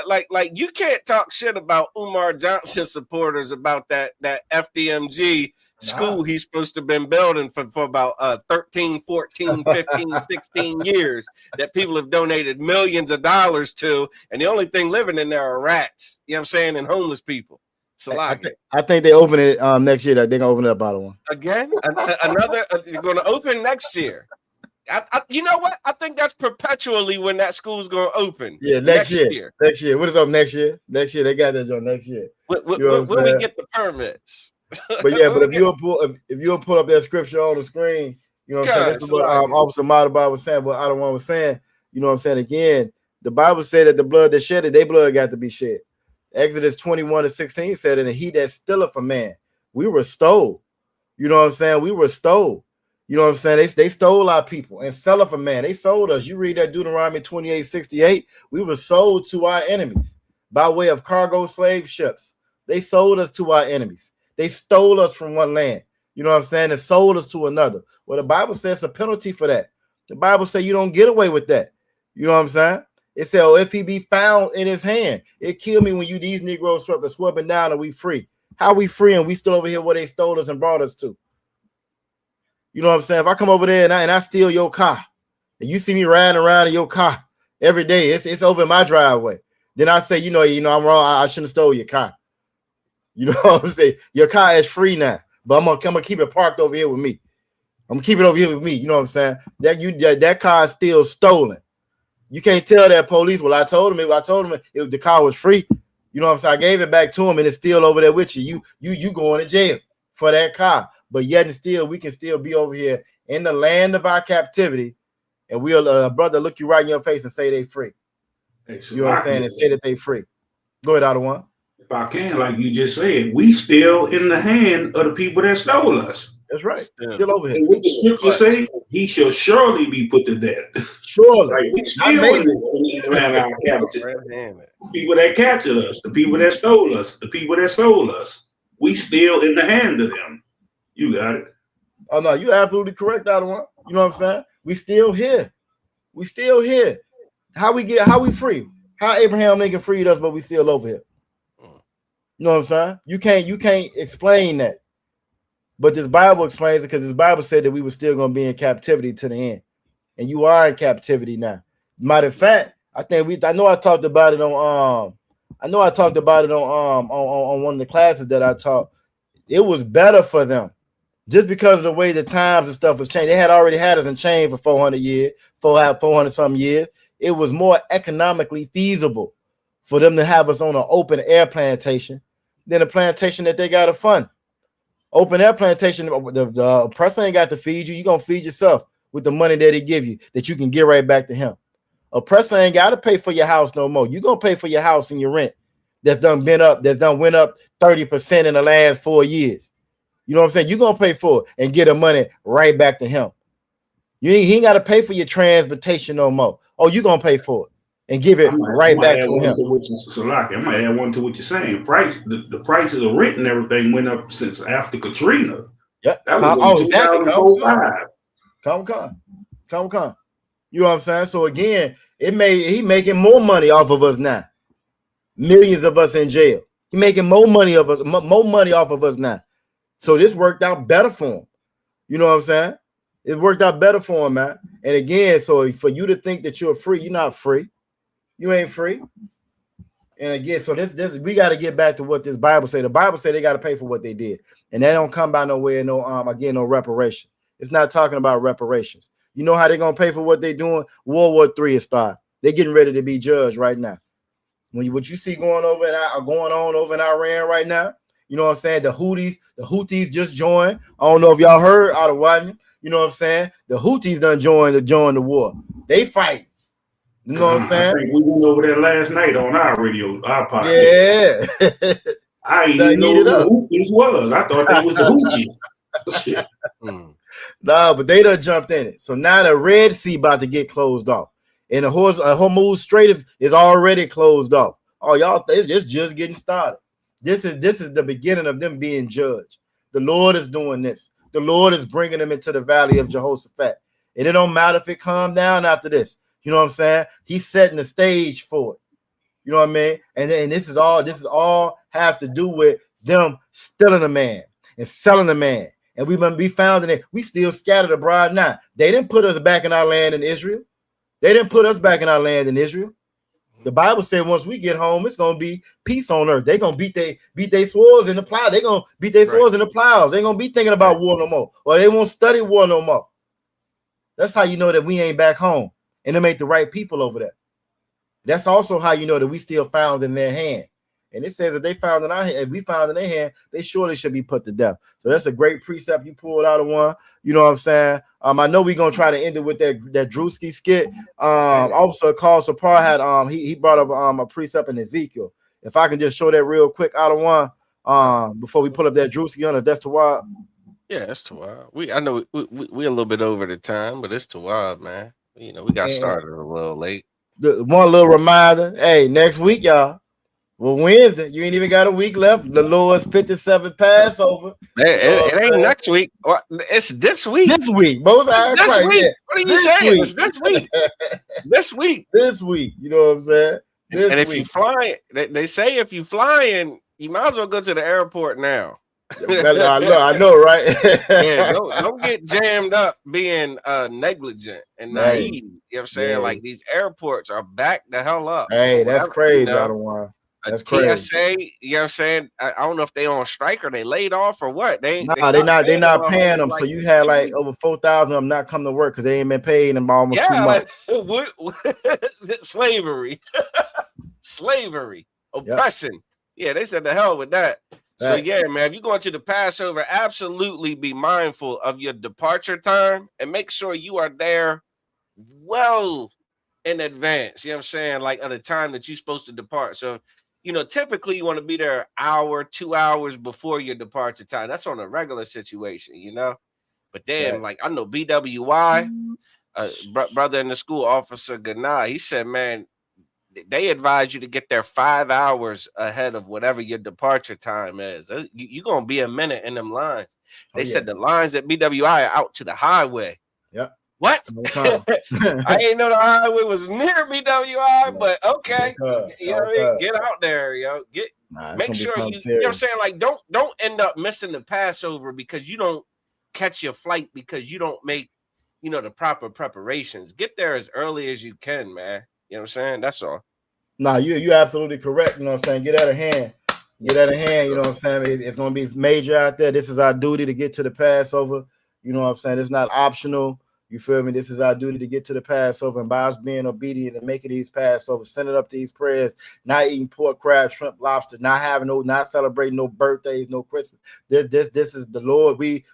Like you can't talk shit about Umar Johnson supporters about that FDMG school he's supposed to have been building for about 13, 14, 15, 16 years that people have donated millions of dollars to, and the only thing living in there are rats, you know what I'm saying, and homeless people. I think they open it next year. They're gonna open it up out of one. Again, another you're gonna open next year. You know what? I think that's perpetually when that school's going to open. Yeah, next year. Next year. What is up next year? Next year they got that joint next year. When we get the permits. But yeah, but if you'll pull up that scripture on the screen, you know what I'm saying? This is what Officer Madabar was saying. What I don't want was saying. You know what I'm saying? Again, the Bible said that the blood that shed it, their blood got to be shed. Exodus 21:16 said, and he that stealeth a man, we were stole. You know what I'm saying? We were stole. You know what I'm saying? They stole our people and sell for man. They sold us. You read that Deuteronomy 28:68. We were sold to our enemies by way of cargo slave ships. They sold us to our enemies. They stole us from one land. You know what I'm saying? And sold us to another. Well, the Bible says a penalty for that. The Bible says you don't get away with that. You know what I'm saying? It said, oh, if he be found in his hand, it killed me when you these Negroes swept down and we free. How we free and we still over here where they stole us and brought us to? You know what I'm saying? If I come over there and I steal your car, and you see me riding around in your car every day, it's over in my driveway. Then I say, you know, I'm wrong. I shouldn't have stole your car. You know what I'm saying? Your car is free now, but I'm gonna keep it parked over here with me. I'm gonna keep it over here with me. You know what I'm saying? That car is still stolen. You can't tell that police. Well, I told him the car was free. You know what I'm saying? I gave it back to him, and it's still over there with you. You going to jail for that car. But yet and still, we can still be over here in the land of our captivity, and we'll brother look you right in your face and say they free. You know what I'm saying? And say that they free. Go ahead, out one. If I can, like you just said, we still in the hand of the people that stole us. That's right. Still over here. And what the scripture say, he shall surely be put to death. Surely. Like we still in the land of our captivity. People that captured us, the people that stole us, the people that sold us, we still in the hand of them. You got it. Oh no, you're absolutely correct, Adawan. You know what I'm saying? We still here. We still here. How we free? How Abraham Lincoln freed us, but we still over here. You know what I'm saying? You can't explain that. But this Bible explains it because this Bible said that we were still going to be in captivity to the end. And you are in captivity now. Matter of fact, I know I talked about it on one of the classes that I taught. It was better for them. Just because of the way the times and stuff was changed. They had already had us in chain for 400 years, 400 some years. It was more economically feasible for them to have us on an open air plantation than a plantation that they got to fund. Open air plantation, the oppressor ain't got to feed you. You're going to feed yourself with the money that he give you that you can get right back to him. Oppressor ain't got to pay for your house no more. You're going to pay for your house and your rent that's done went up 30% in the last 4 years. You know what I'm saying? You're going to pay for it and get the money right back to him. He ain't got to pay for your transportation no more. Oh, you're going to pay for it and give it right back to him. I might add one to what you're saying. The prices of rent and everything went up since after Katrina. Yep. That was exactly. 2004. Come. You know what I'm saying? So again, he making more money off of us now. Millions of us in jail. He making more money off of us now. So this worked out better for him. You know what I'm saying? It worked out better for him, man. And again, so for you to think that you're free, you're not free. You ain't free. And again, so this we got to get back to what this Bible say. The Bible say they got to pay for what they did, and that don't come by nowhere. No reparation. It's not talking about reparations. You know how they're gonna pay for what they're doing? World War III is starting. They're getting ready to be judged right now. What you see going on over in Iran right now. You know what I'm saying? The Houthis just joined. I don't know if y'all heard out of Washington. You know what I'm saying? The Houthis done joined the war. They fight. You know what I'm saying? I think we went over there last night on our radio, our podcast. Yeah. I didn't even know who the Houthis was. I thought they was the Houthis. Shit. Nah, but they done jumped in it. So now the Red Sea about to get closed off. And the Hormuz Strait is already closed off. Oh, y'all, it's just getting started. This is the beginning of them being judged. The Lord is doing this. The Lord is bringing them into the valley of Jehoshaphat. And it don't matter if it calm down after this. You know what I'm saying? He's setting the stage for it. You know what I mean? And then this is all has to do with them stealing a man and selling a man. And we've been found in it. We still scattered abroad now. They didn't put us back in our land in Israel. They didn't put us back in our land in Israel. The Bible said once we get home, it's gonna be peace on earth. They're gonna beat their swords in the plow. They're gonna beat their swords in the plows. They're gonna be thinking about war no more, or they won't study war no more. That's how you know that we ain't back home, and them ain't the right people over there. That's also how you know that we still found in their hand. And it says that they found in our hand, if we found in their hand, they surely should be put to death. So that's a great precept you pulled out of one. You know what I'm saying? I know we're gonna try to end it with that Drewski skit. Also, Carl Sapar had he brought up a precept in Ezekiel. If I can just show that real quick out of one, before we pull up that Drewski on, if that's too wild. Yeah, that's too wild. I know we a little bit over the time, but it's too wild, man. You know, we got started a little late. One little reminder. Hey, next week, y'all. Well, Wednesday, you ain't even got a week left. The Lord's 57th Passover. It ain't next week. It's this week. This week. Most this Christ, week. Yeah. What are you saying? It's this week. This week. This week. You know what I'm saying? This and if week. you flying, they say if you flying, you might as well go to the airport now. I know, right? Yeah, don't get jammed up being negligent and naive. You know what I'm saying? Yeah. Like these airports are backed the hell up. Hey, that's crazy, I don't want. That's crazy. TSA, you know what I'm saying? I don't know if they on strike or they laid off or what. They're not paying them. So you had like over 4,000 of them not come to work because they ain't been paying them almost 2 months. Slavery, oppression. Yep. Yeah, they said the hell with that. So yeah, man, if you're going to the Passover, absolutely be mindful of your departure time and make sure you are there well in advance. You know what I'm saying? Like at the time that you're supposed to depart. So, you know, typically you want to be there an hour, 2 hours before your departure time. That's on a regular situation, you know. But then, like I know BWI, brother in the school, Officer Ganai, he said, man, they advise you to get there 5 hours ahead of whatever your departure time is. You're going to be a minute in them lines. They said the lines at BWI are out to the highway. Yep. What? I didn't know the highway was near BWI, but okay. You know what I mean? Get out there, yo. Make sure you know what I'm saying? Like, don't end up missing the Passover because you don't catch your flight because you don't make, you know, the proper preparations. Get there as early as you can, man. You know what I'm saying? That's all. Nah, you're absolutely correct. You know what I'm saying? Get out of hand. You know what I'm saying? It's going to be major out there. This is our duty to get to the Passover. You know what I'm saying? It's not optional. You feel me? This is our duty to get to the Passover, and by us being obedient and making these Passover, sending up these prayers, not eating pork, crab, shrimp, lobster, not celebrating no birthdays, no Christmas. This is the Lord. We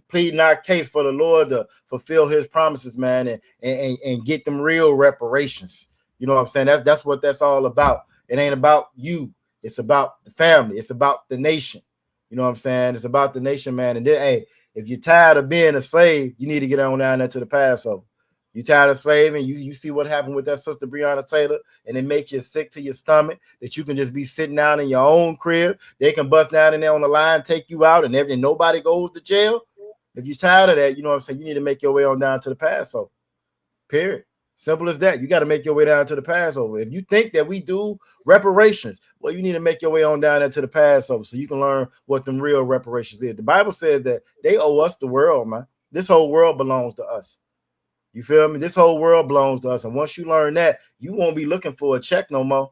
pleading our case for the Lord to fulfill His promises, man, and get them real reparations. You know what I'm saying? That's what that's all about. It ain't about you. It's about the family. It's about the nation. You know what I'm saying? It's about the nation, man. And then, hey, if you're tired of being a slave, you need to get on down there to the Passover. You tired of slaving, you see what happened with that sister Breonna Taylor, and it makes you sick to your stomach that you can just be sitting down in your own crib. They can bust down in there on the line, take you out, and nobody goes to jail. If you're tired of that, you know what I'm saying, you need to make your way on down to the Passover. Period. Simple as that. You got to make your way down to the Passover. If you think that we do reparations, well, you need to make your way on down there to the Passover so you can learn what them real reparations is. The Bible says that they owe us the world, man. This whole world belongs to us. You feel me? This whole world belongs to us. And once you learn that, you won't be looking for a check no more.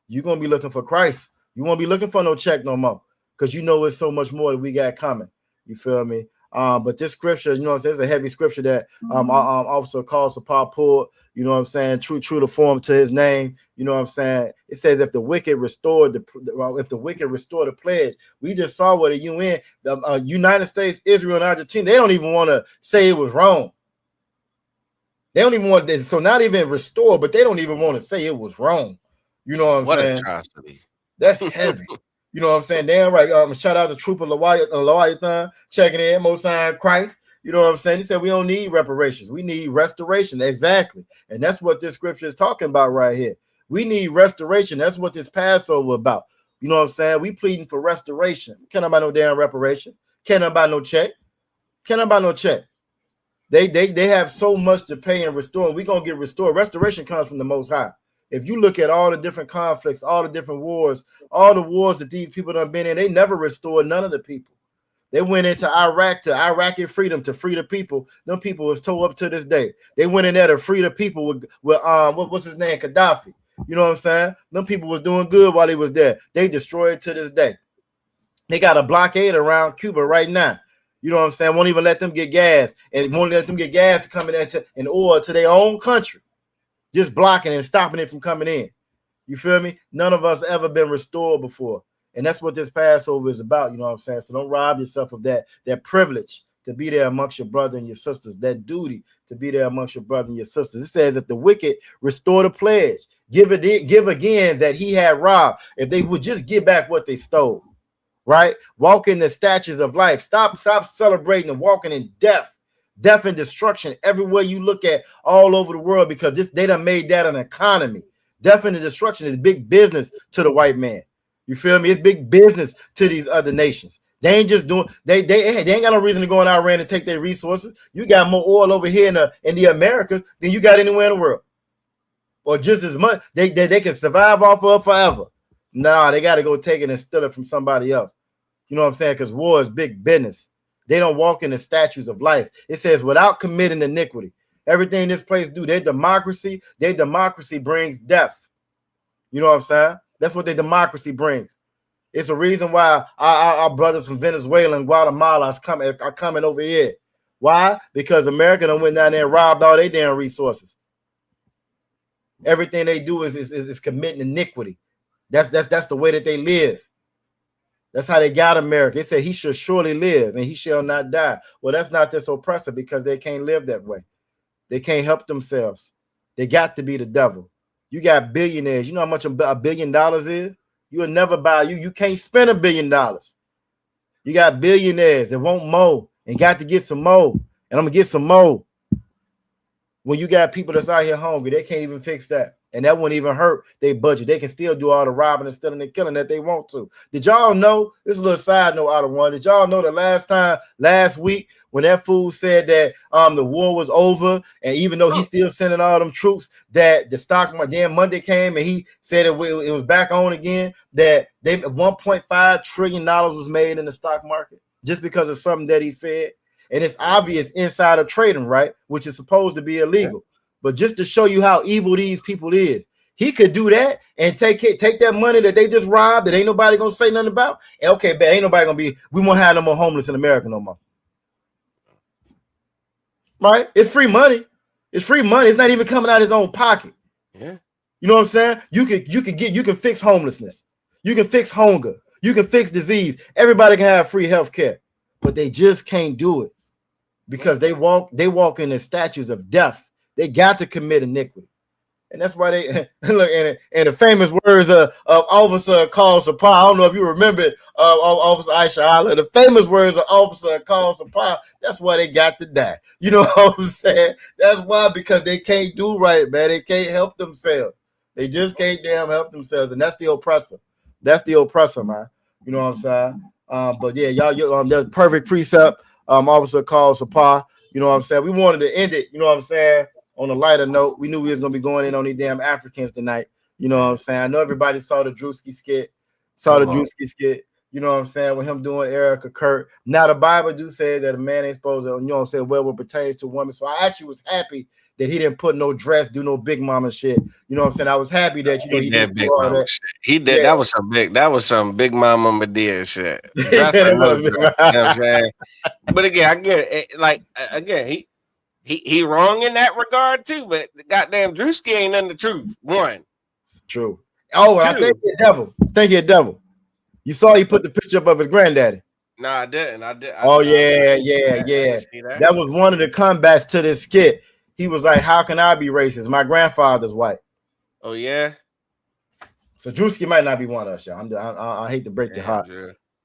You're going to be looking for Christ. You won't be looking for no check no more because you know it's so much more that we got coming. You feel me? But this scripture, you know what I'm saying, it's a heavy scripture that Officer Carl Sapar pulled, you know what I'm saying, true to form to his name, you know what I'm saying. It says if the wicked restored the pledge. We just saw what the UN, the United States, Israel, and Argentina, they don't even want to say it was wrong. They don't even want to, so not even restore, but they don't even want to say it was wrong. You know what I'm saying? What atrocity. That's heavy. You know what I'm saying? Damn right. Shout out to Trooper Leviathan checking in, Most High Christ. You know what I'm saying? He said we don't need reparations. We need restoration. Exactly. And that's what this scripture is talking about right here. We need restoration. That's what this Passover about. You know what I'm saying? We pleading for restoration. Can't nobody no damn reparation. Can't nobody no check. Can't nobody no check. They have so much to pay and restore. We're gonna get restored. Restoration comes from the Most High. If you look at all the different conflicts, all the different wars, all the wars that these people done been in, they never restored none of the people. They went into Iraq to Iraqi freedom to free the people. Them people was towed up to this day. They went in there to free the people with what's his name, Gaddafi. You know what I'm saying? Them people was doing good while they was there. They destroyed it to this day. They got a blockade around Cuba right now. You know what I'm saying? Won't even let them get gas, and won't let them get gas coming into in oil to their own country. Just blocking and stopping it from coming in. You feel me? None of us ever been restored before. And that's what this Passover is about, you know what I'm saying? So don't rob yourself of that privilege to be there amongst your brother and your sisters, that duty to be there amongst your brother and your sisters. It says that the wicked restore the pledge, give again that he had robbed. If they would just give back what they stole, right? Walk in the statutes of life. Stop celebrating and walking in death and destruction everywhere you look at all over the world, because they done made that an economy. Death and destruction is big business to the white man. You feel me? It's big business to these other nations. They ain't just doing. They ain't got no reason to go in Iran and take their resources. You got more oil over here in the Americas than you got anywhere in the world, or just as much. They can survive off of forever. Nah, they got to go take it and steal it from somebody else. You know what I'm saying? Because war is big business. They don't walk in the statutes of life. It says without committing iniquity. Everything this place do, their democracy brings death. You know what I'm saying? That's what their democracy brings. It's a reason why our brothers from Venezuela and Guatemala are coming over here. Why? Because America done went down there and robbed all their damn resources. Everything they do is committing iniquity. That's the way that they live. That's how they got America. They said he should surely live and he shall not die. Well, that's not this oppressor, because they can't live that way. They can't help themselves. They got to be the devil. You got billionaires. You know how much $1 billion is? You will never buy. You can't spend $1 billion. You got billionaires that want more and got to get some more. And I'm gonna get some more. When you got people that's out here hungry, they can't even fix that. And that wouldn't even hurt their budget. They can still do all the robbing and stealing and killing that they want to. Did y'all know? This is a little side note out of one. Did y'all know that last week, when that fool said that the war was over, and even though he's still sending all them troops, that the stock market, Monday came and he said it was back on again, that they $1.5 trillion was made in the stock market just because of something that he said. And it's obvious insider trading, right? Which is supposed to be illegal. But just to show you how evil these people is, he could do that and take that money that they just robbed, that ain't nobody gonna say nothing about. And okay, but ain't nobody gonna be. We won't have no more homeless in America no more. Right? It's free money. It's free money. It's not even coming out of his own pocket. Yeah. You know what I'm saying? You can fix homelessness. You can fix hunger. You can fix disease. Everybody can have free health care, but they just can't do it because they walk in the statutes of death. They got to commit iniquity. And that's why they look and the famous words of Officer Carl Sapar. I don't know if you remember Officer Aisha Allah. The famous words of Officer Carl Sapar. That's why they got to die. You know what I'm saying? That's why, because they can't do right, man. They can't help themselves. They just can't damn help themselves, and that's the oppressor. That's the oppressor, man. You know what I'm saying? But yeah, y'all, that's perfect precept. Officer Carl Sapar. You know what I'm saying? We wanted to end it. You know what I'm saying? On a lighter note, we knew we was gonna be going in on these damn Africans tonight. You know what I'm saying? I know everybody saw the Drewski skit. You know what I'm saying? With him doing Erica Kurt. Now the Bible do say that a man ain't supposed to, you know what I'm saying, well, what pertains to women. So I actually was happy that he didn't put no dress, do no big mama shit. You know what I'm saying? I was happy that he did big mama shit. He did. Yeah. That was some big mama Medea shit. That's you know what I'm saying? But again, I get it. Like again, he wrong in that regard too. But the goddamn Drewski ain't in the truth. One. True. Oh, I think you're devil. Devil. You saw he put the picture up of his granddaddy. No, I didn't. I did. That was one of the comebacks to this skit. He was like, "How can I be racist? My grandfather's white." Oh yeah. So Drewski might not be one of us, y'all. I hate to break your heart,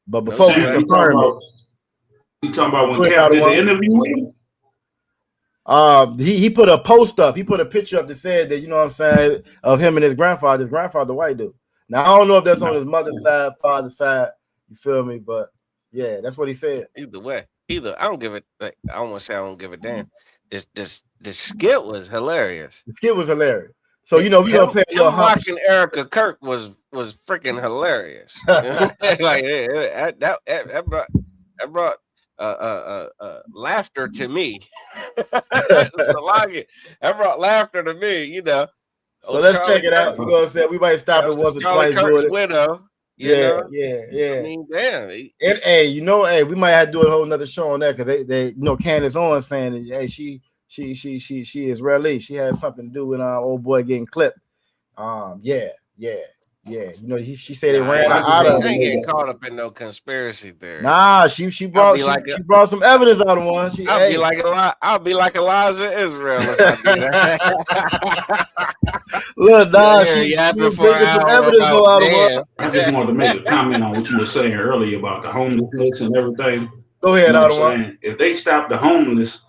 but before we confirm it, you talking about when Cap did the interview with him? He put a post up. He put a picture up that said that, you know what I'm saying, of him and his grandfather. His grandfather, white dude. Now I don't know if that's on his mother's side, father's side. You feel me? But yeah, that's what he said. Either way, I don't give it. Like, I don't want to say I don't give a damn. This skit was hilarious. The skit was hilarious. So you know we're gonna pay a little him homage. mocking Erica Kirk was freaking hilarious. Like that brought laughter to me. Salagi, that brought laughter to me. You know. So let's check it out. We're gonna say we might stop it once or Charlie twice. Kirk's widow. You know? Yeah. I mean, damn. And hey, you know, hey, we might have to do a whole nother show on that because they you know, Candace Owens saying that hey, she Israeli. She had something to do with old boy getting clipped. Yeah. You know, she said they ran out of. I ain't getting caught up in no conspiracy theory. Nah, she brought some evidence out of one. I'll be like Elijah Israel if I do that. Look, nah, she was bringing some evidence out of one. I just wanted to make a comment on what you were saying earlier about the homelessness and everything. Go ahead, you know if they stop the homeless,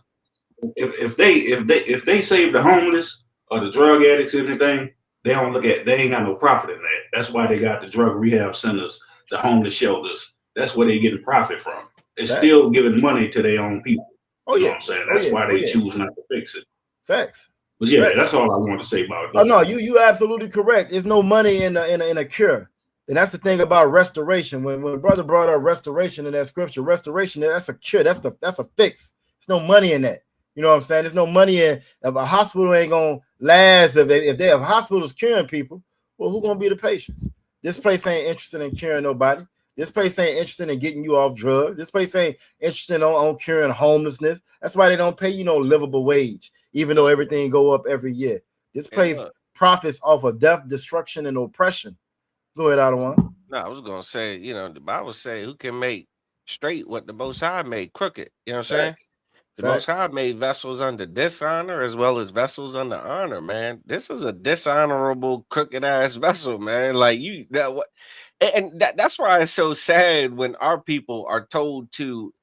if they save the homeless or the drug addicts or anything, they ain't got no profit in that. That's why they got the drug rehab centers, the homeless shelters. That's where they getting profit from. They're still giving money to their own people. Oh, you know what I'm saying? That's why they choose not to fix it. Facts. But yeah, that's all I want to say about it. Oh no, you absolutely correct. There's no money in a cure. And that's the thing about restoration. When brother brought up restoration in that scripture, restoration, that's a cure. That's a fix. There's no money in that. You know what I'm saying? There's no money in if a hospital ain't gonna last. If they have hospitals curing people, well, who's gonna be the patients? This place ain't interested in curing nobody. This place ain't interested in getting you off drugs. This place ain't interested on curing homelessness. That's why they don't pay you no livable wage, even though everything go up every year. This place profits off of death, destruction, and oppression. Go ahead, Adawan. No, I was gonna say, you know, the Bible say who can make straight what the Most High made crooked. You know what I'm saying? The Most High made vessels under dishonor as well as vessels under honor, man. This is a dishonorable, crooked ass vessel, man. Like that's why it's so sad when our people are told to,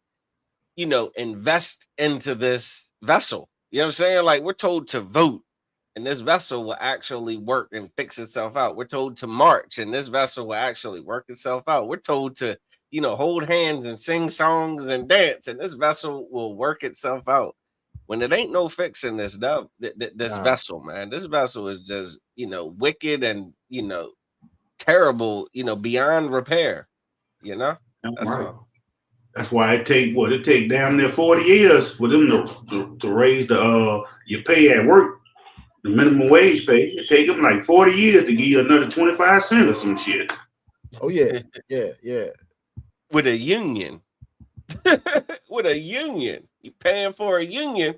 you know, invest into this vessel. You know what I'm saying? Like we're told to vote, and this vessel will actually work and fix itself out. We're told to march, and this vessel will actually work itself out. We're told to, you know, hold hands and sing songs and dance, and this vessel will work itself out. When it ain't no fixing this vessel, man. This vessel is just, you know, wicked and, you know, terrible, you know, beyond repair. You know, that's right. all. That's why it take damn near 40 years for them to raise the your pay at work, the minimum wage pay. It take them like 40 years to give you another 25 cents or some shit. Oh yeah. With a union. With a union. You paying for a union.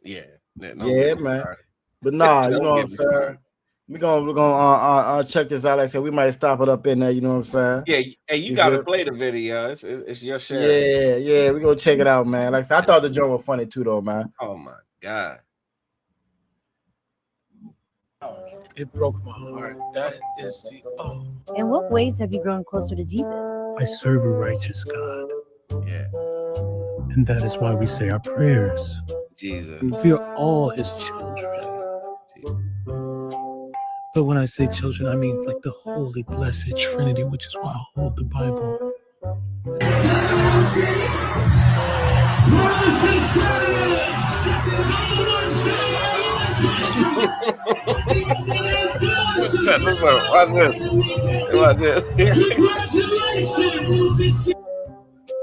Yeah. Man. But nah, you know what I'm saying? We're gonna check this out. Like I said, we might stop it up in there, you know what I'm saying? Yeah, hey, you gotta play the video. It's your share. Yeah, we're gonna check it out, man. Like I said, I thought the joke was funny too, though, man. Oh my god. It broke my heart. That is In what ways have you grown closer to Jesus? I serve a righteous God. Yeah. And that is why we say our prayers. Jesus. We are all his children. But when I say children, I mean like the holy, blessed Trinity, which is why I hold the Bible. Watch this.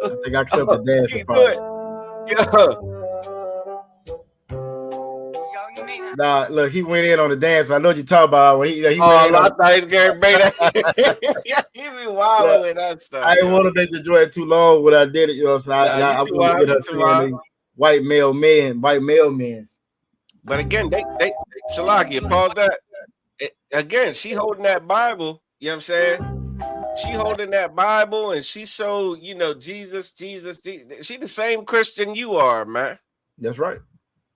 I think I killed the dance part. Yeah. Nah, look, he went in on the dance. I know what you're talking about. He I thought he was going to bring that. He be wild with that stuff. I didn't want to make the joint too long when I did it. You know what I'm saying? I want to get her saying white male men. But again, they Salakia, pause that. Again, she holding that Bible. You know what I'm saying? She holding that Bible, and she so, you know, Jesus. She the same Christian you are, man. That's right.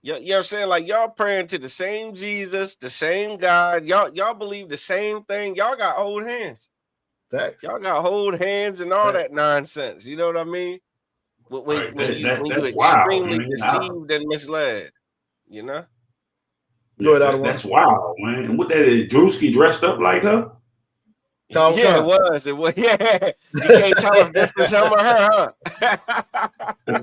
You know what I'm saying? Like y'all praying to the same Jesus, the same God. Y'all believe the same thing. Y'all got hold hands. Thanks. Y'all got hold hands and all that nonsense. You know what I mean? When you extremely deceived and misled, you know? That's wild, man. And what that is, Drewski dressed up like her? Yeah, it was. Yeah. You can't tell if this was him or her, huh?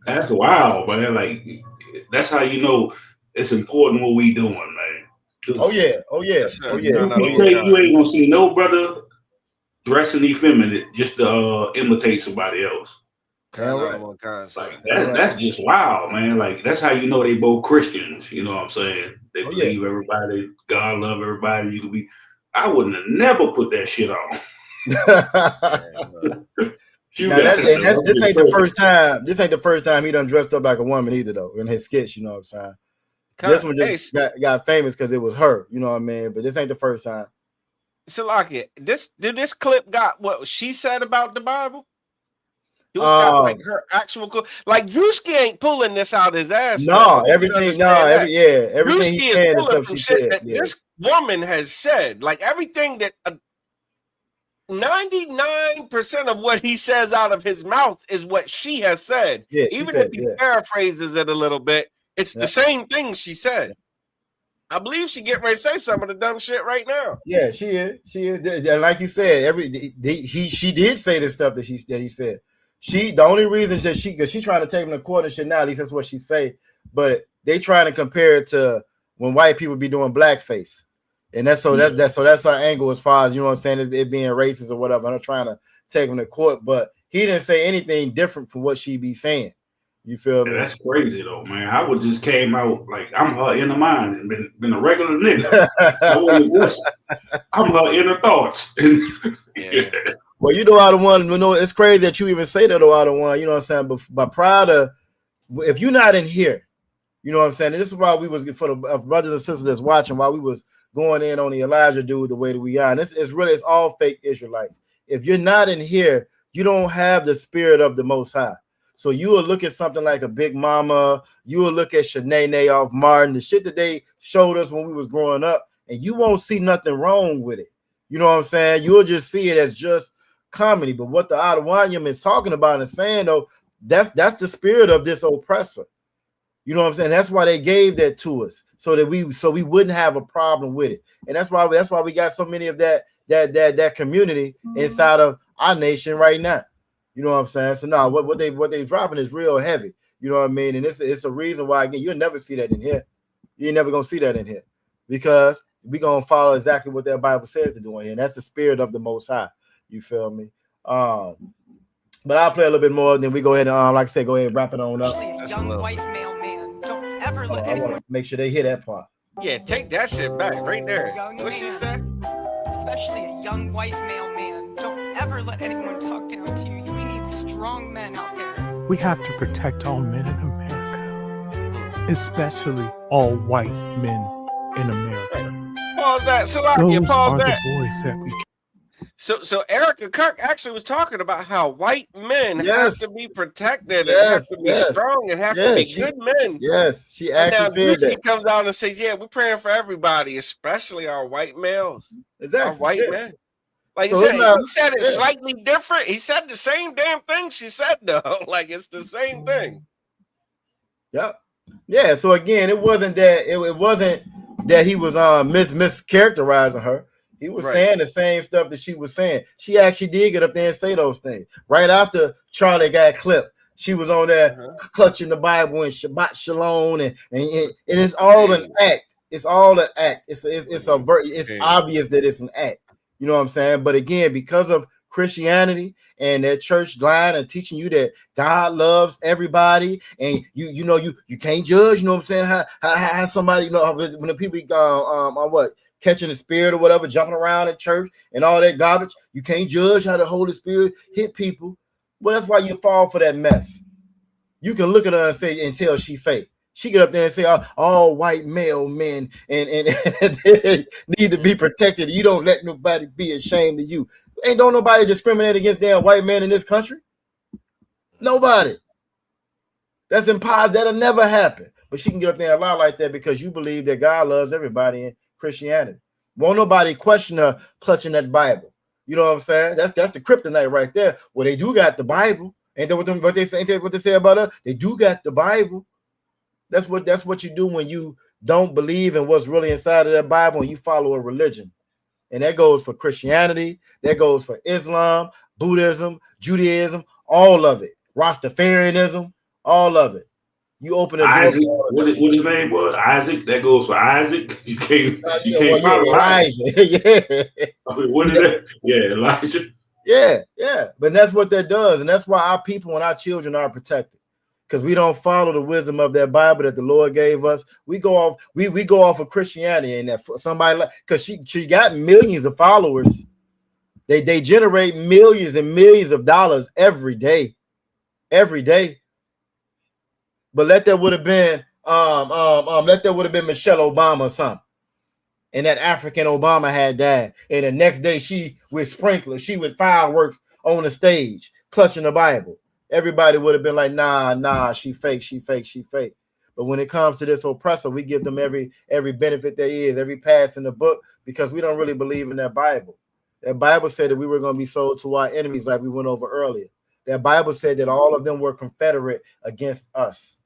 That's wild, man. Like, that's how you know it's important what we doing, man. Oh yeah, oh yeah, Yes, sir. oh yeah. No, no, You ain't gonna see no brother dressing effeminate just to imitate somebody else. Damn right. Like that's just wild, man. Like that's how you know they both Christians. You know what I'm saying? They believe everybody, God love everybody. You can be. I wouldn't have never put that shit on. This ain't the first time. This ain't the first time he done dressed up like a woman either, though. In his skits, you know what I'm saying. This one just got famous because it was her. You know what I mean. But this ain't the first time. Salaki, this clip got what she said about the Bible? It was got like her actual like Drewski ain't pulling this out his ass. No, everything. No, everything he said is stuff she said. That this woman has said. Like everything that 99% of what he says out of his mouth is what she has said. Yeah, even if he paraphrases it a little bit, it's the same thing she said. I believe she get ready to say some of the dumb shit right now. Yeah, she is. She is. Like you said, she did say the stuff that he said. The only reason that because she's trying to take him to court and shit now, at least that's what she say. But they trying to compare it to when white people be doing blackface, and that's our angle as far as, you know what I'm saying, it being racist or whatever. I'm not trying to take him to court, but he didn't say anything different from what she be saying. You feel me? That's crazy though, man. I would just came out like I'm her inner mind and been a regular nigga. I'm her inner thoughts. Yeah. Well, you know, I don't want to know. It's crazy that you even say that, though. I don't want, you know what I'm saying. But prior to, if you're not in here, you know what I'm saying. And this is why we was, for the brothers and sisters that's watching, while we was going in on the Elijah dude the way that we are. And it's all fake Israelites. If you're not in here, you don't have the spirit of the Most High. So you will look at something like a Big Mama. You will look at Shanae off Martin, the shit that they showed us when we was growing up, and you won't see nothing wrong with it. You know what I'm saying? You'll just see it as just comedy. But what the Adawanyam is talking about and saying, though, that's the spirit of this oppressor. You know what I'm saying? That's why they gave that to us, so that we wouldn't have a problem with it. And that's why we got so many of that community inside of our nation right now. You know what I'm saying? So now what they dropping is real heavy. You know what I mean? And it's a reason why, again, you'll never see that in here. You're never gonna see that in here, because we're gonna follow exactly what that Bible says to do in here. And that's the spirit of the Most High. You feel me? But I'll play a little bit more, then we go ahead and like I said, go ahead and wrap it on up. Young white male man, don't ever let anyone. I want to make sure they hear that part. Yeah, take that shit back right there. What she said? Especially a young white male man, don't ever let anyone talk down to you. We need strong men out there. We have to protect all men in America, especially all white men in America. Pause that. Salakia, pause are that. The boys that we. So Erica Kirk actually was talking about how white men have to be protected and have to be strong and have to be good men. Yes, she actually said that. Comes out and says, "Yeah, we're praying for everybody, especially our white males, our white men." Like he said it slightly different. He said the same damn thing she said though. Like it's the same thing. Yep. Yeah. So again, it wasn't that he was mischaracterizing her. He was saying the same stuff that she was saying. She actually did get up there and say those things. Right after Charlie got clipped, she was on there clutching the Bible and Shabbat Shalom, and it's all an act. It's all an act. It's obvious that it's an act. You know what I'm saying? But again, because of Christianity and that church line and teaching you that God loves everybody, and you can't judge. You know what I'm saying? How somebody, when the people on catching the spirit or whatever, jumping around in church and all that garbage, you can't judge how the Holy Spirit hit people. Well, that's why you fall for that mess. You can look at her and tell she fake. She get up there and say all white male men and need to be protected. You don't let nobody be ashamed of you. Ain't don't nobody discriminate against damn white men in this country. Nobody. That's impossible. That'll never happen. But she can get up there and lie like that because you believe that God loves everybody in Christianity. Won't nobody question her clutching that Bible. You know what I'm saying? That's the kryptonite right there. Well, they do got the Bible. Ain't that what they say about us? They do got the Bible. That's what you do when you don't believe in what's really inside of that Bible and you follow a religion. And that goes for Christianity, that goes for Islam, Buddhism, Judaism, all of it. Rastafarianism, all of it. You open the door. Isaac, what his name was? Isaac. That goes for Isaac. You can't follow Elijah. Yeah. I mean, what is that? Yeah, Elijah. Yeah. But that's what that does, and that's why our people and our children are protected. Because we don't follow the wisdom of that Bible that the Lord gave us. We go off, we go off of Christianity, and that somebody like, because she got millions of followers. They generate millions and millions of dollars every day. But let that would have been Michelle Obama or something. And that African Obama had died. And the next day she with sprinklers, she with fireworks on the stage, clutching the Bible. Everybody would have been like, nah, she fake. But when it comes to this oppressor, we give them every benefit there is, every pass in the book, because we don't really believe in that Bible. That Bible said that we were going to be sold to our enemies, like we went over earlier. That Bible said that all of them were confederate against us.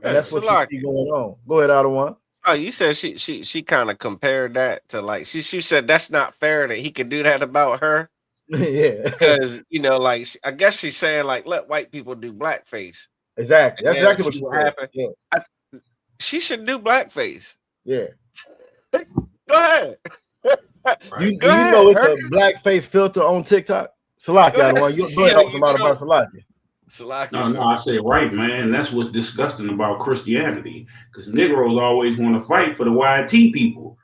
And that's what you see going on. Go ahead, Ottawa. Oh, you said she kind of compared that to like she said that's not fair that he could do that about her. Yeah, because like I guess she's saying like let white people do blackface. Exactly, that's exactly what she said. Yeah. She should do blackface. Yeah, go ahead. Do you know it's a blackface filter on TikTok? Salaki, one you go ahead talk about Salaki. No, I said right, man. That's what's disgusting about Christianity, because Negroes always want to fight for the YT people.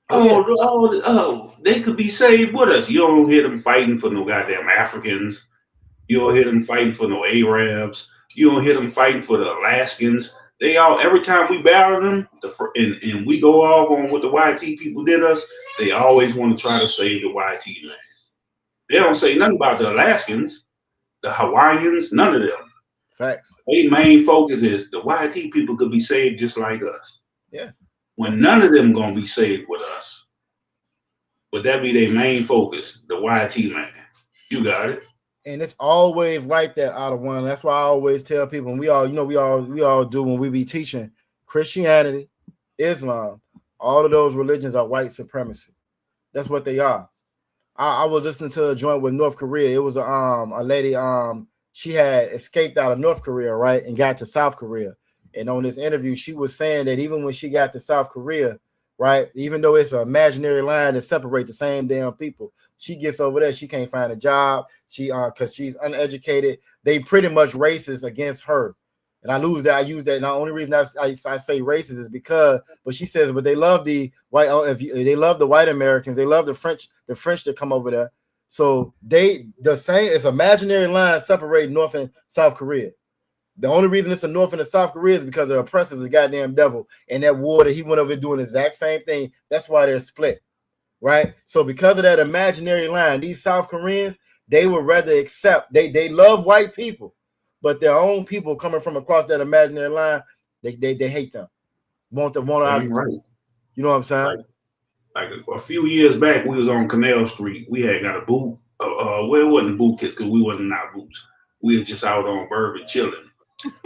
Oh, they could be saved with us. You don't hear them fighting for no goddamn Africans. You don't hear them fighting for no Arabs. You don't hear them fighting for the Alaskans. They all, every time we battle them, and we go off on what the YT people did us, they always want to try to save the YT man. They don't say nothing about the Alaskans, the Hawaiians, none of them. Facts. Their main focus is the YT people could be saved just like us. Yeah. When none of them gonna be saved with us. But that be their main focus, the YT man. You got it. And it's always like that out of one. That's why I always tell people, and we all do when we be teaching Christianity, Islam, all of those religions are white supremacy. That's what they are. I was listening to a joint with North Korea. It was a lady, she had escaped out of North Korea, right, and got to South Korea. And on this interview, she was saying that even when she got to South Korea, right, even though it's an imaginary line that separates the same damn people, she gets over there, she can't find a job. She because she's uneducated. They pretty much racist against her. And I use that. And the only reason I say racist is because, but she says, but they love the white. They love the white Americans. They love the French that come over there. So the same. It's imaginary line separating North and South Korea. The only reason it's a North and a South Korea is because the oppressor is a goddamn devil. And that war that he went over doing the exact same thing. That's why they're split, right? So because of that imaginary line, these South Koreans, they would rather accept. They love white people. But their own people coming from across that imaginary line, they hate them. Want right. You know what I'm saying? Like a few years back, we was on Canal Street. We had got a boot. Well, it wasn't boot kiss because we wasn't out boots. We were just out on Bourbon chilling.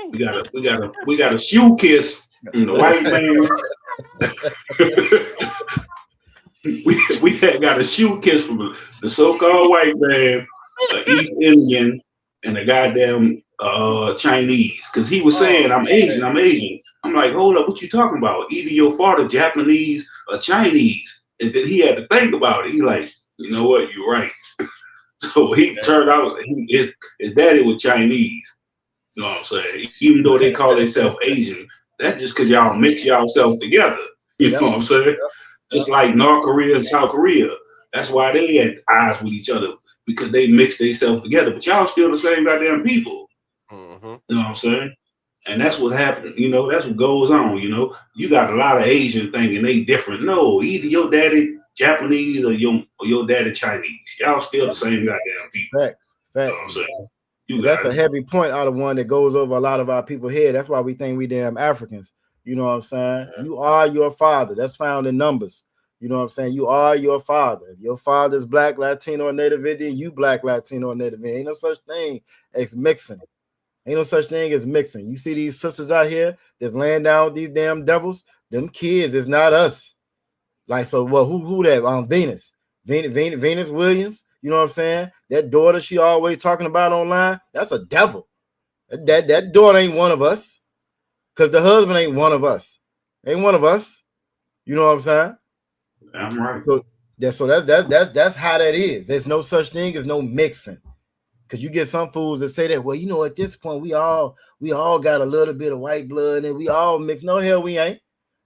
We got a shoe kiss from the white man. we had got a shoe kiss from the so-called white man, the East Indian, and the goddamn Chinese, because he was saying I'm Asian. I'm like, hold up, what you talking about? Either your father Japanese or Chinese. And then he had to think about it. He like, you know what, you're right. So he turned out his daddy was Chinese. You know what I'm saying? Even though they call themselves Asian, that's just because y'all mix yourself together. You know what I'm saying? Just like North Korea and South Korea. That's why they had eyes with each other, because they mixed themselves together. But y'all still the same goddamn people. You know what I'm saying? And that's what happened. You know, that's what goes on. You know, you got a lot of Asian thinking they different. No, either your daddy Japanese or your daddy Chinese. Y'all still the same goddamn people. Facts. You know what I'm saying? That's a heavy point out of one that goes over a lot of our people here. That's why we think we damn Africans. You know what I'm saying? Yeah. You are your father. That's found in Numbers. You know what I'm saying? You are your father. If your father's black, Latino, or Native Indian, you black, Latino, or Native Indian. Ain't no such thing as mixing. Ain't no such thing as mixing. You see these sisters out here that's laying down with these damn devils. Them kids is not us. Like, so well, who that? Venus Williams. You know what I'm saying? That daughter she always talking about online, that's a devil. That daughter ain't one of us. because the husband ain't one of us. Ain't one of us. You know what I'm saying? I'm right. So that's how that is. There's no such thing as no mixing. Because you get some fools that say that, well, you know, at this point, we all got a little bit of white blood and we all mix. No, hell, we ain't.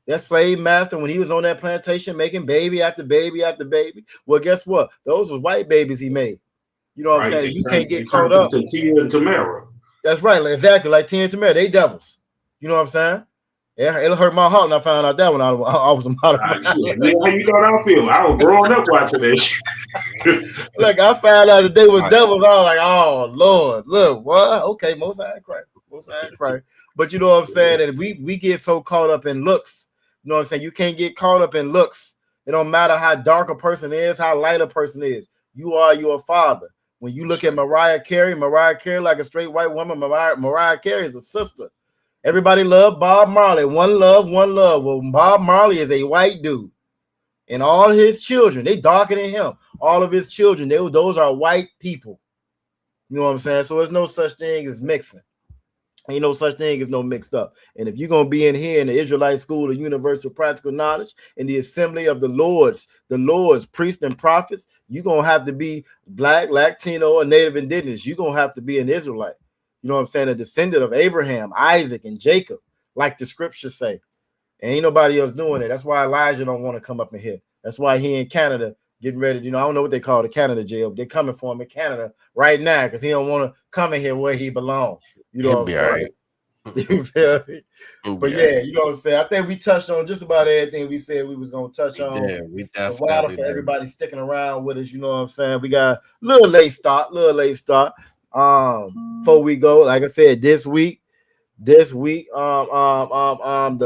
That slave master, when he was on that plantation making baby after baby after baby, well, guess what? Those was white babies he made. You know what I'm saying? You can't get caught up. To Tia and Tamara. That's right, exactly. Like Tia and Tamara, they devils. You know what I'm saying? Yeah, it'll hurt my heart when I found out that when I was a model. How you thought I feel? I was growing up watching that shit. Look, I found out that they was devils. I was like, oh Lord, look, what? Okay, most high Christ. But you know what I'm saying? And we get so caught up in looks. You know what I'm saying? You can't get caught up in looks. It don't matter how dark a person is, how light a person is. You are your father. When you look at Mariah Carey like a straight white woman, Mariah Carey is a sister. Everybody love Bob Marley. One love. Well, Bob Marley is a white dude. And all his children, they darker than him. All of his children, those are white people. You know what I'm saying? So there's no such thing as mixing. Ain't no such thing as no mixed up. And if you're going to be in here in the Israelite School of Universal Practical Knowledge, in the assembly of the Lord's priests and prophets, you're going to have to be black, Latino, or Native Indigenous. You're going to have to be an Israelite. You know what I'm saying? A descendant of Abraham, Isaac, and Jacob, like the scriptures say. And ain't nobody else doing it. That's why Elijah don't want to come up in here. That's why he in Canada getting ready. You know, I don't know what they call the Canada jail. They're coming for him in Canada right now because he don't want to come in here where he belongs. You know what I'm saying? You feel me? But yeah, you know what I'm saying? I think we touched on just about everything we said we was going to touch on. Yeah, we definitely. A while for everybody sticking around with us. You know what I'm saying? We got a little late start. Before we go, like I said, this week, the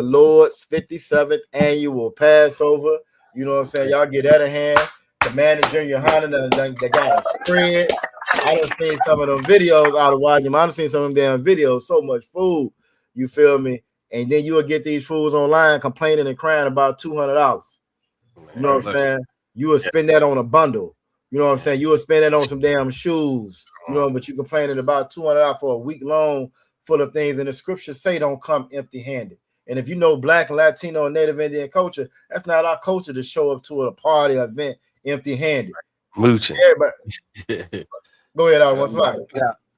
Lord's 57th annual Passover. You know what I'm saying? Y'all get that in hand. Commander Junior Honda, they got a spread. I done seen some of them videos out of Washington. I done seen some of them damn videos. So much food, you feel me? And then you will get these fools online complaining and crying about $200. You know what I'm saying? You will spend that on a bundle. You know what I'm saying? You will spend that on some damn shoes. You know, but you complaining about $200 for a week long full of things. And the scriptures say don't come empty-handed. And if you know Black, Latino, and Native Indian culture, that's not our culture to show up to a party or event empty-handed. Mooching. Everybody. Go ahead, Adam. What's like?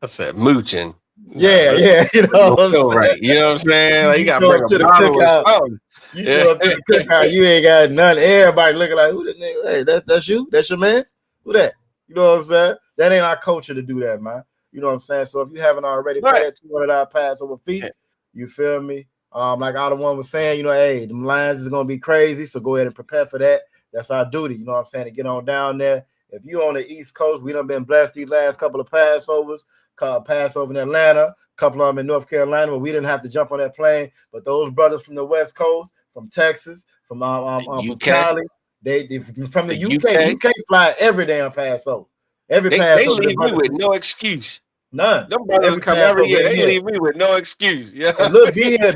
I said mooching. Yeah. You know what I'm saying? Right. You know what I'm saying? Like, you got to bring to the cookout. You show up to the cookout, you ain't got none. Everybody looking like, who this nigga? Hey, that's you? That's your man? Who that? You know what I'm saying? That ain't our culture to do that, man. You know what I'm saying? So if you haven't already paid $200 Passover fee, you feel me? Like Otto one was saying, you know, hey, them lines is gonna be crazy. So go ahead and prepare for that. That's our duty, you know what I'm saying, to get on down there. If you on the East Coast, we done been blessed these last couple of Passovers, Passover in Atlanta, a couple of them in North Carolina, but we didn't have to jump on that plane. But those brothers from the West Coast, from Texas, from Cali, they from the UK. You can't fly every damn Passover. Every Passover. They leave me with no excuse. None. Them brothers come every year. They leave me with no excuse. Yeah. Look, be here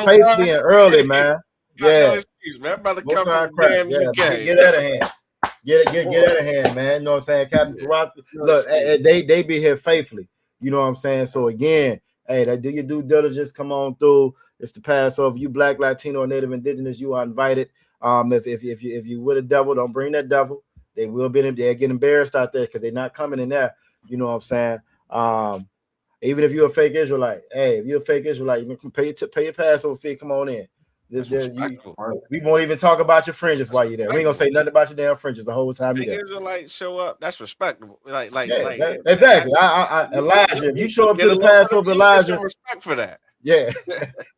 faithfully and early, man. Yeah. No excuse, man. Brother come from damn UK. Get out of hand. Get out of hand, man. You know what I'm saying? Captain Toronto. Look, they be here faithfully. You know what I'm saying? So again, hey, do your due diligence. Come on through. It's the Passover. You Black, Latino, or Native Indigenous, you are invited. If you with a devil, don't bring that devil. They will be. They'll get embarrassed out there because they're not coming in there. You know what I'm saying? Even if you're a fake Israelite, hey, if you're a fake Israelite, you can pay your Passover fee. Come on in. We won't even talk about your fringes while you're there. We ain't gonna say nothing about your damn fringes the whole time you're there. Israelites show up. That's respectable. Exactly. Elijah, if you show up to the Passover, Elijah, respect for that. Yeah.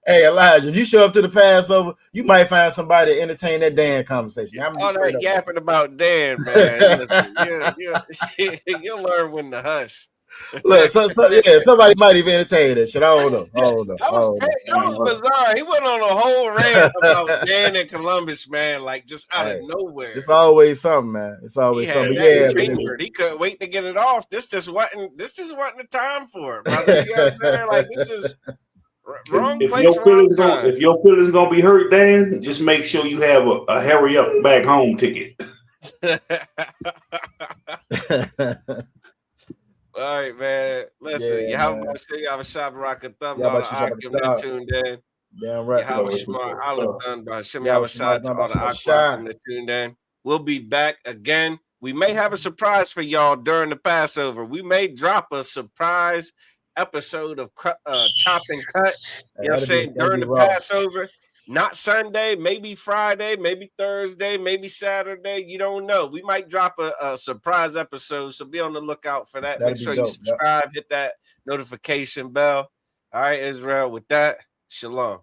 Hey, Elijah, if you show up to the Passover, you might find somebody to entertain that Dan conversation. All that yapping about Dan, man. You'll learn when to hush. Look, somebody might even entertain that shit. I don't know. That was bizarre. He went on a whole rant about Dan and Columbus, man, like just out of nowhere. It's always something, man. It's always something. Yeah, he couldn't wait to get it off. This just wasn't the time for it, brother. You know what I'm saying? Like this is wrong place, wrong time. If your feelings gonna be hurt, Dan, just make sure you have a hurry up back home ticket. All right, man. Listen, you have a shop rock a thumb on the Akim tuned in. Damn right. Yahweh Shema, Allah done by Hashem Yahweh Shai to all the Aqua that tuned in. We'll be back again. We may have a surprise for y'all during the Passover. We may drop a surprise episode of Chop and Cut. You know what I'm saying? During the Passover. Not Sunday, maybe Friday, maybe Thursday, maybe Saturday. You don't know. We might drop a surprise episode, so be on the lookout for that. Make sure you subscribe, hit that notification bell. All right, Israel, with that, shalom.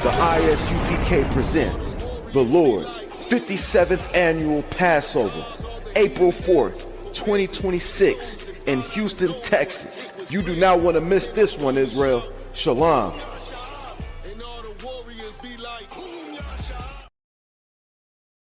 The ISUPK presents the Lord's 57th Annual Passover, April 4th, 2026 in Houston, Texas. You do not want to miss this one, Israel. Shalom.